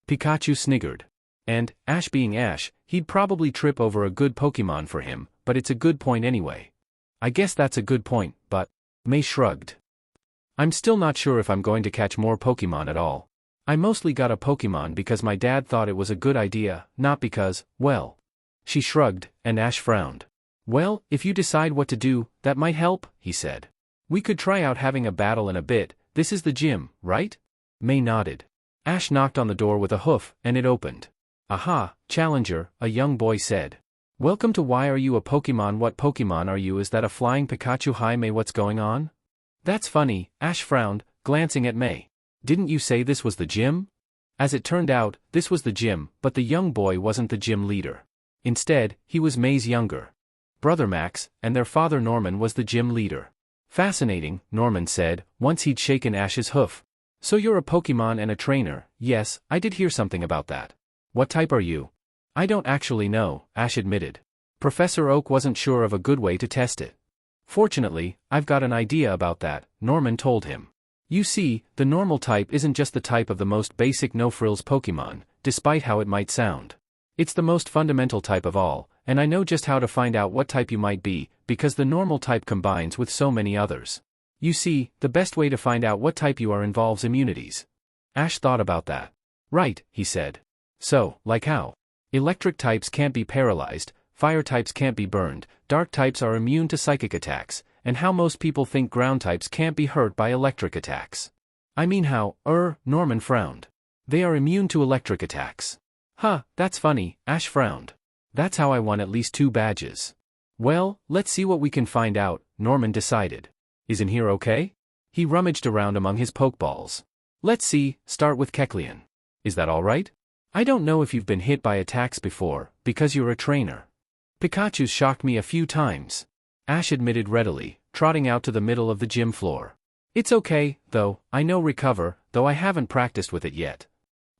Pikachu sniggered. And, Ash being Ash, he'd probably trip over a good Pokémon for him, but it's a good point anyway. I guess that's a good point, but... May shrugged. I'm still not sure if I'm going to catch more Pokemon at all. I mostly got a Pokemon because my dad thought it was a good idea, not because, well. She shrugged, and Ash frowned. Well, if you decide what to do, that might help, he said. We could try out having a battle in a bit. This is the gym, right? May nodded. Ash knocked on the door with a hoof, and it opened. Aha, Challenger, a young boy said. Welcome to Why Are You a Pokemon? What Pokemon are you? Is that a flying Pikachu? Hi May, what's going on? That's funny, Ash frowned, glancing at May. Didn't you say this was the gym? As it turned out, this was the gym, but the young boy wasn't the gym leader. Instead, he was May's younger brother Max, and their father Norman was the gym leader. Fascinating, Norman said, once he'd shaken Ash's hoof. So you're a Pokemon and a trainer? Yes, I did hear something about that. What type are you? I don't actually know, Ash admitted. Professor Oak wasn't sure of a good way to test it. Fortunately, I've got an idea about that, Norman told him. You see, the normal type isn't just the type of the most basic no-frills Pokemon, despite how it might sound. It's the most fundamental type of all, and I know just how to find out what type you might be, because the normal type combines with so many others. You see, the best way to find out what type you are involves immunities. Ash thought about that. Right, he said. So, like how? Electric types can't be paralyzed, fire types can't be burned, dark types are immune to psychic attacks, and how most people think ground types can't be hurt by electric attacks. I mean how, Norman frowned. They are immune to electric attacks. Huh, that's funny, Ash frowned. That's how I won at least 2 badges. Well, let's see what we can find out, Norman decided. Isn't here okay? He rummaged around among his Pokeballs. Let's see, start with Kecleon. Is that alright? I don't know if you've been hit by attacks before, because you're a trainer. Pikachu's shocked me a few times. Ash admitted readily, trotting out to the middle of the gym floor. It's okay, though, I know Recover, though I haven't practiced with it yet.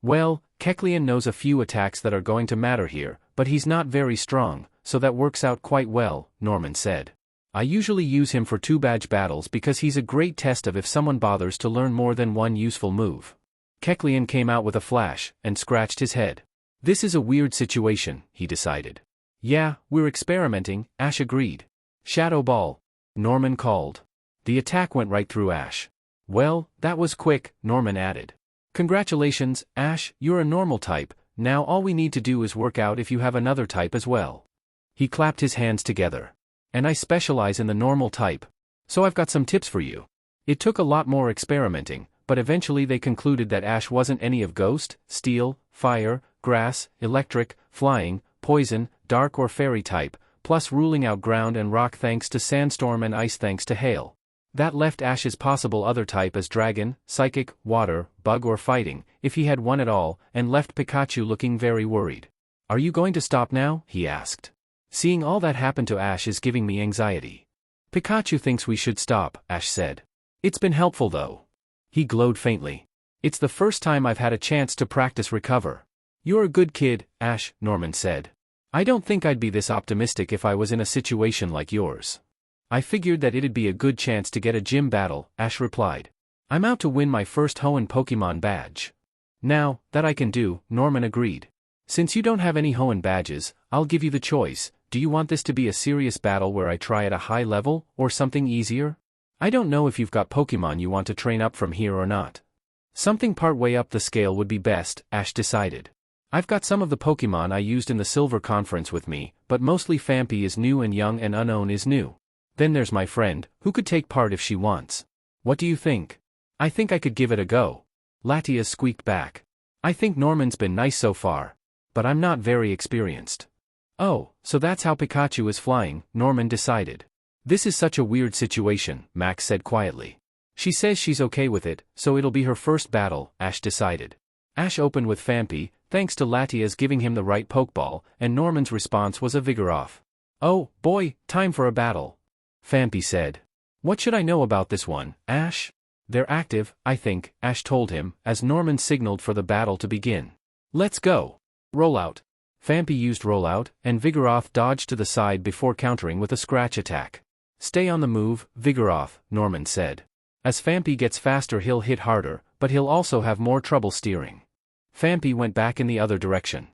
Well, Kecleon knows a few attacks that are going to matter here, but he's not very strong, so that works out quite well, Norman said. I usually use him for 2-badge battles because he's a great test of if someone bothers to learn more than one useful move. Kecleon came out with a flash, and scratched his head. This is a weird situation, he decided. Yeah, we're experimenting, Ash agreed. Shadow Ball, Norman called. The attack went right through Ash. Well, that was quick, Norman added. Congratulations, Ash, you're a normal type, now all we need to do is work out if you have another type as well. He clapped his hands together. And I specialize in the normal type. So I've got some tips for you. It took a lot more experimenting, but eventually they concluded that Ash wasn't any of Ghost, Steel, Fire, Grass, Electric, Flying, Poison, Dark or Fairy type, plus ruling out Ground and Rock thanks to Sandstorm and Ice thanks to Hail. That left Ash's possible other type as Dragon, Psychic, Water, Bug or Fighting, if he had one at all, and left Pikachu looking very worried. Are you going to stop now? He asked. Seeing all that happen to Ash is giving me anxiety. Pikachu thinks we should stop, Ash said. It's been helpful though. He glowed faintly. It's the first time I've had a chance to practice Recover. You're a good kid, Ash, Norman said. I don't think I'd be this optimistic if I was in a situation like yours. I figured that it'd be a good chance to get a gym battle, Ash replied. I'm out to win my first Hoenn Pokemon badge. Now, that I can do, Norman agreed. Since you don't have any Hoenn badges, I'll give you the choice. Do you want this to be a serious battle where I try at a high level, or something easier? I don't know if you've got Pokemon you want to train up from here or not. Something partway up the scale would be best, Ash decided. I've got some of the Pokemon I used in the Silver Conference with me, but mostly Phanpy is new and Young and Unknown is new. Then there's my friend, who could take part if she wants. What do you think? I think I could give it a go. Latias squeaked back. I think Norman's been nice so far. But I'm not very experienced. Oh, so that's how Pikachu is flying, Norman decided. This is such a weird situation, Max said quietly. She says she's okay with it, so it'll be her first battle, Ash decided. Ash opened with Phanpy, thanks to Latias giving him the right Pokeball, and Norman's response was a Vigoroth. Oh, boy, time for a battle. Phanpy said. What should I know about this one, Ash? They're active, I think, Ash told him, as Norman signaled for the battle to begin. Let's go. Rollout. Phanpy used Rollout, and Vigoroth dodged to the side before countering with a Scratch attack. Stay on the move, Vigoroth, Norman said. As Phanpy gets faster he'll hit harder, but he'll also have more trouble steering. Phanpy went back in the other direction.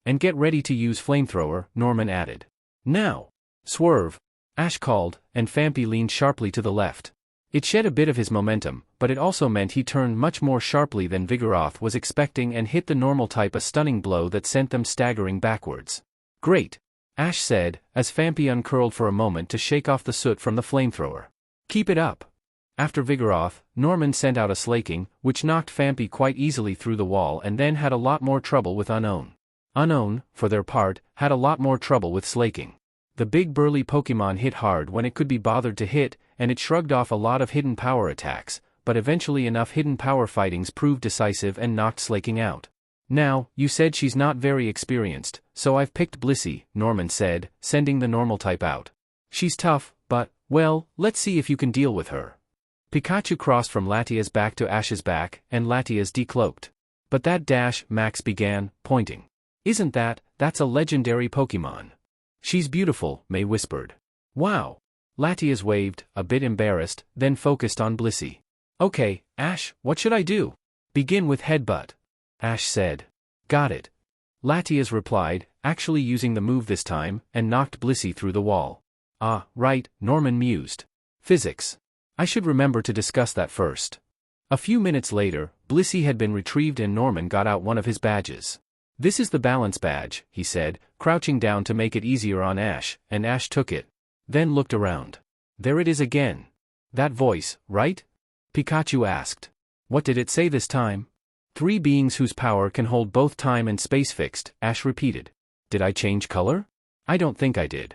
And get ready to use Flamethrower, Norman added. Now. Swerve. Ash called, and Phanpy leaned sharply to the left. It shed a bit of his momentum, but it also meant he turned much more sharply than Vigoroth was expecting and hit the normal type a stunning blow that sent them staggering backwards. Great, Ash said, as Phampi uncurled for a moment to shake off the soot from the flamethrower. Keep it up. After Vigoroth, Norman sent out a slaking, which knocked Phampi quite easily through the wall and then had a lot more trouble with Unown. Unown, for their part, had a lot more trouble with slaking. The big burly Pokémon hit hard when it could be bothered to hit, and it shrugged off a lot of hidden power attacks, but eventually enough hidden power fightings proved decisive and knocked slaking out. Now, you said she's not very experienced, so I've picked Blissey, Norman said, sending the normal type out. She's tough, but, well, let's see if you can deal with her. Pikachu crossed from Latia's back to Ash's back, and Latia's decloaked. But that dash, Max began, pointing. That's a legendary Pokémon. She's beautiful, May whispered. Wow. Latias waved, a bit embarrassed, then focused on Blissey. Okay, Ash, what should I do? Begin with Headbutt. Ash said. Got it. Latias replied, actually using the move this time, and knocked Blissey through the wall. Ah, right, Norman mused. Physics. I should remember to discuss that first. A few minutes later, Blissey had been retrieved and Norman got out one of his badges. This is the balance badge, he said, crouching down to make it easier on Ash, and Ash took it. Then looked around. There it is again. That voice, right? Pikachu asked. What did it say this time? 3 beings whose power can hold both time and space fixed, Ash repeated. Did I change color? I don't think I did.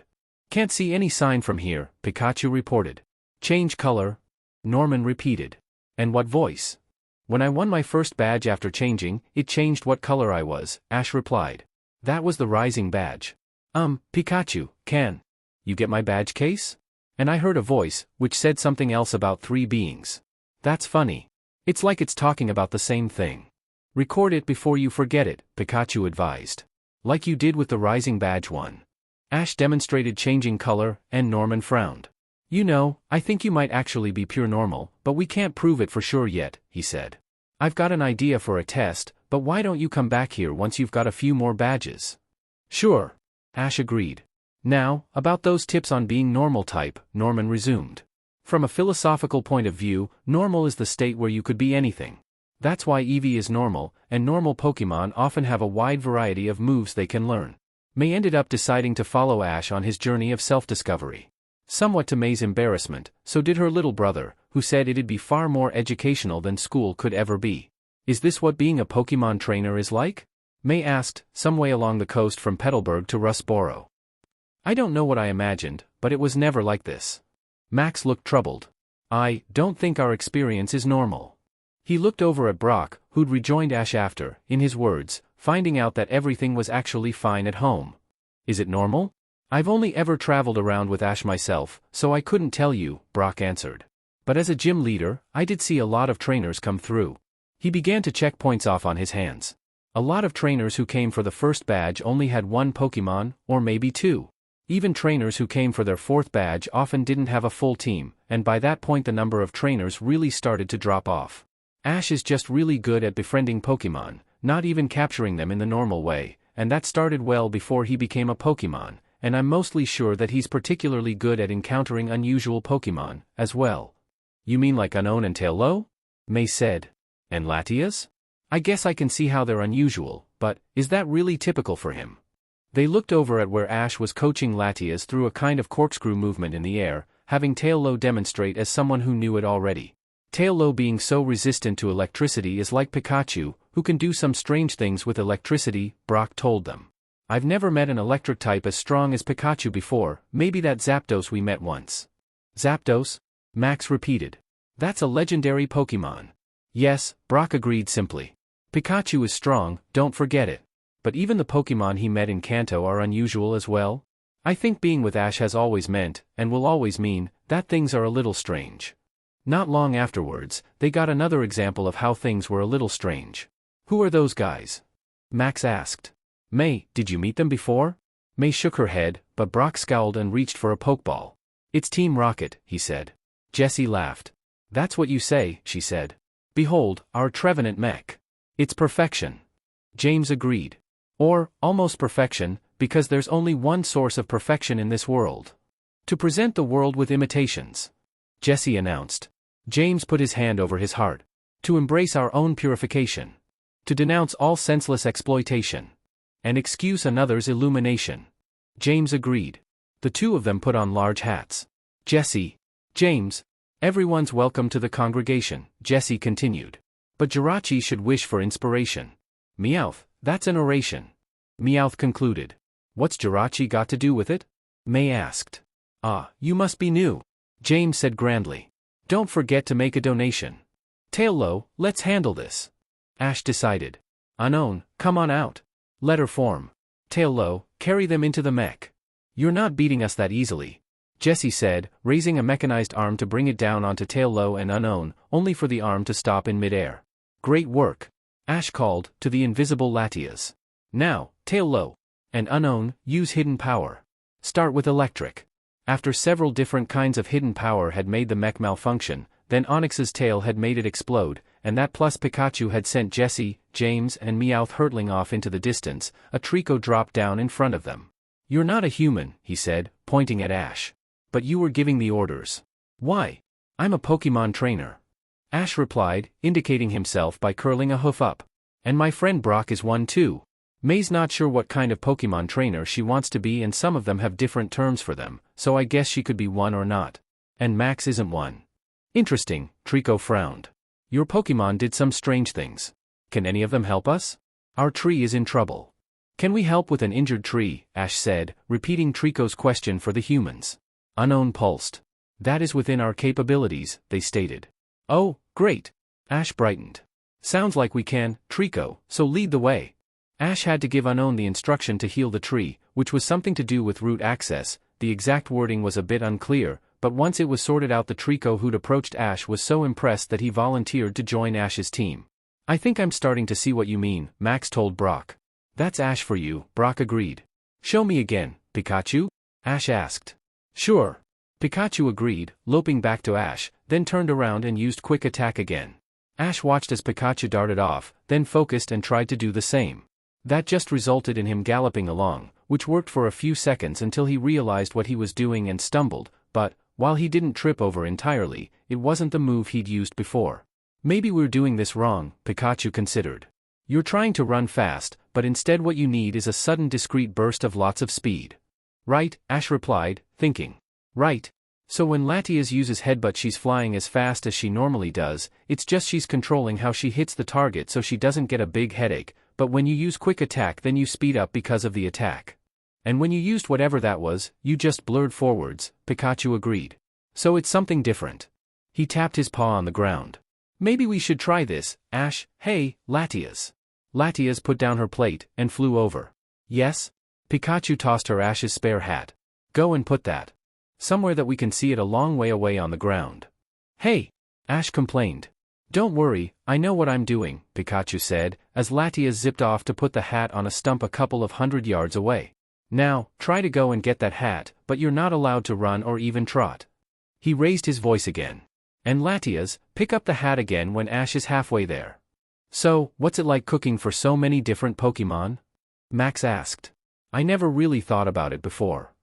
Can't see any sign from here, Pikachu reported. Change color? Norman repeated. And what voice? When I won my first badge after changing, it changed what color I was, Ash replied. That was the rising badge. Pikachu, can you get my badge case? And I heard a voice, which said something else about 3 beings. That's funny. It's like it's talking about the same thing. Record it before you forget it, Pikachu advised. Like you did with the rising badge one. Ash demonstrated changing color, and Norman frowned. You know, I think you might actually be pure normal, but we can't prove it for sure yet, he said. I've got an idea for a test, but why don't you come back here once you've got a few more badges? Sure. Ash agreed. Now, about those tips on being normal type, Norman resumed. From a philosophical point of view, normal is the state where you could be anything. That's why Eevee is normal, and normal Pokémon often have a wide variety of moves they can learn. May ended up deciding to follow Ash on his journey of self-discovery. Somewhat to May's embarrassment, so did her little brother, who said it'd be far more educational than school could ever be. Is this what being a Pokémon trainer is like? May asked, some way along the coast from Petalburg to Rustboro. I don't know what I imagined, but it was never like this. Max looked troubled. I don't think our experience is normal. He looked over at Brock, who'd rejoined Ash after, in his words, finding out that everything was actually fine at home. Is it normal? I've only ever traveled around with Ash myself, so I couldn't tell you, Brock answered. But as a gym leader, I did see a lot of trainers come through. He began to check points off on his hands. A lot of trainers who came for the first badge only had 1 Pokémon, or maybe 2. Even trainers who came for their 4th badge often didn't have a full team, and by that point the number of trainers really started to drop off. Ash is just really good at befriending Pokémon, not even capturing them in the normal way, and that started well before he became a Pokémon, and I'm mostly sure that he's particularly good at encountering unusual Pokémon, as well. You mean like Unown and Taillow? May said. And Latias? I guess I can see how they're unusual, but is that really typical for him? They looked over at where Ash was coaching Latias through a kind of corkscrew movement in the air, having Taillow demonstrate as someone who knew it already. Taillow being so resistant to electricity is like Pikachu, who can do some strange things with electricity, Brock told them. I've never met an electric type as strong as Pikachu before, maybe that Zapdos we met once. Zapdos? Max repeated. That's a legendary Pokémon. Yes, Brock agreed simply. Pikachu is strong, don't forget it. But even the Pokémon he met in Kanto are unusual as well. I think being with Ash has always meant, and will always mean, that things are a little strange. Not long afterwards, they got another example of how things were a little strange. Who are those guys? Max asked. May, did you meet them before? May shook her head, but Brock scowled and reached for a Pokeball. It's Team Rocket, he said. Jessie laughed. That's what you say, she said. Behold, our Trevenant mech. It's perfection. James agreed. Or, almost perfection, because there's only one source of perfection in this world. To present the world with imitations. Jessie announced. James put his hand over his heart. To embrace our own purification. To denounce all senseless exploitation. And excuse another's illumination. James agreed. The two of them put on large hats. Jesse. James. Everyone's welcome to the congregation, Jesse continued. But Jirachi should wish for inspiration. Meowth, that's an oration. Meowth concluded. What's Jirachi got to do with it? May asked. Ah, you must be new. James said grandly. Don't forget to make a donation. Taillow, let's handle this. Ash decided. Unknown, come on out. Letter form. Taillow, carry them into the mech. You're not beating us that easily. Jesse said, raising a mechanized arm to bring it down onto Taillow and Unknown, only for the arm to stop in midair. Great work. Ash called, to the invisible Latias. Now, Taillow and Unknown, use hidden power. Start with electric. After several different kinds of hidden power had made the mech malfunction, then Onyx's tail had made it explode, and that plus Pikachu had sent Jesse, James and Meowth hurtling off into the distance, a Trico dropped down in front of them. You're not a human, he said, pointing at Ash. But you were giving the orders. Why? I'm a Pokemon trainer. Ash replied, indicating himself by curling a hoof up. And my friend Brock is one too. May's not sure what kind of Pokemon trainer she wants to be and some of them have different terms for them, so I guess she could be one or not. And Max isn't one. Interesting, Trico frowned. Your Pokemon did some strange things. Can any of them help us? Our tree is in trouble. Can we help with an injured tree? Ash said, repeating Trico's question for the humans. Unknown pulsed. That is within our capabilities, they stated. Oh, great. Ash brightened. Sounds like we can, Trico, so lead the way. Ash had to give Unknown the instruction to heal the tree, which was something to do with root access. The exact wording was a bit unclear, but once it was sorted out the Trico who'd approached Ash was so impressed that he volunteered to join Ash's team. I think I'm starting to see what you mean, Max told Brock. That's Ash for you, Brock agreed. Show me again, Pikachu? Ash asked. Sure. Pikachu agreed, loping back to Ash, then turned around and used quick attack again. Ash watched as Pikachu darted off, then focused and tried to do the same. That just resulted in him galloping along, which worked for a few seconds until he realized what he was doing and stumbled, but, while he didn't trip over entirely, it wasn't the move he'd used before. Maybe we're doing this wrong, Pikachu considered. You're trying to run fast, but instead what you need is a sudden discrete burst of lots of speed. Right, Ash replied, thinking. Right. So when Latias uses headbutt she's flying as fast as she normally does, it's just she's controlling how she hits the target so she doesn't get a big headache, but when you use quick attack then you speed up because of the attack. And when you used whatever that was, you just blurred forwards, Pikachu agreed. So it's something different. He tapped his paw on the ground. Maybe we should try this, Ash. Hey, Latias. Latias put down her plate and flew over. Yes? Pikachu tossed her Ash's spare hat. Go and put that somewhere that we can see it a long way away on the ground. Hey! Ash complained. Don't worry, I know what I'm doing, Pikachu said, as Latias zipped off to put the hat on a stump a couple of 100 yards away. Now, try to go and get that hat, but you're not allowed to run or even trot. He raised his voice again. And Latias, pick up the hat again when Ash is halfway there. So, what's it like cooking for so many different Pokemon? Max asked. I never really thought about it before.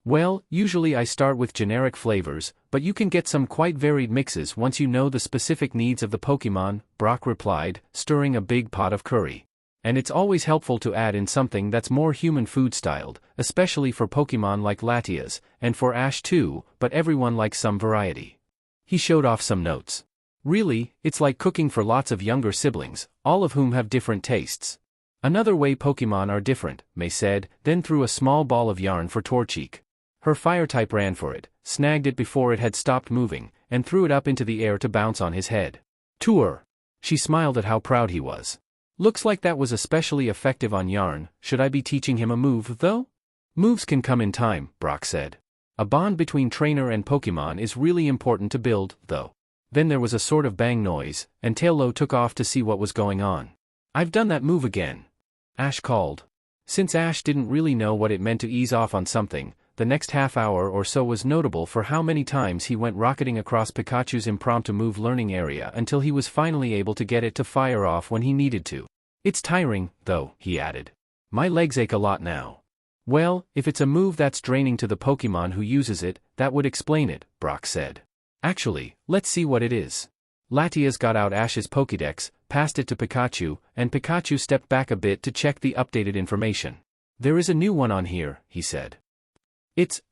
Well, usually I start with generic flavors, but you can get some quite varied mixes once you know the specific needs of the Pokemon, Brock replied, stirring a big pot of curry. And it's always helpful to add in something that's more human food styled, especially for Pokemon like Latias, and for Ash too, but everyone likes some variety. He showed off some notes. Really, it's like cooking for lots of younger siblings, all of whom have different tastes. Another way Pokemon are different, May said, then threw a small ball of yarn for Torchic. Her fire-type ran for it, snagged it before it had stopped moving, and threw it up into the air to bounce on his head. Tour! She smiled at how proud he was. Looks like that was especially effective on Yarn. Should I be teaching him a move, though? Moves can come in time, Brock said. A bond between trainer and Pokemon is really important to build, though. Then there was a sort of bang noise, and Taillow took off to see what was going on. I've done that move again. Ash called. Since Ash didn't really know what it meant to ease off on something, the next half hour or so was notable for how many times he went rocketing across Pikachu's impromptu move learning area until he was finally able to get it to fire off when he needed to. It's tiring, though, he added. My legs ache a lot now. Well, if it's a move that's draining to the Pokemon who uses it, that would explain it, Brock said. Actually, let's see what it is. Latias got out Ash's Pokédex, passed it to Pikachu, and Pikachu stepped back a bit to check the updated information. There is a new one on here, he said.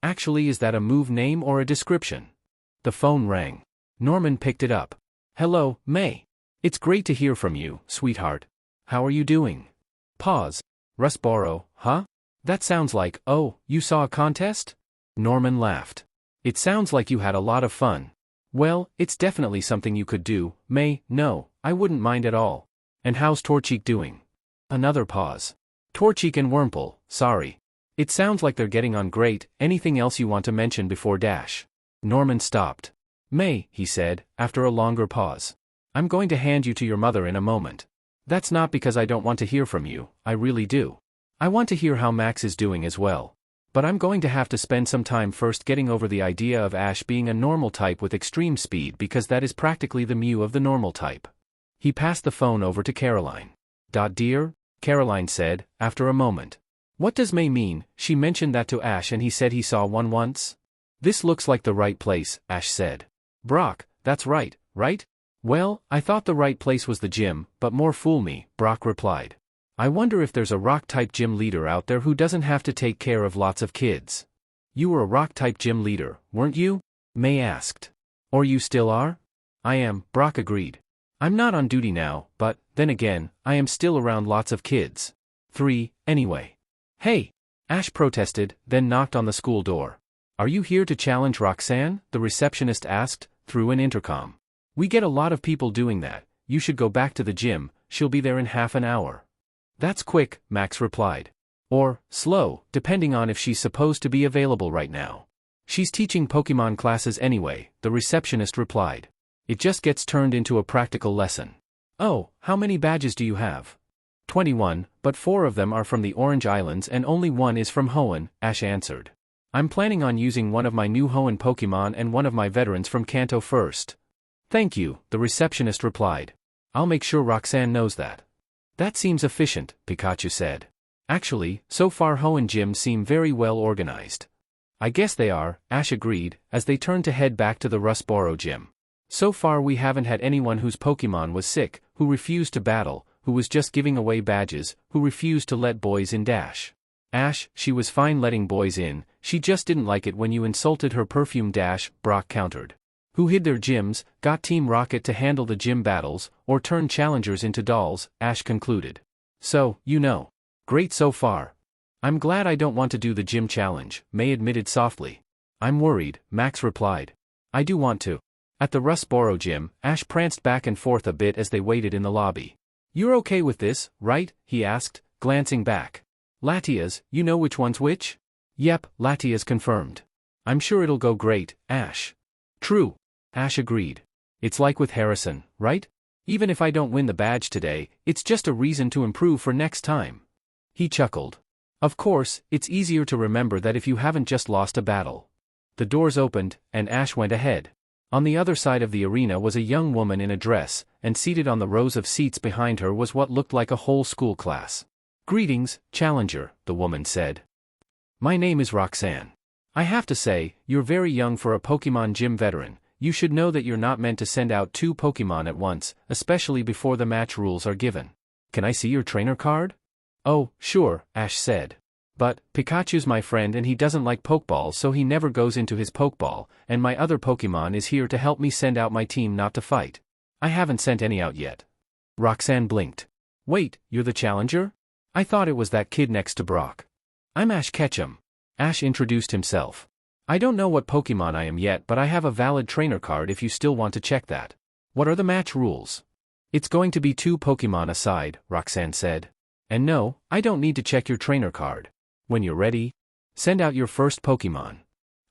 Actually, is that a move name or a description? The phone rang. Norman picked it up. Hello, May. It's great to hear from you, sweetheart. How are you doing? Pause. Rustboro, huh? That sounds like, oh, you saw a contest? Norman laughed. It sounds like you had a lot of fun. Well, it's definitely something you could do, May. No, I wouldn't mind at all. And how's Torchic doing? Another pause. Torchic and Wurmple, sorry. It sounds like they're getting on great. Anything else you want to mention before Dash? Norman stopped. May, he said, after a longer pause. I'm going to hand you to your mother in a moment. That's not because I don't want to hear from you, I really do. I want to hear how Max is doing as well. But I'm going to have to spend some time first getting over the idea of Ash being a normal type with extreme speed because that is practically the Mew of the normal type. He passed the phone over to Caroline. Dear? Caroline said, after a moment. What does May mean? She mentioned that to Ash and he said he saw one once? This looks like the right place, Ash said. Brock, that's right, right? Well, I thought the right place was the gym, but more fool me, Brock replied. I wonder if there's a rock-type gym leader out there who doesn't have to take care of lots of kids. You were a rock-type gym leader, weren't you? May asked. Or you still are? I am, Brock agreed. I'm not on duty now, but, then again, I am still around lots of kids. 3, anyway. Hey! Ash protested, then knocked on the school door. Are you here to challenge Roxanne? The receptionist asked, through an intercom. We get a lot of people doing that. You should go back to the gym, she'll be there in half an hour. That's quick, Max replied. Or, slow, depending on if she's supposed to be available right now. She's teaching Pokémon classes anyway, the receptionist replied. It just gets turned into a practical lesson. Oh, how many badges do you have? 21, but 4 of them are from the Orange Islands and only 1 is from Hoenn, Ash answered. I'm planning on using one of my new Hoenn Pokémon and one of my veterans from Kanto first. Thank you, the receptionist replied. I'll make sure Roxanne knows that. That seems efficient, Pikachu said. Actually, so far Hoenn gyms seem very well organized. I guess they are, Ash agreed, as they turned to head back to the Rustboro gym. So far we haven't had anyone whose Pokémon was sick, who refused to battle, who was just giving away badges, who refused to let boys in Dash. Ash, she was fine letting boys in, she just didn't like it when you insulted her perfume Dash, Brock countered. Who hid their gyms, got Team Rocket to handle the gym battles, or turned challengers into dolls, Ash concluded. So, you know. Great so far. I'm glad I don't want to do the gym challenge, May admitted softly. I'm worried, Max replied. I do want to. At the Rustboro gym, Ash pranced back and forth a bit as they waited in the lobby. You're okay with this, right? He asked, glancing back. Latias, you know which one's which? Yep, Latias confirmed. I'm sure it'll go great, Ash. True. Ash agreed. It's like with Harrison, right? Even if I don't win the badge today, it's just a reason to improve for next time. He chuckled. Of course, it's easier to remember that if you haven't just lost a battle. The doors opened, and Ash went ahead. On the other side of the arena was a young woman in a dress, and seated on the rows of seats behind her was what looked like a whole school class. Greetings, Challenger, the woman said. My name is Roxanne. I have to say, you're very young for a Pokémon gym veteran. You should know that you're not meant to send out 2 Pokémon at once, especially before the match rules are given. Can I see your trainer card? Oh, sure, Ash said. But, Pikachu's my friend and he doesn't like Pokeballs so he never goes into his Pokeball, and my other Pokémon is here to help me send out my team not to fight. I haven't sent any out yet. Roxanne blinked. Wait, you're the challenger? I thought it was that kid next to Brock. I'm Ash Ketchum. Ash introduced himself. I don't know what Pokémon I am yet but I have a valid trainer card if you still want to check that. What are the match rules? It's going to be 2 Pokémon aside, Roxanne said. And no, I don't need to check your trainer card. When you're ready, send out your first Pokémon.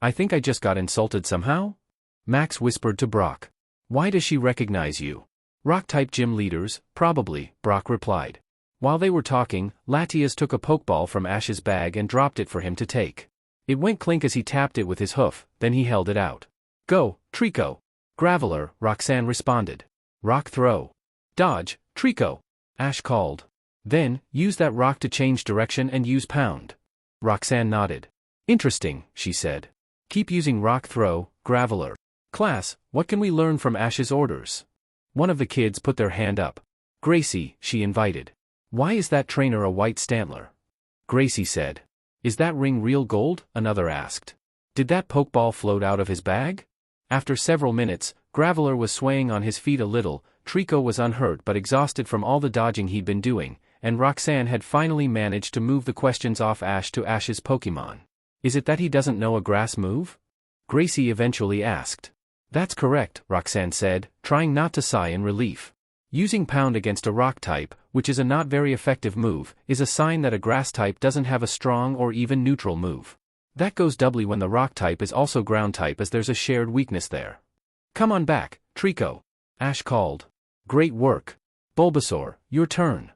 I think I just got insulted somehow? Max whispered to Brock. Why does she recognize you? Rock-type gym leaders, probably, Brock replied. While they were talking, Latias took a Pokeball from Ash's bag and dropped it for him to take. It went clink as he tapped it with his hoof, then he held it out. Go, Trico. Graveler, Roxanne responded. Rock throw. Dodge, Trico. Ash called. Then, use that rock to change direction and use pound. Roxanne nodded. Interesting, she said. Keep using rock throw, Graveler. Class, what can we learn from Ash's orders? One of the kids put their hand up. Gracie, she invited. Why is that trainer a white Stantler? Gracie said. Is that ring real gold? Another asked. Did that pokeball float out of his bag? After several minutes, Graveler was swaying on his feet a little, Trico was unhurt but exhausted from all the dodging he'd been doing, and Roxanne had finally managed to move the questions off Ash to Ash's Pokemon. Is it that he doesn't know a grass move? Gracie eventually asked. That's correct, Roxanne said, trying not to sigh in relief. Using Pound against a rock type, which is a not very effective move, is a sign that a grass type doesn't have a strong or even neutral move. That goes doubly when the rock type is also ground type, as there's a shared weakness there. Come on back, Trico, Ash called. Great work. Bulbasaur, your turn.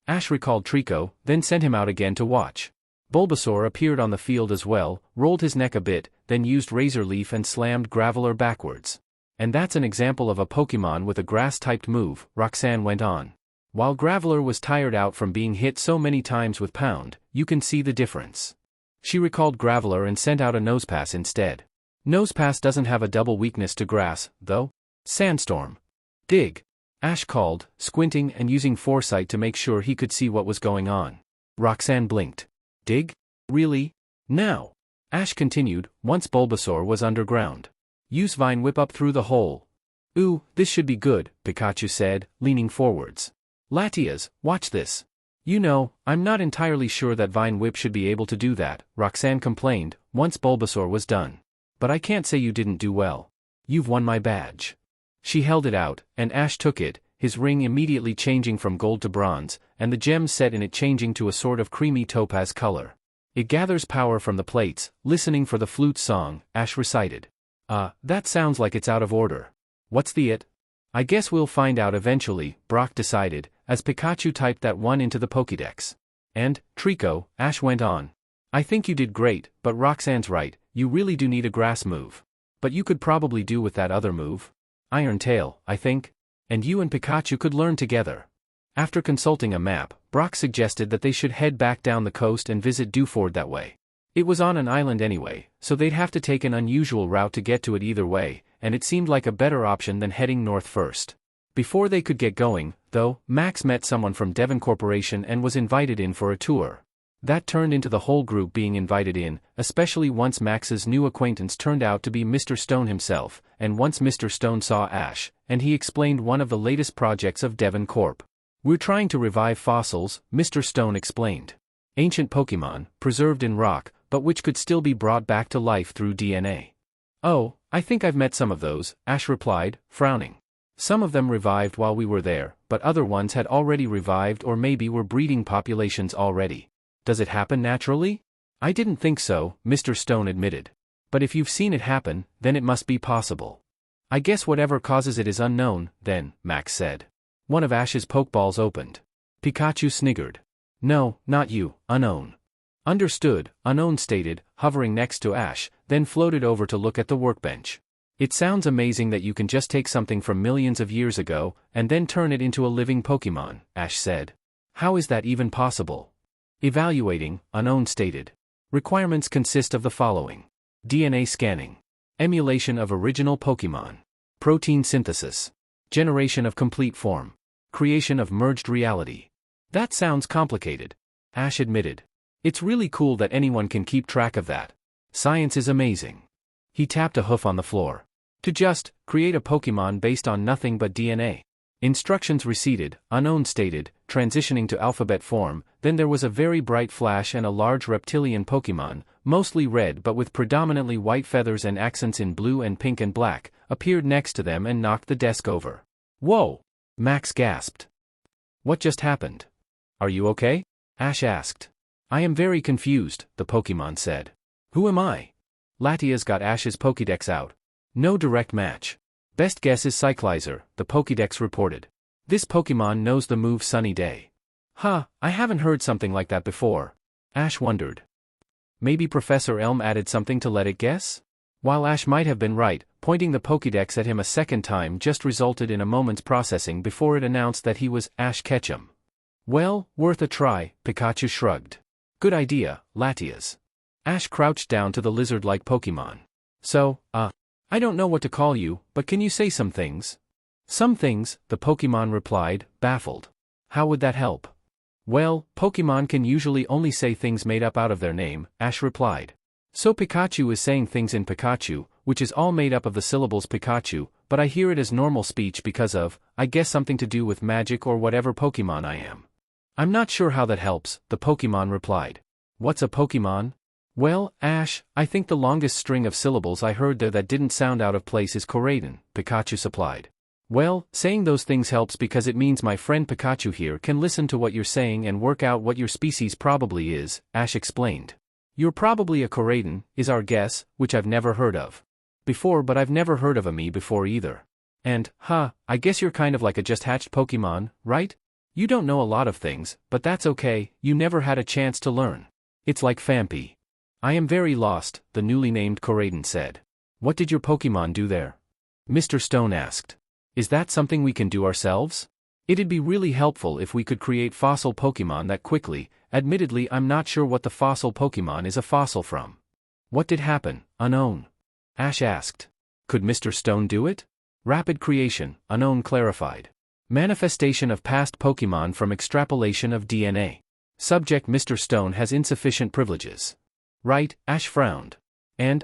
Ash recalled Trico, then sent him out again to watch. Bulbasaur appeared on the field as well, rolled his neck a bit, then used Razor Leaf and slammed Graveler backwards. And that's an example of a Pokemon with a grass-typed move, Roxanne went on. While Graveler was tired out from being hit so many times with Pound, you can see the difference. She recalled Graveler and sent out a Nosepass instead. Nosepass doesn't have a double weakness to grass, though. Sandstorm. Dig. Ash called, squinting and using foresight to make sure he could see what was going on. Roxanne blinked. Dig? Really? Now. Ash continued, once Bulbasaur was underground. Use Vine Whip up through the hole. Ooh, this should be good, Pikachu said, leaning forwards. Latias, watch this. You know, I'm not entirely sure that Vine Whip should be able to do that, Roxanne complained, once Bulbasaur was done. But I can't say you didn't do well. You've won my badge. She held it out, and Ash took it, his ring immediately changing from gold to bronze, and the gems set in it changing to a sort of creamy topaz color. It gathers power from the plates. Listening for the flute song, Ash recited. That sounds like it's out of order. What's the it? I guess we'll find out eventually, Brock decided, as Pikachu typed that one into the Pokédex. And, Trico, Ash went on. I think you did great, but Roxanne's right, you really do need a grass move. But you could probably do with that other move. Iron Tail, I think. And you and Pikachu could learn together. After consulting a map, Brock suggested that they should head back down the coast and visit Dewford that way. It was on an island anyway, so they'd have to take an unusual route to get to it either way, and it seemed like a better option than heading north first. Before they could get going, though, Max met someone from Devon Corporation and was invited in for a tour. That turned into the whole group being invited in, especially once Max's new acquaintance turned out to be Mr. Stone himself, and once Mr. Stone saw Ash, and he explained one of the latest projects of Devon Corp. We're trying to revive fossils, Mr. Stone explained. Ancient Pokemon, preserved in rock, but which could still be brought back to life through DNA. Oh, I think I've met some of those, Ash replied, frowning. Some of them revived while we were there, but other ones had already revived or maybe were breeding populations already. Does it happen naturally? I didn't think so, Mr. Stone admitted. But if you've seen it happen, then it must be possible. I guess whatever causes it is unknown, then, Max said. One of Ash's Pokeballs opened. Pikachu sniggered. No, not you, Unknown. Understood, Unknown stated, hovering next to Ash, then floated over to look at the workbench. It sounds amazing that you can just take something from millions of years ago, and then turn it into a living Pokemon, Ash said. How is that even possible? Evaluating, Unknown stated. Requirements consist of the following. DNA scanning. Emulation of original Pokemon. Protein synthesis. Generation of complete form. Creation of merged reality. That sounds complicated, Ash admitted. It's really cool that anyone can keep track of that. Science is amazing. He tapped a hoof on the floor. To just create a Pokemon based on nothing but DNA. Instructions receded, Unknown stated, transitioning to alphabet form. Then there was a very bright flash and a large reptilian Pokemon, mostly red but with predominantly white feathers and accents in blue and pink and black, appeared next to them and knocked the desk over. Whoa! Max gasped. What just happened? Are you okay? Ash asked. I am very confused, the Pokemon said. Who am I? Latias got Ash's Pokédex out. No direct match. Best guess is Cyclizer, the Pokédex reported. This Pokemon knows the move Sunny Day. Huh, I haven't heard something like that before. Ash wondered. Maybe Professor Elm added something to let it guess? While Ash might have been right, pointing the Pokédex at him a second time just resulted in a moment's processing before it announced that he was Ash Ketchum. Well, worth a try, Pikachu shrugged. Good idea, Latias. Ash crouched down to the lizard-like Pokemon. So, I don't know what to call you, but can you say some things? Some things, the Pokémon replied, baffled. How would that help? Well, Pokémon can usually only say things made up out of their name, Ash replied. So Pikachu is saying things in Pikachu, which is all made up of the syllables Pikachu, but I hear it as normal speech because of, I guess something to do with magic or whatever Pokémon I am. I'm not sure how that helps, the Pokémon replied. What's a Pokémon? Well, Ash, I think the longest string of syllables I heard there that didn't sound out of place is Koraidon, Pikachu supplied. Well, saying those things helps because it means my friend Pikachu here can listen to what you're saying and work out what your species probably is, Ash explained. You're probably a Koraidon, is our guess, which I've never heard of before, but I've never heard of a me before either. And, I guess you're kind of like a just-hatched Pokémon, right? You don't know a lot of things, but that's okay, you never had a chance to learn. It's like Phanpy. I am very lost, the newly named Koraidon said. What did your Pokémon do there? Mr. Stone asked. Is that something we can do ourselves? It'd be really helpful if we could create fossil Pokémon that quickly. Admittedly, I'm not sure what the fossil Pokémon is a fossil from. What did happen, Unknown? Ash asked. Could Mr. Stone do it? Rapid creation, Unknown clarified. Manifestation of past Pokémon from extrapolation of DNA. Subject Mr. Stone has insufficient privileges. Right, Ash frowned. And,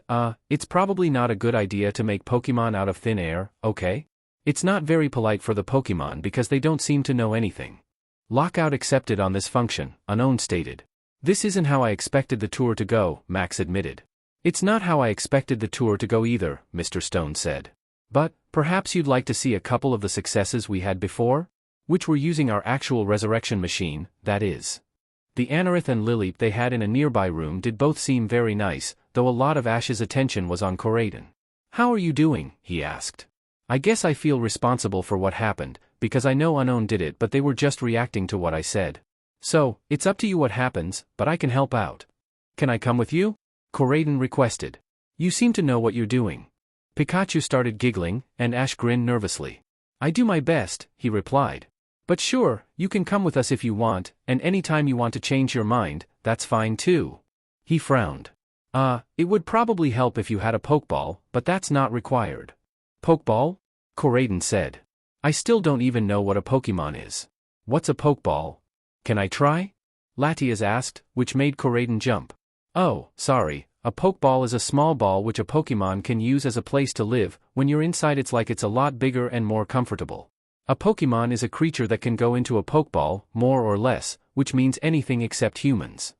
it's probably not a good idea to make Pokémon out of thin air, okay? It's not very polite for the Pokémon because they don't seem to know anything. Lockout accepted on this function, Unknown stated. This isn't how I expected the tour to go, Max admitted. It's not how I expected the tour to go either, Mr. Stone said. But, perhaps you'd like to see a couple of the successes we had before? Which were using our actual resurrection machine, that is. The Anorith and Lilip they had in a nearby room did both seem very nice, though a lot of Ash's attention was on Koraidon. How are you doing? He asked. I guess I feel responsible for what happened, because I know Unknown did it but they were just reacting to what I said. So, it's up to you what happens, but I can help out. Can I come with you? Koraidon requested. You seem to know what you're doing. Pikachu started giggling, and Ash grinned nervously. I do my best, he replied. But sure, you can come with us if you want, and anytime you want to change your mind, that's fine too. He frowned. It would probably help if you had a Pokeball, but that's not required. Pokeball? Koraidon said. I still don't even know what a Pokemon is. What's a Pokeball? Can I try? Latias asked, which made Koraidon jump. Oh, sorry, a Pokeball is a small ball which a Pokemon can use as a place to live. When you're inside it's like it's a lot bigger and more comfortable. A Pokemon is a creature that can go into a Pokeball, more or less, which means anything except humans.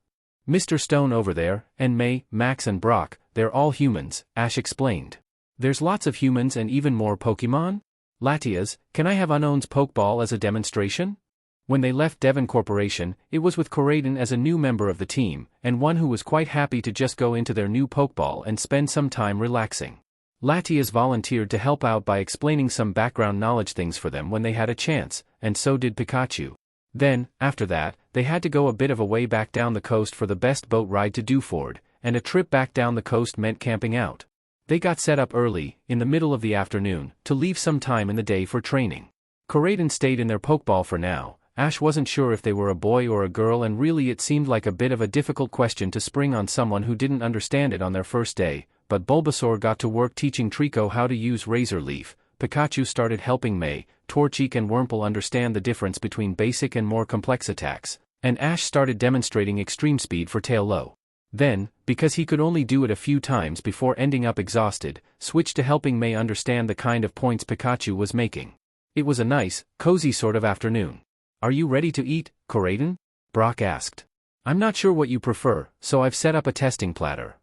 Mr. Stone over there, and May, Max and Brock, they're all humans, Ash explained. There's lots of humans and even more Pokemon? Latias, can I have Unknown's Pokeball as a demonstration? When they left Devon Corporation, it was with Koraidon as a new member of the team, and one who was quite happy to just go into their new Pokeball and spend some time relaxing. Latias volunteered to help out by explaining some background knowledge things for them when they had a chance, and so did Pikachu. Then, after that, they had to go a bit of a way back down the coast for the best boat ride to Dewford, and a trip back down the coast meant camping out. They got set up early, in the middle of the afternoon, to leave some time in the day for training. Koraidon stayed in their Pokeball for now. Ash wasn't sure if they were a boy or a girl and really it seemed like a bit of a difficult question to spring on someone who didn't understand it on their first day, but Bulbasaur got to work teaching Trico how to use Razor Leaf, Pikachu started helping May, Torchic and Wurmple understand the difference between basic and more complex attacks, and Ash started demonstrating extreme speed for Taillow. Then, because he could only do it a few times before ending up exhausted, switched to helping May understand the kind of points Pikachu was making. It was a nice, cozy sort of afternoon. Are you ready to eat, Koraidon? Brock asked. I'm not sure what you prefer, so I've set up a testing platter.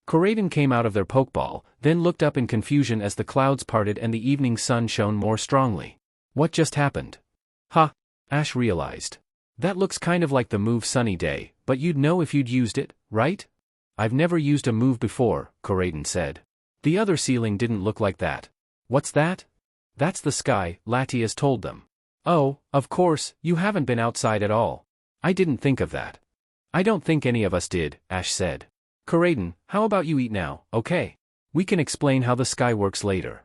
Koraidon came out of their Pokeball, then looked up in confusion as the clouds parted and the evening sun shone more strongly. What just happened? Ash realized. That looks kind of like the move Sunny Day, but you'd know if you'd used it, right? I've never used a move before, Koraidon said. The other ceiling didn't look like that. What's that? That's the sky, Latias told them. Oh, of course, you haven't been outside at all. I didn't think of that. I don't think any of us did, Ash said. Koraidon, how about you eat now, okay? We can explain how the sky works later.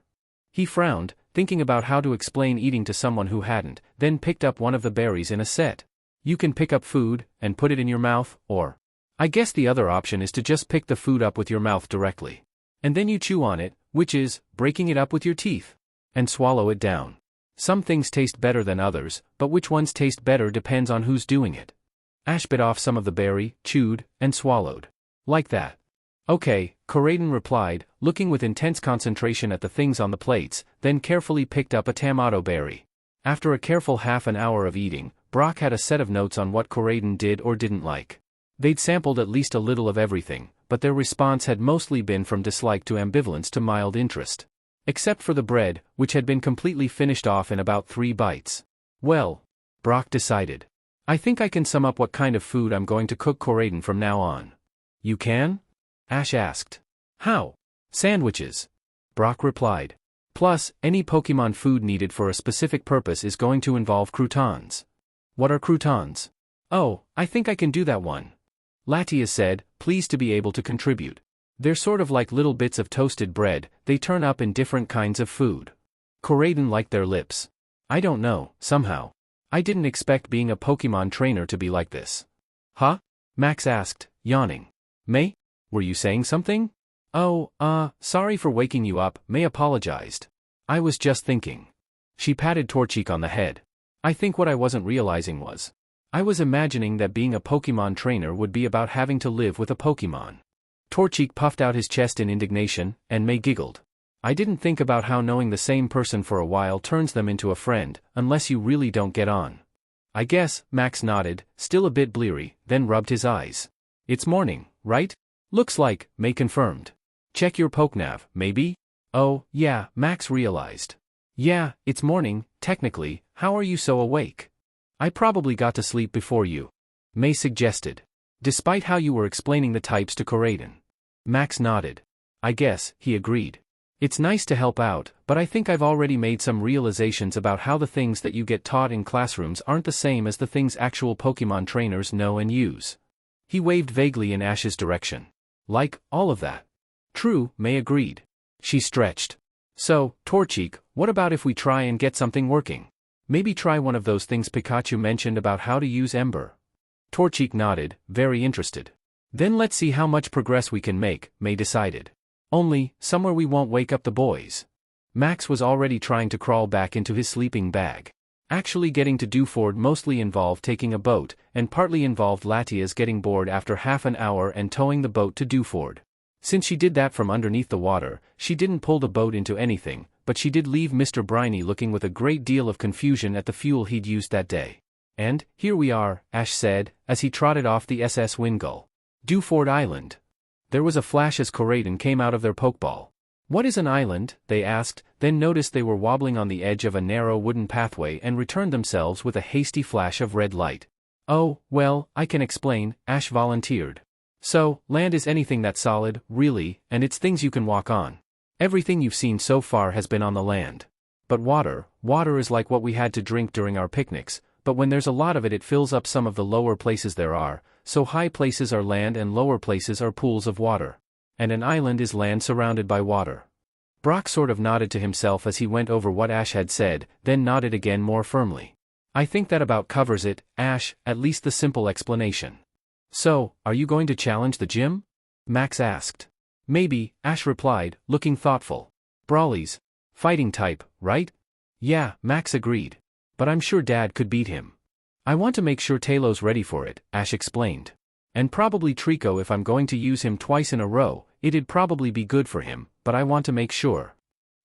He frowned, thinking about how to explain eating to someone who hadn't, then picked up one of the berries in a set. You can pick up food, and put it in your mouth, or... I guess the other option is to just pick the food up with your mouth directly. And then you chew on it, which is, breaking it up with your teeth. And swallow it down. Some things taste better than others, but which ones taste better depends on who's doing it. Ash bit off some of the berry, chewed, and swallowed. Like that. Okay, Corraden replied, looking with intense concentration at the things on the plates, then carefully picked up a Tamato berry. After a careful half an hour of eating, Brock had a set of notes on what Corraden did or didn't like. They'd sampled at least a little of everything, but their response had mostly been from dislike to ambivalence to mild interest. Except for the bread, which had been completely finished off in about 3 bites. Well, Brock decided. I think I can sum up what kind of food I'm going to cook Corraden from now on. You can? Ash asked. How? Sandwiches. Brock replied. Plus, any Pokemon food needed for a specific purpose is going to involve croutons. What are croutons? Oh, I think I can do that one. Latias said, pleased to be able to contribute. They're sort of like little bits of toasted bread, they turn up in different kinds of food. Corraden liked their lips. I don't know, somehow. I didn't expect being a Pokemon trainer to be like this. Huh? Max asked, yawning. May? Were you saying something? Oh, sorry for waking you up, May apologized. I was just thinking. She patted Torchic on the head. I think what I wasn't realizing was. I was imagining that being a Pokemon trainer would be about having to live with a Pokemon. Torchic puffed out his chest in indignation, and May giggled. I didn't think about how knowing the same person for a while turns them into a friend, unless you really don't get on. I guess, Max nodded, still a bit bleary, then rubbed his eyes. It's morning, right? Looks like, May confirmed. Check your Pokenav, maybe? Oh, yeah, Max realized. Yeah, it's morning, technically, how are you so awake? I probably got to sleep before you. May suggested. Despite how you were explaining the types to Corraden. Max nodded. I guess, he agreed. It's nice to help out, but I think I've already made some realizations about how the things that you get taught in classrooms aren't the same as the things actual Pokemon trainers know and use. He waved vaguely in Ash's direction. Like, all of that. True, May agreed. She stretched. So, Torchic, what about if we try and get something working? Maybe try one of those things Pikachu mentioned about how to use Ember. Torchic nodded, very interested. Then let's see how much progress we can make, May decided. Only, somewhere we won't wake up the boys. Max was already trying to crawl back into his sleeping bag. Actually getting to Dewford mostly involved taking a boat, and partly involved Latias getting bored after half an hour and towing the boat to Dewford. Since she did that from underneath the water, she didn't pull the boat into anything, but she did leave Mr. Briny looking with a great deal of confusion at the fuel he'd used that day. And, here we are, Ash said, as he trotted off the SS Wingull. Dewford Island. There was a flash as Corraden came out of their Pokeball. What is an island? They asked, then noticed they were wobbling on the edge of a narrow wooden pathway and returned themselves with a hasty flash of red light. Oh, well, I can explain, Ash volunteered. So, land is anything that's solid, really, and it's things you can walk on. Everything you've seen so far has been on the land. But water is like what we had to drink during our picnics, but when there's a lot of it it fills up some of the lower places there are, so high places are land and lower places are pools of water. And an island is land surrounded by water. Brock sort of nodded to himself as he went over what Ash had said, then nodded again more firmly. I think that about covers it, Ash, at least the simple explanation. So, are you going to challenge the gym? Max asked. Maybe, Ash replied, looking thoughtful. Brawly's fighting type, right? Yeah, Max agreed. But I'm sure Dad could beat him. I want to make sure Tailow's ready for it, Ash explained. And probably Trico if I'm going to use him twice in a row, it'd probably be good for him, but I want to make sure.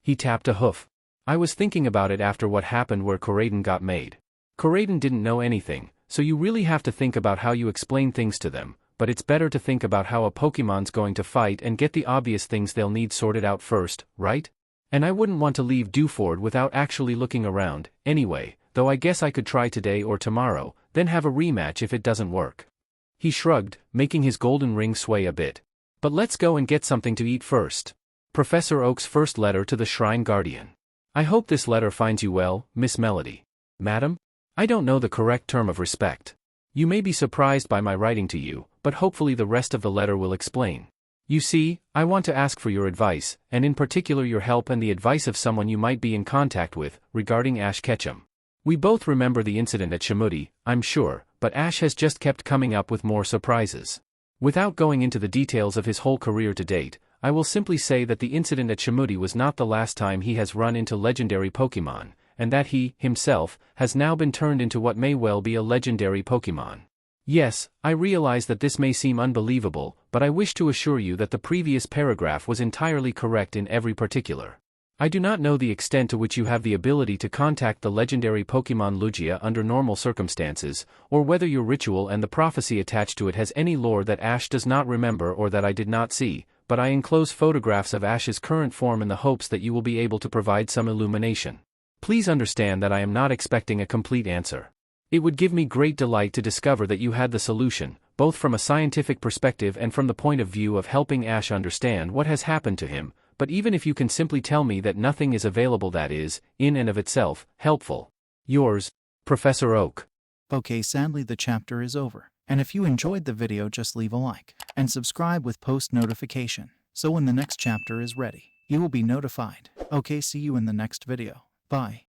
He tapped a hoof. I was thinking about it after what happened where Corraden got made. Corraden didn't know anything, so you really have to think about how you explain things to them, but it's better to think about how a Pokemon's going to fight and get the obvious things they'll need sorted out first, right? And I wouldn't want to leave Dewford without actually looking around, anyway, though I guess I could try today or tomorrow, then have a rematch if it doesn't work. He shrugged, making his golden ring sway a bit. But let's go and get something to eat first. Professor Oak's first letter to the Shrine Guardian. I hope this letter finds you well, Miss Melody. Madam? I don't know the correct term of respect. You may be surprised by my writing to you, but hopefully the rest of the letter will explain. You see, I want to ask for your advice, and in particular your help and the advice of someone you might be in contact with, regarding Ash Ketchum. We both remember the incident at Shamuti, I'm sure, but Ash has just kept coming up with more surprises. Without going into the details of his whole career to date, I will simply say that the incident at Shimudi was not the last time he has run into legendary Pokémon, and that he, himself, has now been turned into what may well be a legendary Pokémon. Yes, I realize that this may seem unbelievable, but I wish to assure you that the previous paragraph was entirely correct in every particular. I do not know the extent to which you have the ability to contact the legendary Pokémon Lugia under normal circumstances, or whether your ritual and the prophecy attached to it has any lore that Ash does not remember or that I did not see, but I enclose photographs of Ash's current form in the hopes that you will be able to provide some illumination. Please understand that I am not expecting a complete answer. It would give me great delight to discover that you had the solution, both from a scientific perspective and from the point of view of helping Ash understand what has happened to him, but even if you can simply tell me that nothing is available, that is, in and of itself, helpful. Yours, Professor Oak. Okay, sadly the chapter is over, and if you enjoyed the video just leave a like, and subscribe with post notification, so when the next chapter is ready, you will be notified. Okay, see you in the next video. Bye.